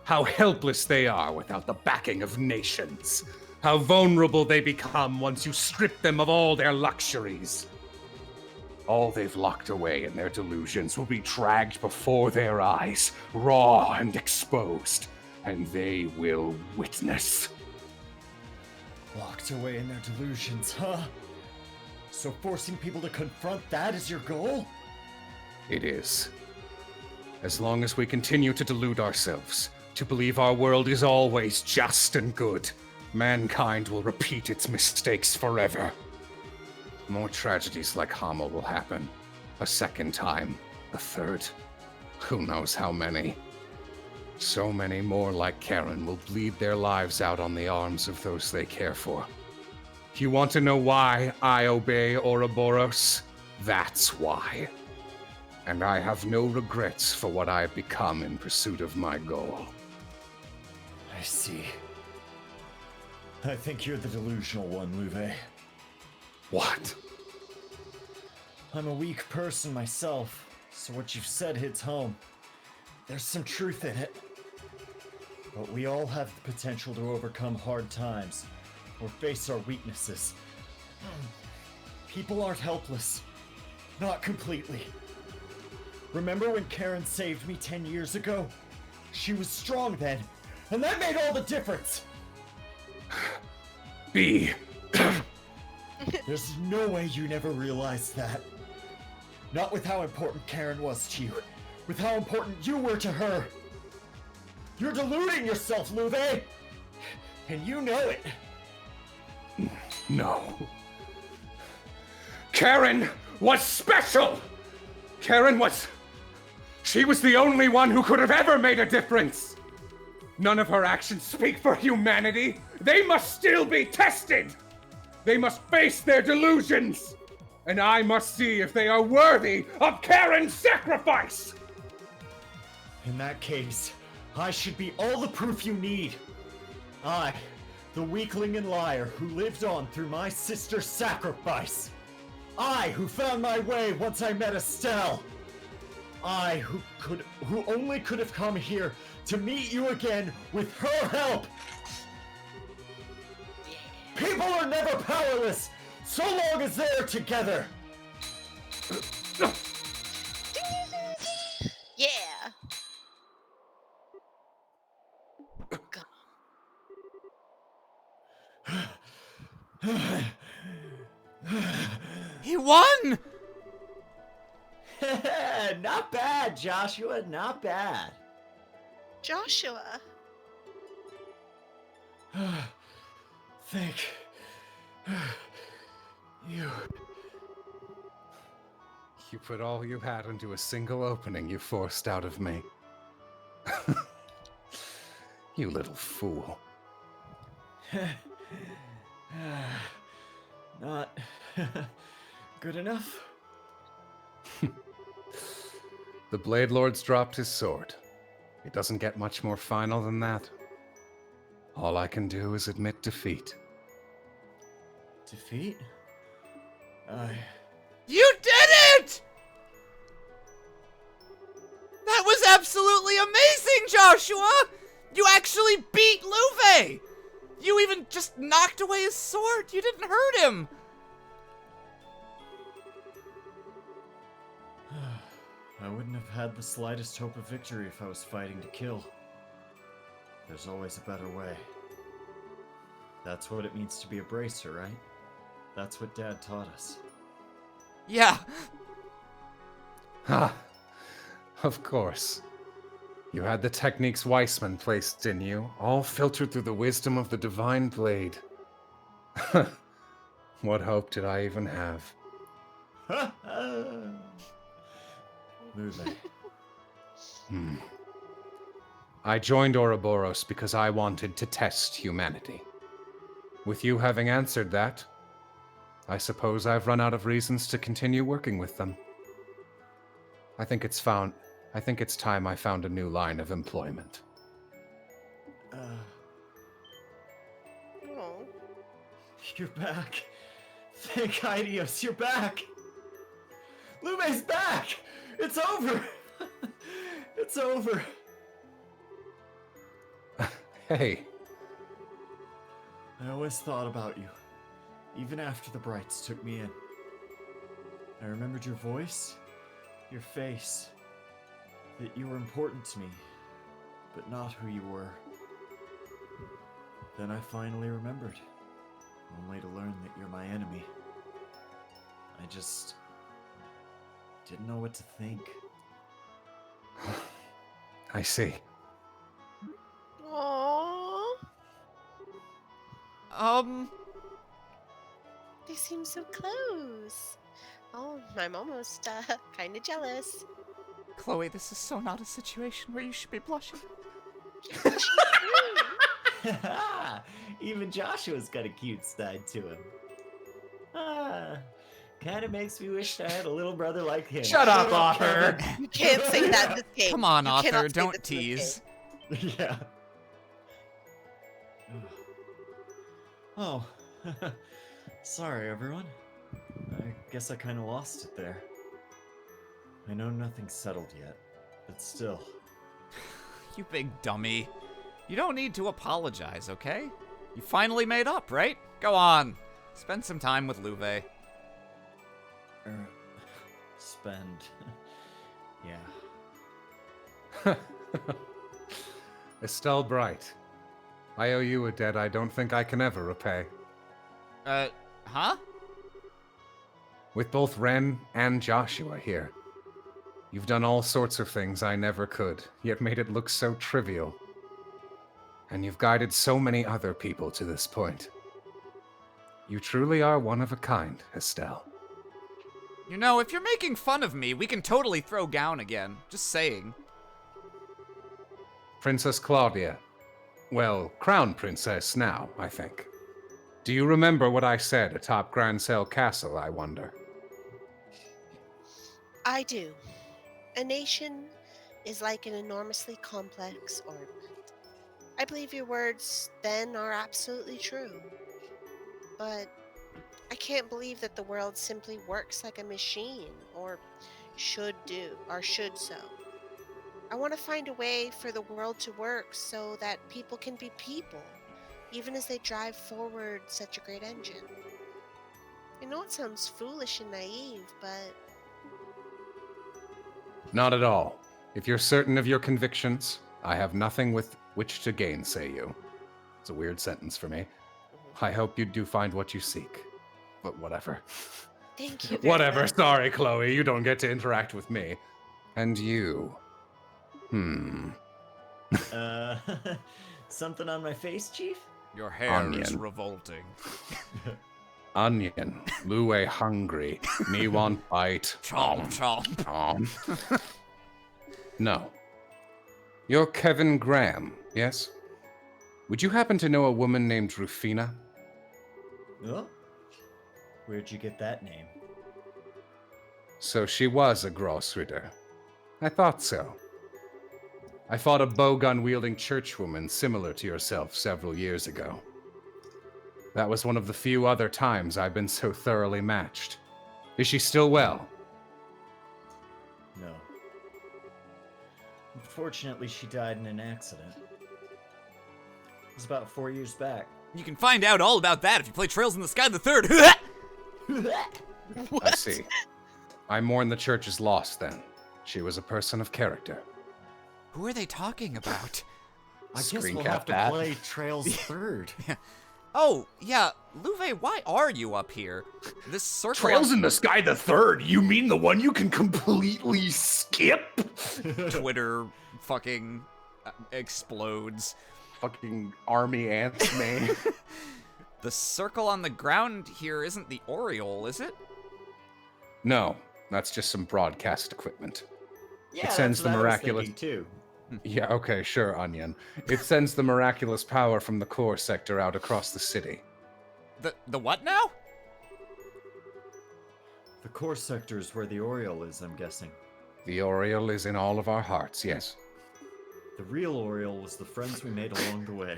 How helpless they are without the backing of nations. How vulnerable they become once you strip them of all their luxuries. All they've locked away in their delusions will be dragged before their eyes, raw and exposed, and they will witness. Locked away in their delusions, huh? So forcing people to confront that is your goal? It is. As long as we continue to delude ourselves, to believe our world is always just and good, mankind will repeat its mistakes forever. More tragedies like Hamel will happen. A second time. A third. Who knows how many. So many more like Karen will bleed their lives out on the arms of those they care for. You want to know why I obey Ouroboros? That's why. And I have no regrets for what I have become in pursuit of my goal. I see. I think you're the delusional one, Luve. What? I'm a weak person myself, so what you've said hits home. There's some truth in it. But we all have the potential to overcome hard times, or face our weaknesses. People aren't helpless. Not completely. Remember when Karen saved me 10 years ago? She was strong then, and that made all the difference! B. There's no way you never realized that. Not with how important Karen was to you, with how important you were to her. You're deluding yourself, Luve! And you know it. No. Karen was special! Karen was... She was the only one who could have ever made a difference! None of her actions speak for humanity! They must still be tested! They must face their delusions! And I must see if they are worthy of Karen's sacrifice! In that case, I should be all the proof you need. I, the weakling and liar who lived on through my sister's sacrifice. I, who found my way once I met Estelle. I, who only could have come here to meet you again with her help. People are never powerless, so long as they're together. Yeah. He won! Not bad, Joshua, not bad. Joshua. Thank you. You put all you had into a single opening you forced out of me. You little fool. Not good enough? The Blade Lord's dropped his sword. It doesn't get much more final than that. All I can do is admit defeat. Defeat? You did it! That was absolutely amazing, Joshua! You actually beat Luve! You even just knocked away his sword. You didn't hurt him. I wouldn't have had the slightest hope of victory if I was fighting to kill. There's always a better way. That's what it means to be a bracer, right? That's what Dad taught us. Yeah. Ha! Of course. You had the techniques Weissman placed in you, all filtered through the wisdom of the Divine Blade. What hope did I even have? Luve. I joined Ouroboros because I wanted to test humanity. With you having answered that, I suppose I've run out of reasons to continue working with them. I think it's time I found a new line of employment. Oh. You're back. Thank Idios, you're back. Lume's back. It's over. It's over. Hey, I always thought about you, even after the Brights took me in. I remembered your voice, your face, that you were important to me, but not who you were. Then I finally remembered, only to learn that you're my enemy. I just didn't know what to think. I see. Aww. They seem so close. Oh, I'm almost kind of jealous. Chloe, this is so not a situation where you should be blushing. Even Joshua's got a cute side to him. Kind of makes me wish I had a little brother like him. Shut up, author. You can't say that in this game. Come on, You author, cannot say don't this in this tease. Yeah. Oh. Sorry, everyone. I guess I kind of lost it there. I know nothing's settled yet, but still. You big dummy. You don't need to apologize, okay? You finally made up, right? Go on. Spend some time with Louve. Spend. Yeah. Estelle Bright, I owe you a debt I don't think I can ever repay. Huh? With both Ren and Joshua here. You've done all sorts of things I never could, yet made it look so trivial. And you've guided so many other people to this point. You truly are one of a kind, Estelle. You know, if you're making fun of me, we can totally throw down again. Just saying. Princess Claudia. Well, Crown Princess now, I think. Do you remember what I said atop Grancel Castle, I wonder? I do. A nation is like an enormously complex orbit. I believe your words then are absolutely true. But I can't believe that the world simply works like a machine, or should so. I want to find a way for the world to work so that people can be people, even as they drive forward such a great engine. I know it sounds foolish and naive, but Not at all. If you're certain of your convictions, I have nothing with which to gainsay you. It's a weird sentence for me. I hope you do find what you seek. But whatever. thank you very Whatever, much. sorry, Chloe, you don't get to interact with me. And you. Something on my face, Chief? Your hair is Onion. revolting. Onion. Lue hungry. Me want bite. Chomp, chomp. Chomp. No. You're Kevin Graham, yes? Would you happen to know a woman named Rufina? Oh? Where'd you get that name? So she was a Grossritter. I thought so. I fought a bowgun-wielding churchwoman similar to yourself several years ago. That was one of the few other times I've been so thoroughly matched. Is she still well? No. Unfortunately, she died in an accident. It was about 4 years back. You can find out all about that if you play Trails in the Sky the Third. I see. I mourn the church's loss then. She was a person of character. Who are they talking about? I guess Screen we'll cap have to that. play Trails Third. Oh, yeah, Louve, why are you up here? This circle. Trails in the Sky the Third? You mean the one you can completely skip? Twitter fucking explodes. Fucking army ants, man. The circle on the ground here isn't the Oriole, is it? No, that's just some broadcast equipment. Yeah, sends that's the what I was miraculous- thinking, too. Yeah, okay, sure, Onion. It sends the miraculous power from the core sector out across the city. The what now? The core sector is where the Oriole is, I'm guessing. The Oriole is in all of our hearts, yes. The real Oriole was the friends we made along the way.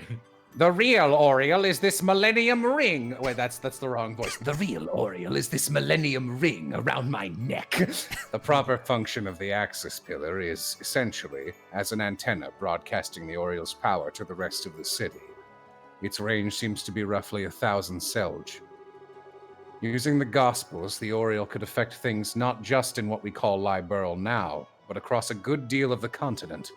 The real Oriole is this Millennium Ring. Wait, that's the wrong voice. The real Oriole is this Millennium Ring around my neck. The proper function of the Axis Pillar is essentially as an antenna broadcasting the Oriole's power to the rest of the city. Its range seems to be roughly 1,000 selj. Using the Gospels, the Oriole could affect things not just in what we call Liberl now, but across a good deal of the continent.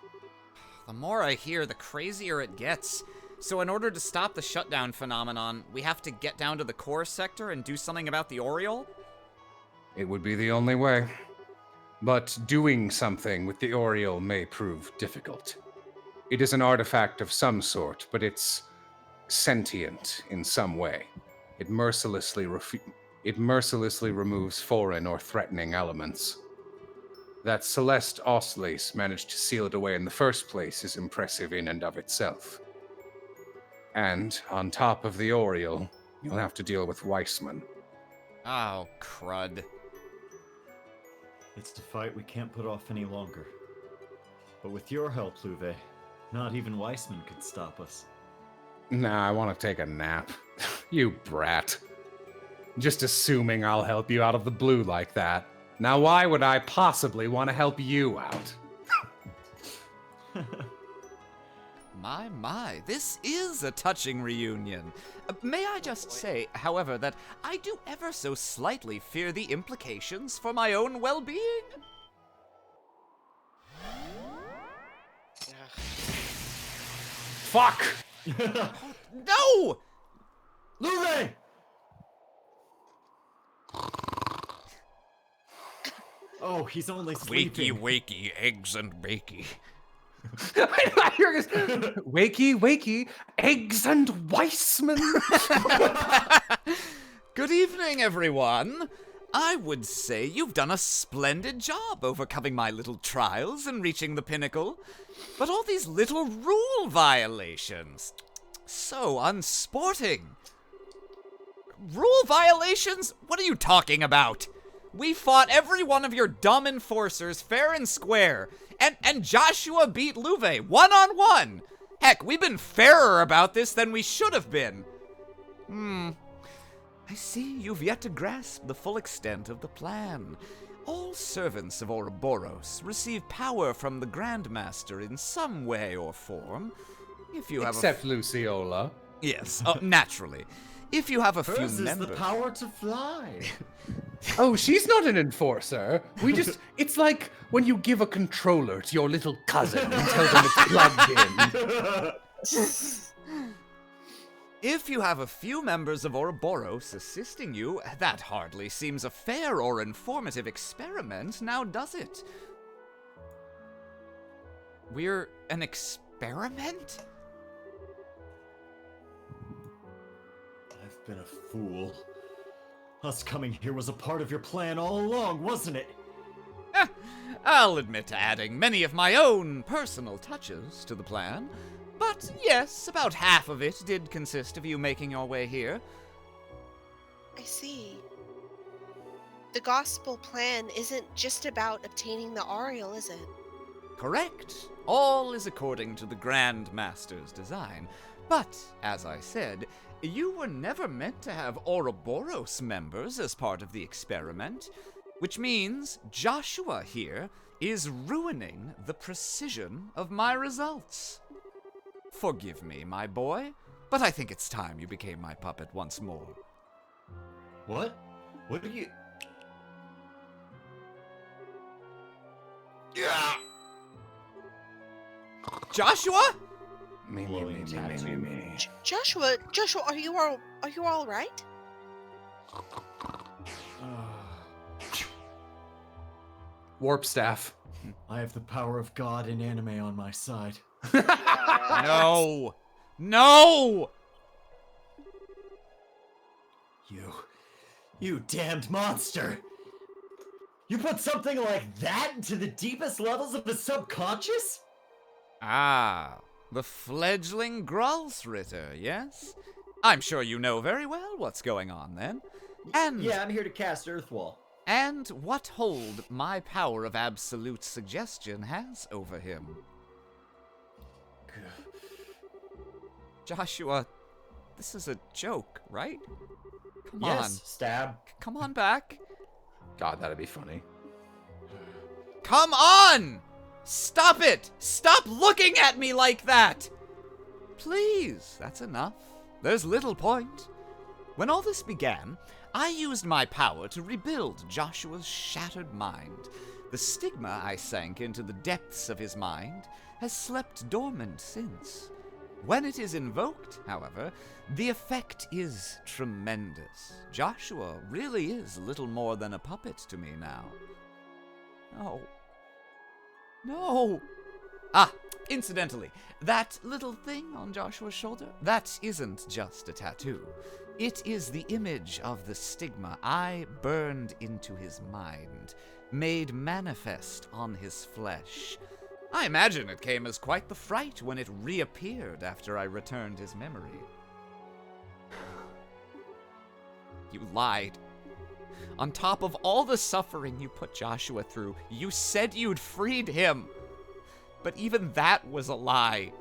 The more I hear, the crazier it gets. So in order to stop the shutdown phenomenon, we have to get down to the core sector and do something about the Oriole? It would be the only way. But doing something with the Oriole may prove difficult. It is an artifact of some sort, but it's sentient in some way. It mercilessly removes foreign or threatening elements. That Celeste Ostlase managed to seal it away in the first place is impressive in and of itself. And, on top of the Oriole, you'll have to deal with Weissman. Oh, crud. It's a fight we can't put off any longer. But with your help, Luve, not even Weissman could stop us. Nah, I want to take a nap. You brat. Just assuming I'll help you out of the blue like that. Now why would I possibly want to help you out? My, this is a touching reunion. May I just say, however, that I do ever so slightly fear the implications for my own well-being? Fuck! No! Luve! Oh, he's only sleeping. Wakey, eggs and bakey. I hear this. Wakey, eggs and Weissman. Good evening, everyone. I would say you've done a splendid job overcoming my little trials and reaching the pinnacle. But all these little rule violations. So unsporting. Rule violations? What are you talking about? We fought every one of your dumb enforcers fair and square. And Joshua beat Luve one-on-one. Heck, we've been fairer about this than we should have been. I see you've yet to grasp the full extent of the plan. All servants of Ouroboros receive power from the Grandmaster in some way or form. If you have Except Luciola. Yes, naturally. If you have a few Hers is members. the power to fly. Oh, she's not an enforcer. It's like when you give a controller to your little cousin and tell them it's plugged in. If you have a few members of Ouroboros assisting you, that hardly seems a fair or informative experiment, now does it? We're an experiment? I've been a fool. Us coming here was a part of your plan all along, wasn't it? I'll admit to adding many of my own personal touches to the plan. But yes, about half of it did consist of you making your way here. I see. The gospel plan isn't just about obtaining the Oriole, is it? Correct. All is according to the Grand Master's design. But, as I said, you were never meant to have Ouroboros members as part of the experiment, which means Joshua here is ruining the precision of my results. Forgive me, my boy, but I think it's time you became my puppet once more. What? What are you... Joshua? Me. Joshua, are you all right? Warp staff. I have the power of God and anime on my side. No! No! You damned monster! You put something like that into the deepest levels of the subconscious? Ah, the fledgling Gralsritter, yes? I'm sure you know very well what's going on then. And Yeah, I'm here to cast Earthwall. and what hold my power of absolute suggestion has over him. Joshua, this is a joke, right? Come Yes, on. stab. Come on back. God, that'd be funny. Come on! Stop it! Stop looking at me like that! Please, that's enough. There's little point. When all this began, I used my power to rebuild Joshua's shattered mind. The stigma I sank into the depths of his mind has slept dormant since. When it is invoked, however, the effect is tremendous. Joshua really is little more than a puppet to me now. No. No! Ah, incidentally, that little thing on Joshua's shoulder, that isn't just a tattoo. It is the image of the stigma I burned into his mind, made manifest on his flesh. I imagine it came as quite the fright when it reappeared after I returned his memory. You lied. On top of all the suffering you put Joshua through, you said you'd freed him. But even that was a lie.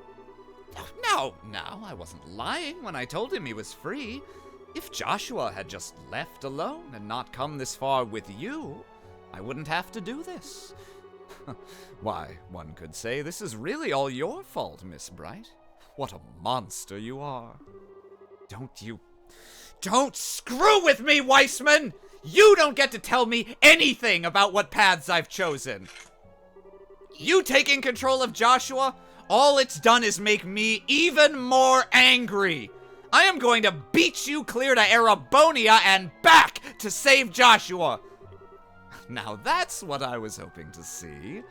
No, I wasn't lying when I told him he was free. If Joshua had just left alone and not come this far with you, I wouldn't have to do this. Why, one could say this is really all your fault, Miss Bright. What a monster you are. Don't screw with me, Weissman! You don't get to tell me anything about what paths I've chosen. You taking control of Joshua, all it's done is make me even more angry. I am going to beat you clear to Erebonia and back to save Joshua. Now that's what I was hoping to see.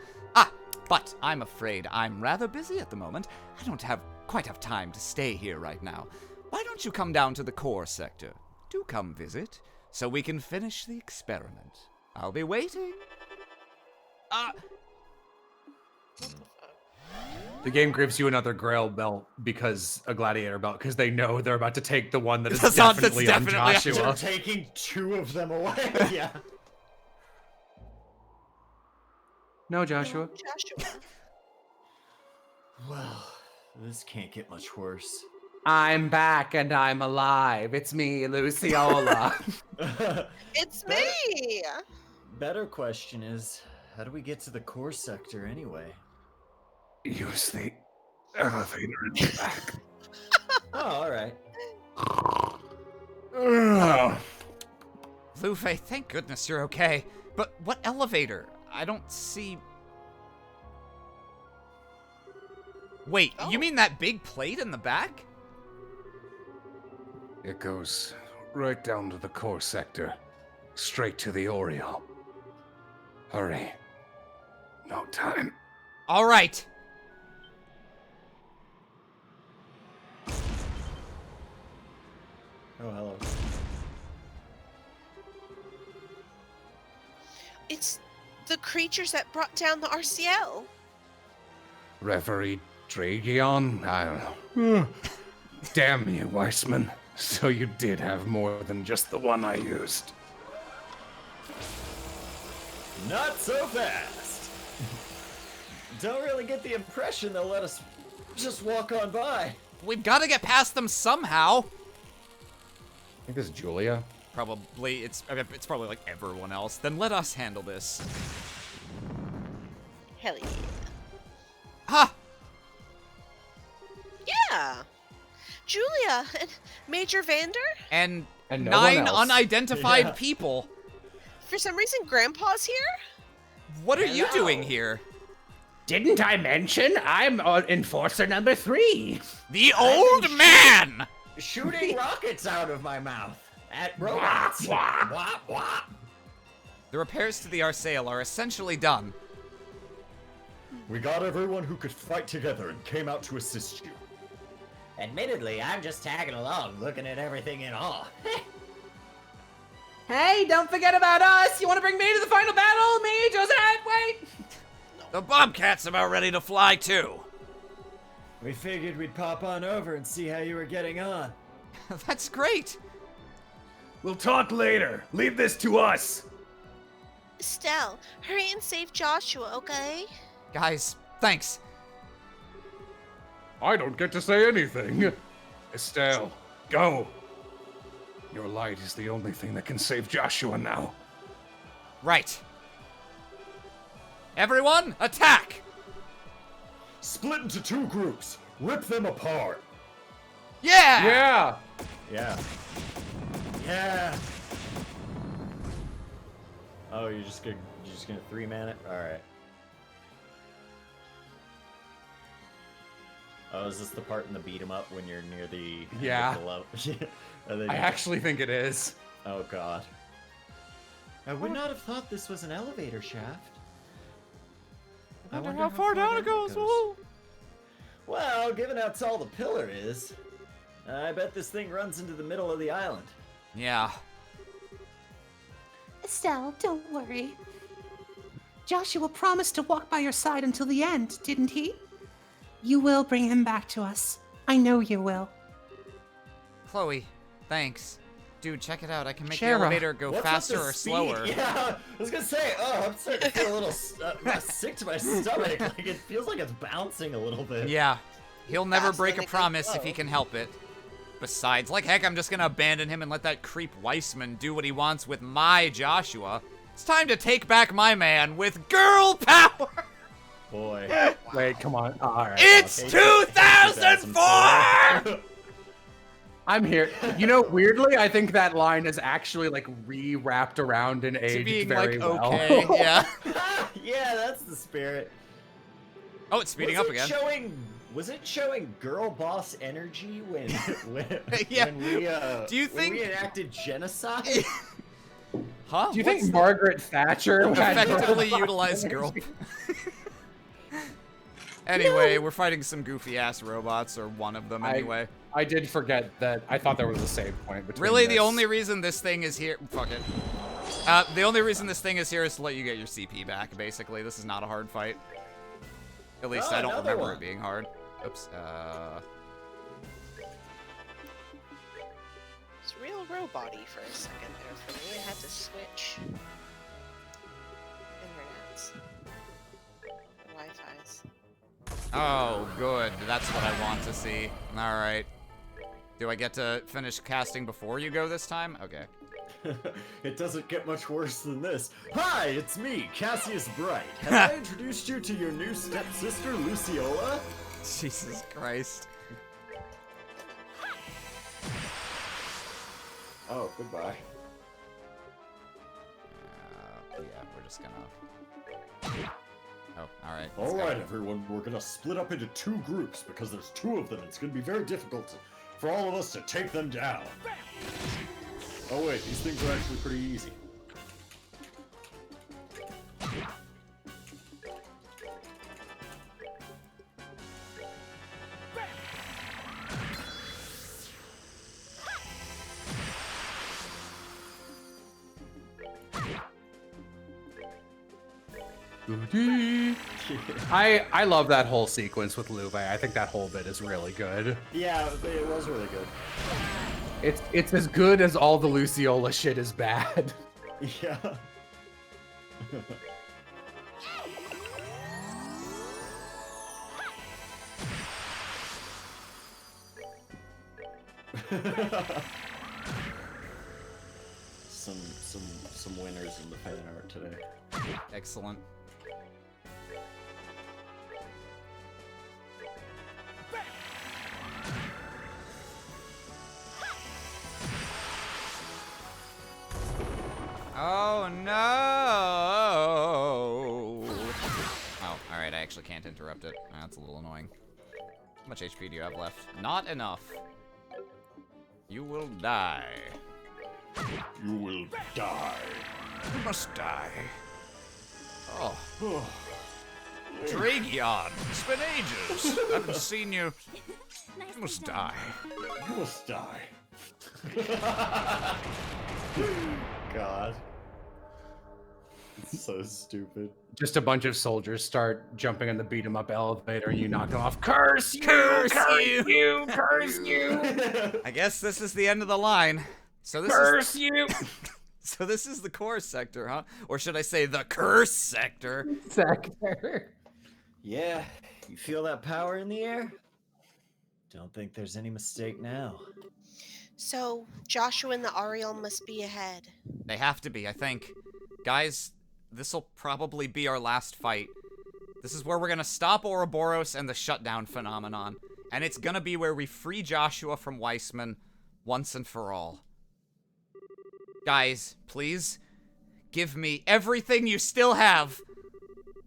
But I'm afraid I'm rather busy at the moment. I don't quite have time to stay here right now. Why don't you come down to the core sector? Do come visit, so we can finish the experiment. I'll be waiting. The game gives you another Grail belt because a Gladiator belt because they know they're about to take the one that is definitely on Joshua. They're taking 2 of them away. Yeah. No, Joshua. Joshua. Well, this can't get much worse. I'm back and I'm alive. It's me, Luciola. It's me! Better question is, how do we get to the core sector anyway? Use the elevator in the back. Oh, alright. Luffy, thank goodness you're okay. But what elevator? I don't see... Wait, you mean that big plate in the back? It goes right down to the core sector, straight to the Oriole. Hurry. No time. All right. Oh, hello. It's the creatures that brought down the RCL. Reverie Dragion? I don't know. Damn you, Weissman. So you did have more than just the one I used. Not so fast. Don't really get the impression they'll let us just walk on by. We've got to get past them somehow. I think this is Julia. Probably, it's probably like everyone else. Then let us handle this. Hell yeah. Ha! Yeah. Julia and Major Vander. And no 9 one else. unidentified Yeah. people. For some reason, Grandpa's here. What are you Hello. doing here? Didn't I mention I'm enforcer number 3? The old man! Shooting rockets out of my mouth at robots. Wah, wah. The repairs to the Arsail are essentially done. We got everyone who could fight together and came out to assist you. Admittedly, I'm just tagging along, looking at everything in awe. Hey, don't forget about us! You want to bring me to the final battle? Me, Josette, wait! The Bobcat's about ready to fly too. We figured we'd pop on over and see how you were getting on. That's great. We'll talk later. Leave this to us. Estelle, hurry and save Joshua, okay? Guys, thanks. I don't get to say anything. Estelle, go! Your light is the only thing that can save Joshua now. Right. Everyone, attack! Split into 2 groups. Rip them apart. Yeah! Yeah. Yeah. Yeah. Oh, you're just gonna 3-man it? Alright. Oh, is this the part in the beat 'em up when you're near the end Yeah. of the level? And then I you- actually think it is. Oh god. I would not have thought this was an elevator shaft. I wonder how far down it goes. Woo. Well, given how tall the pillar is, I bet this thing runs into the middle of the island. Yeah. Estelle, don't worry. Joshua promised to walk by your side until the end, didn't he? You will bring him back to us. I know you will. Chloe, thanks. Dude, check it out. I can make Shara. the elevator go What's with faster the or speed? slower. Yeah, I was gonna say, I'm starting to feel a little sick to my stomach. Like it feels like it's bouncing a little bit. Yeah. He'll never Faster break than a it can promise if go. he can help it. Besides, like heck, I'm just gonna abandon him and let that creep Weissman do what he wants with my Joshua. It's time to take back my man with girl power! Boy. Wait, come on. All right. It's Okay, 2004! I'm here. You know, weirdly, I think that line is actually like re-wrapped around and To aged being very like, well. okay, yeah. Yeah, that's the spirit. Oh, it's speeding up again. Was it showing girl boss energy when Yeah. when we Do you when we think- enacted genocide? Huh? Do you think Margaret Thatcher had effectively utilize girl? Anyway, we're fighting some goofy ass robots, or one of them anyway. I did forget that. I thought there was a save point between Really, the this. only reason this thing is here, fuck it. The only reason this thing is here is to let you get your CP back, basically. This is not a hard fight. At least Oh, I don't another remember one. it being hard. Oops, It's real robot-y for a second there for me. I had to switch internets. Wi-Fi's. oh, good. That's what I want to see. Alright. Do I get to finish casting before you go this time? Okay. It doesn't get much worse than this. Hi, it's me, Cassius Bright. Have I introduced you to your new stepsister, Luciola? Jesus Christ. Oh, goodbye. Yeah, we're just gonna... Oh, alright. let's All go. right, everyone, we're gonna split up into 2 groups because there's 2 of them. It's gonna be very difficult for all of us to take them down. Oh wait, these things are actually pretty easy. I love that whole sequence with Luve. I think that whole bit is really good. Yeah, it was really good. It's as good as all the Luciola shit is bad. Yeah. some winners in the fan art today. Excellent. Oh no! Oh, alright, I actually can't interrupt it. That's a little annoying. How much HP do you have left? Not enough. You will die. You will die. You must die. Oh. Dragion, it's been ages. I haven't seen you. Nice You must die. You must die. God. It's so stupid. Just a bunch of soldiers start jumping in the beat 'em up elevator and you knock them off. Curse you! Curse you! Curse you! I guess this is the end of the line. So this Curse is you! so this is the core sector, huh? Or should I say the curse sector? Sector. Yeah, you feel that power in the air? Don't think there's any mistake now. So Joshua and the Ariel must be ahead. They have to be, I think. Guys, this'll probably be our last fight. This is where we're gonna stop Ouroboros and the shutdown phenomenon. And it's gonna be where we free Joshua from Weissman once and for all. Guys, please, give me everything you still have.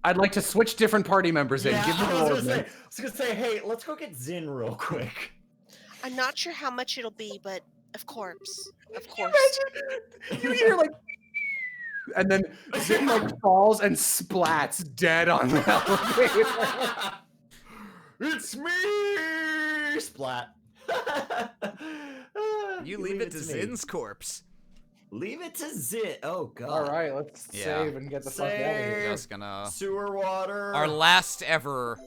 I'd like to switch different party members in. Yeah, Give me I the was Lord. gonna say, hey, let's go get Zin real quick. I'm not sure how much it'll be, but of course. Of course. You hear like, and then Zin like falls and splats dead on the elevator. It's me! Splat. You leave it to Zin's corpse. Leave it to Zin. Oh, God. All right, let's save and get the fuck out of here. Just gonna... Sewer water. Our last ever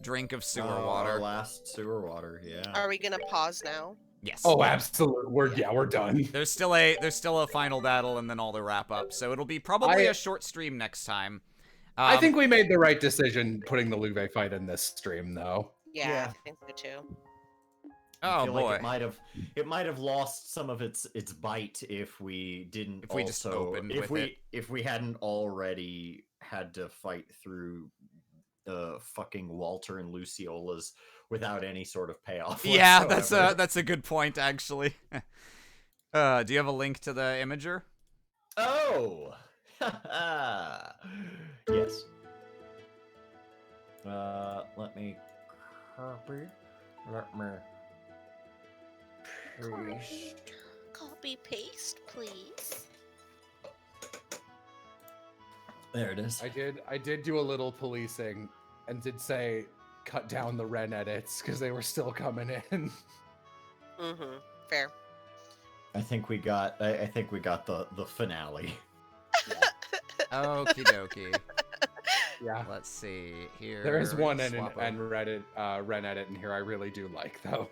drink of sewer water. Our last sewer water, yeah. Are we gonna pause now? Yes. Oh, absolutely. We're done. There's still a final battle and then all the wrap up. So it'll be probably a short stream next time. I think we made the right decision putting the Luve fight in this stream, though. Yeah, I think so too. Oh feel boy, like it might have lost some of its bite if we didn't. If we just opened with it. If we hadn't already had to fight through the fucking Walter and Luciola's without any sort of payoff. Yeah, whatsoever. that's a good point actually. Do you have a link to the imager? Oh, yes. Let me copy. Let me paste. Copy paste, please. There it is. I did do a little policing and did say cut down the Ren edits because they were still coming in. Mm-hmm. Fair. I think we got the finale. Okie dokie. Yeah. Let's see here. There is one Ren Swappo. edit in here I really do like though.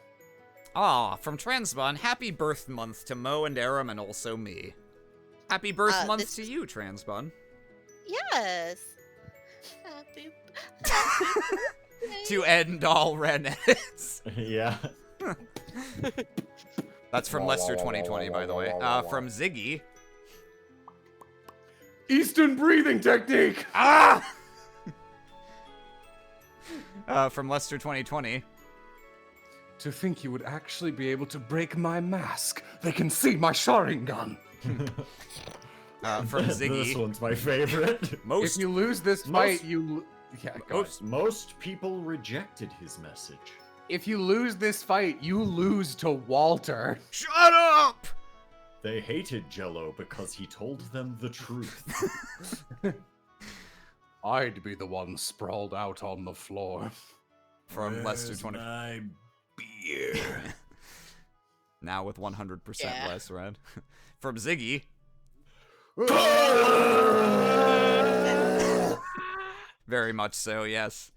Ah, from Transbon, happy birth month to Mo and Aram and also me. Happy birth month to you, Transbon. Yes. Happy To end all Ren edits. Yeah. That's from Lester 2020, by the way. From Ziggy. Eastern breathing technique. Ah! From Lester 2020. To think you would actually be able to break my mask. They can see my Sharingan. From Ziggy. This one's my favorite. If you lose this fight, Most people rejected his message. If you lose this fight, you lose to Walter. Shut up! They hated Jello because he told them the truth. I'd be the one sprawled out on the floor. From Lester 20. My beer. Now with 100% less red. From Ziggy. Very much so, yes.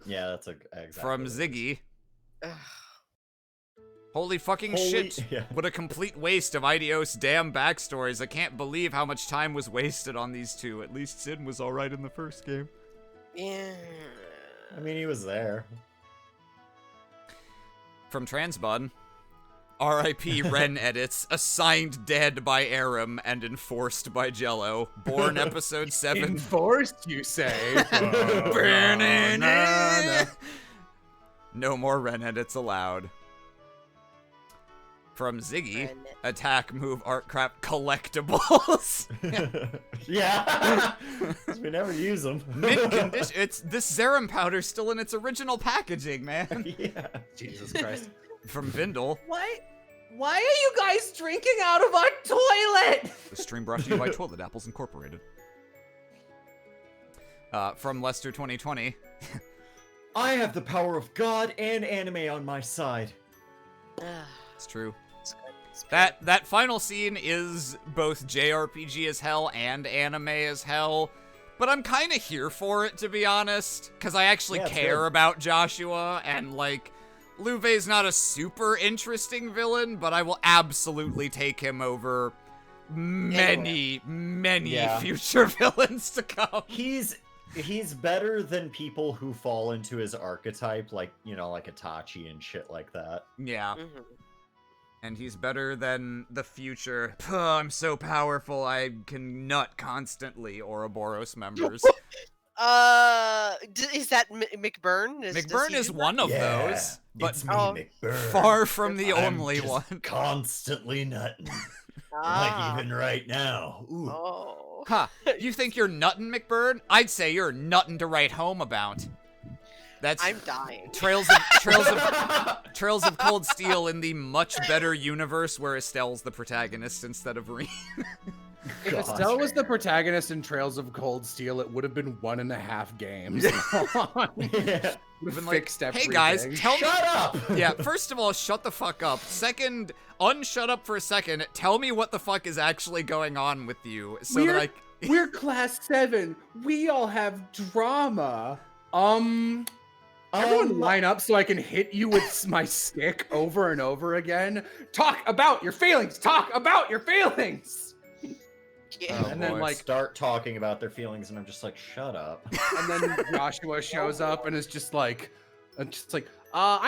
Yeah, that's exactly. From Ziggy. Holy fucking shit. Yeah. What a complete waste of Idios damn backstories. I can't believe how much time was wasted on these two. At least Sin was alright in the first game. Yeah. I mean, he was there. From Transbud. R.I.P. Ren edits, assigned dead by Aram and enforced by Jello. Born episode 7. Enforced, you say? No more Ren edits allowed. From Ziggy, attack, move, art, crap, collectibles. Yeah. We never use them. Mint condition. It's this Zerum powder still in its original packaging, man. Yeah. Jesus Christ. From Vindel. Why are you guys drinking out of our toilet? The stream brought to you by Toilet Apples Incorporated. From Lester 2020. I have the power of God and anime on my side. It's true. That final scene is both JRPG as hell and anime as hell, but I'm kind of here for it, to be honest, because I actually care about Joshua, and like, Luve's not a super interesting villain, but I will absolutely take him over many future villains to come. He's he's better than people who fall into his archetype, like, you know, like Itachi and shit like that. Yeah. Mm-hmm. And he's better than the future. I'm so powerful, I can nut constantly, Ouroboros members. Is that McBurn? Does McBurn he is do that? one of Yeah, those, but it's me, Oh. McBurn. far from the I'm only just one. constantly nutting. Ah. Like even right now. Ooh. Oh. Huh. You think you're nuttin', McBurn? I'd say you're nuttin' to write home about. That's I'm dying. Trails of Cold Steel in the much better universe where Estelle's the protagonist instead of Reen. If God. Estelle was the protagonist in Trails of Cold Steel, it would have been 1.5 games. Yeah. Would have Been like, fixed hey everything. guys, tell me. Shut up! Yeah, first of all, shut the fuck up. Second, unshut up for a second. Tell me what the fuck is actually going on with you, so that I. We're class 7. We all have drama. Everyone line up so I can hit you with my stick over and over again. Talk about your feelings. Talk about your feelings. Yeah. Oh, And then, boy. like, start talking about their feelings, and I'm just like, shut up. and then Joshua shows up and is just like, I'm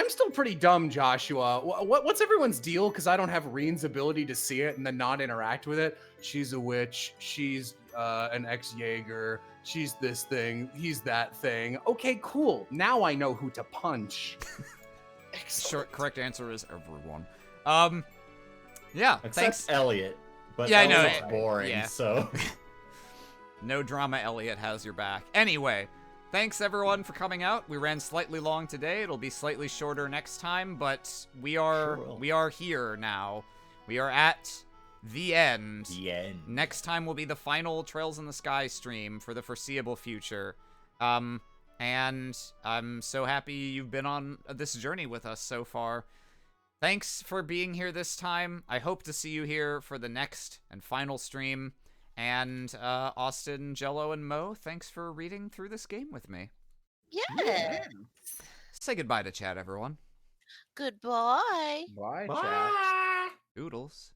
still pretty dumb, Joshua. What's everyone's deal? Because I don't have Reen's ability to see it and then not interact with it. She's a witch. She's an ex-Jaeger. She's this thing. He's that thing. Okay, cool. Now I know who to punch. Short, correct answer is everyone. Yeah, Except thanks. Elliot. But Yeah, I know. Elliot's boring, Yeah. so... No drama, Elliot has your back. Anyway, thanks everyone for coming out. We ran slightly long today. It'll be slightly shorter next time, but we are Sure will. we are here now. We are at the end. The end. Next time will be the final Trails in the Sky stream for the foreseeable future. And I'm so happy you've been on this journey with us so far. Thanks for being here this time. I hope to see you here for the next and final stream. And Austin, Jello, and Mo, thanks for reading through this game with me. Yeah. Say goodbye to chat, everyone. Goodbye. Bye, Bye. chat. Oodles.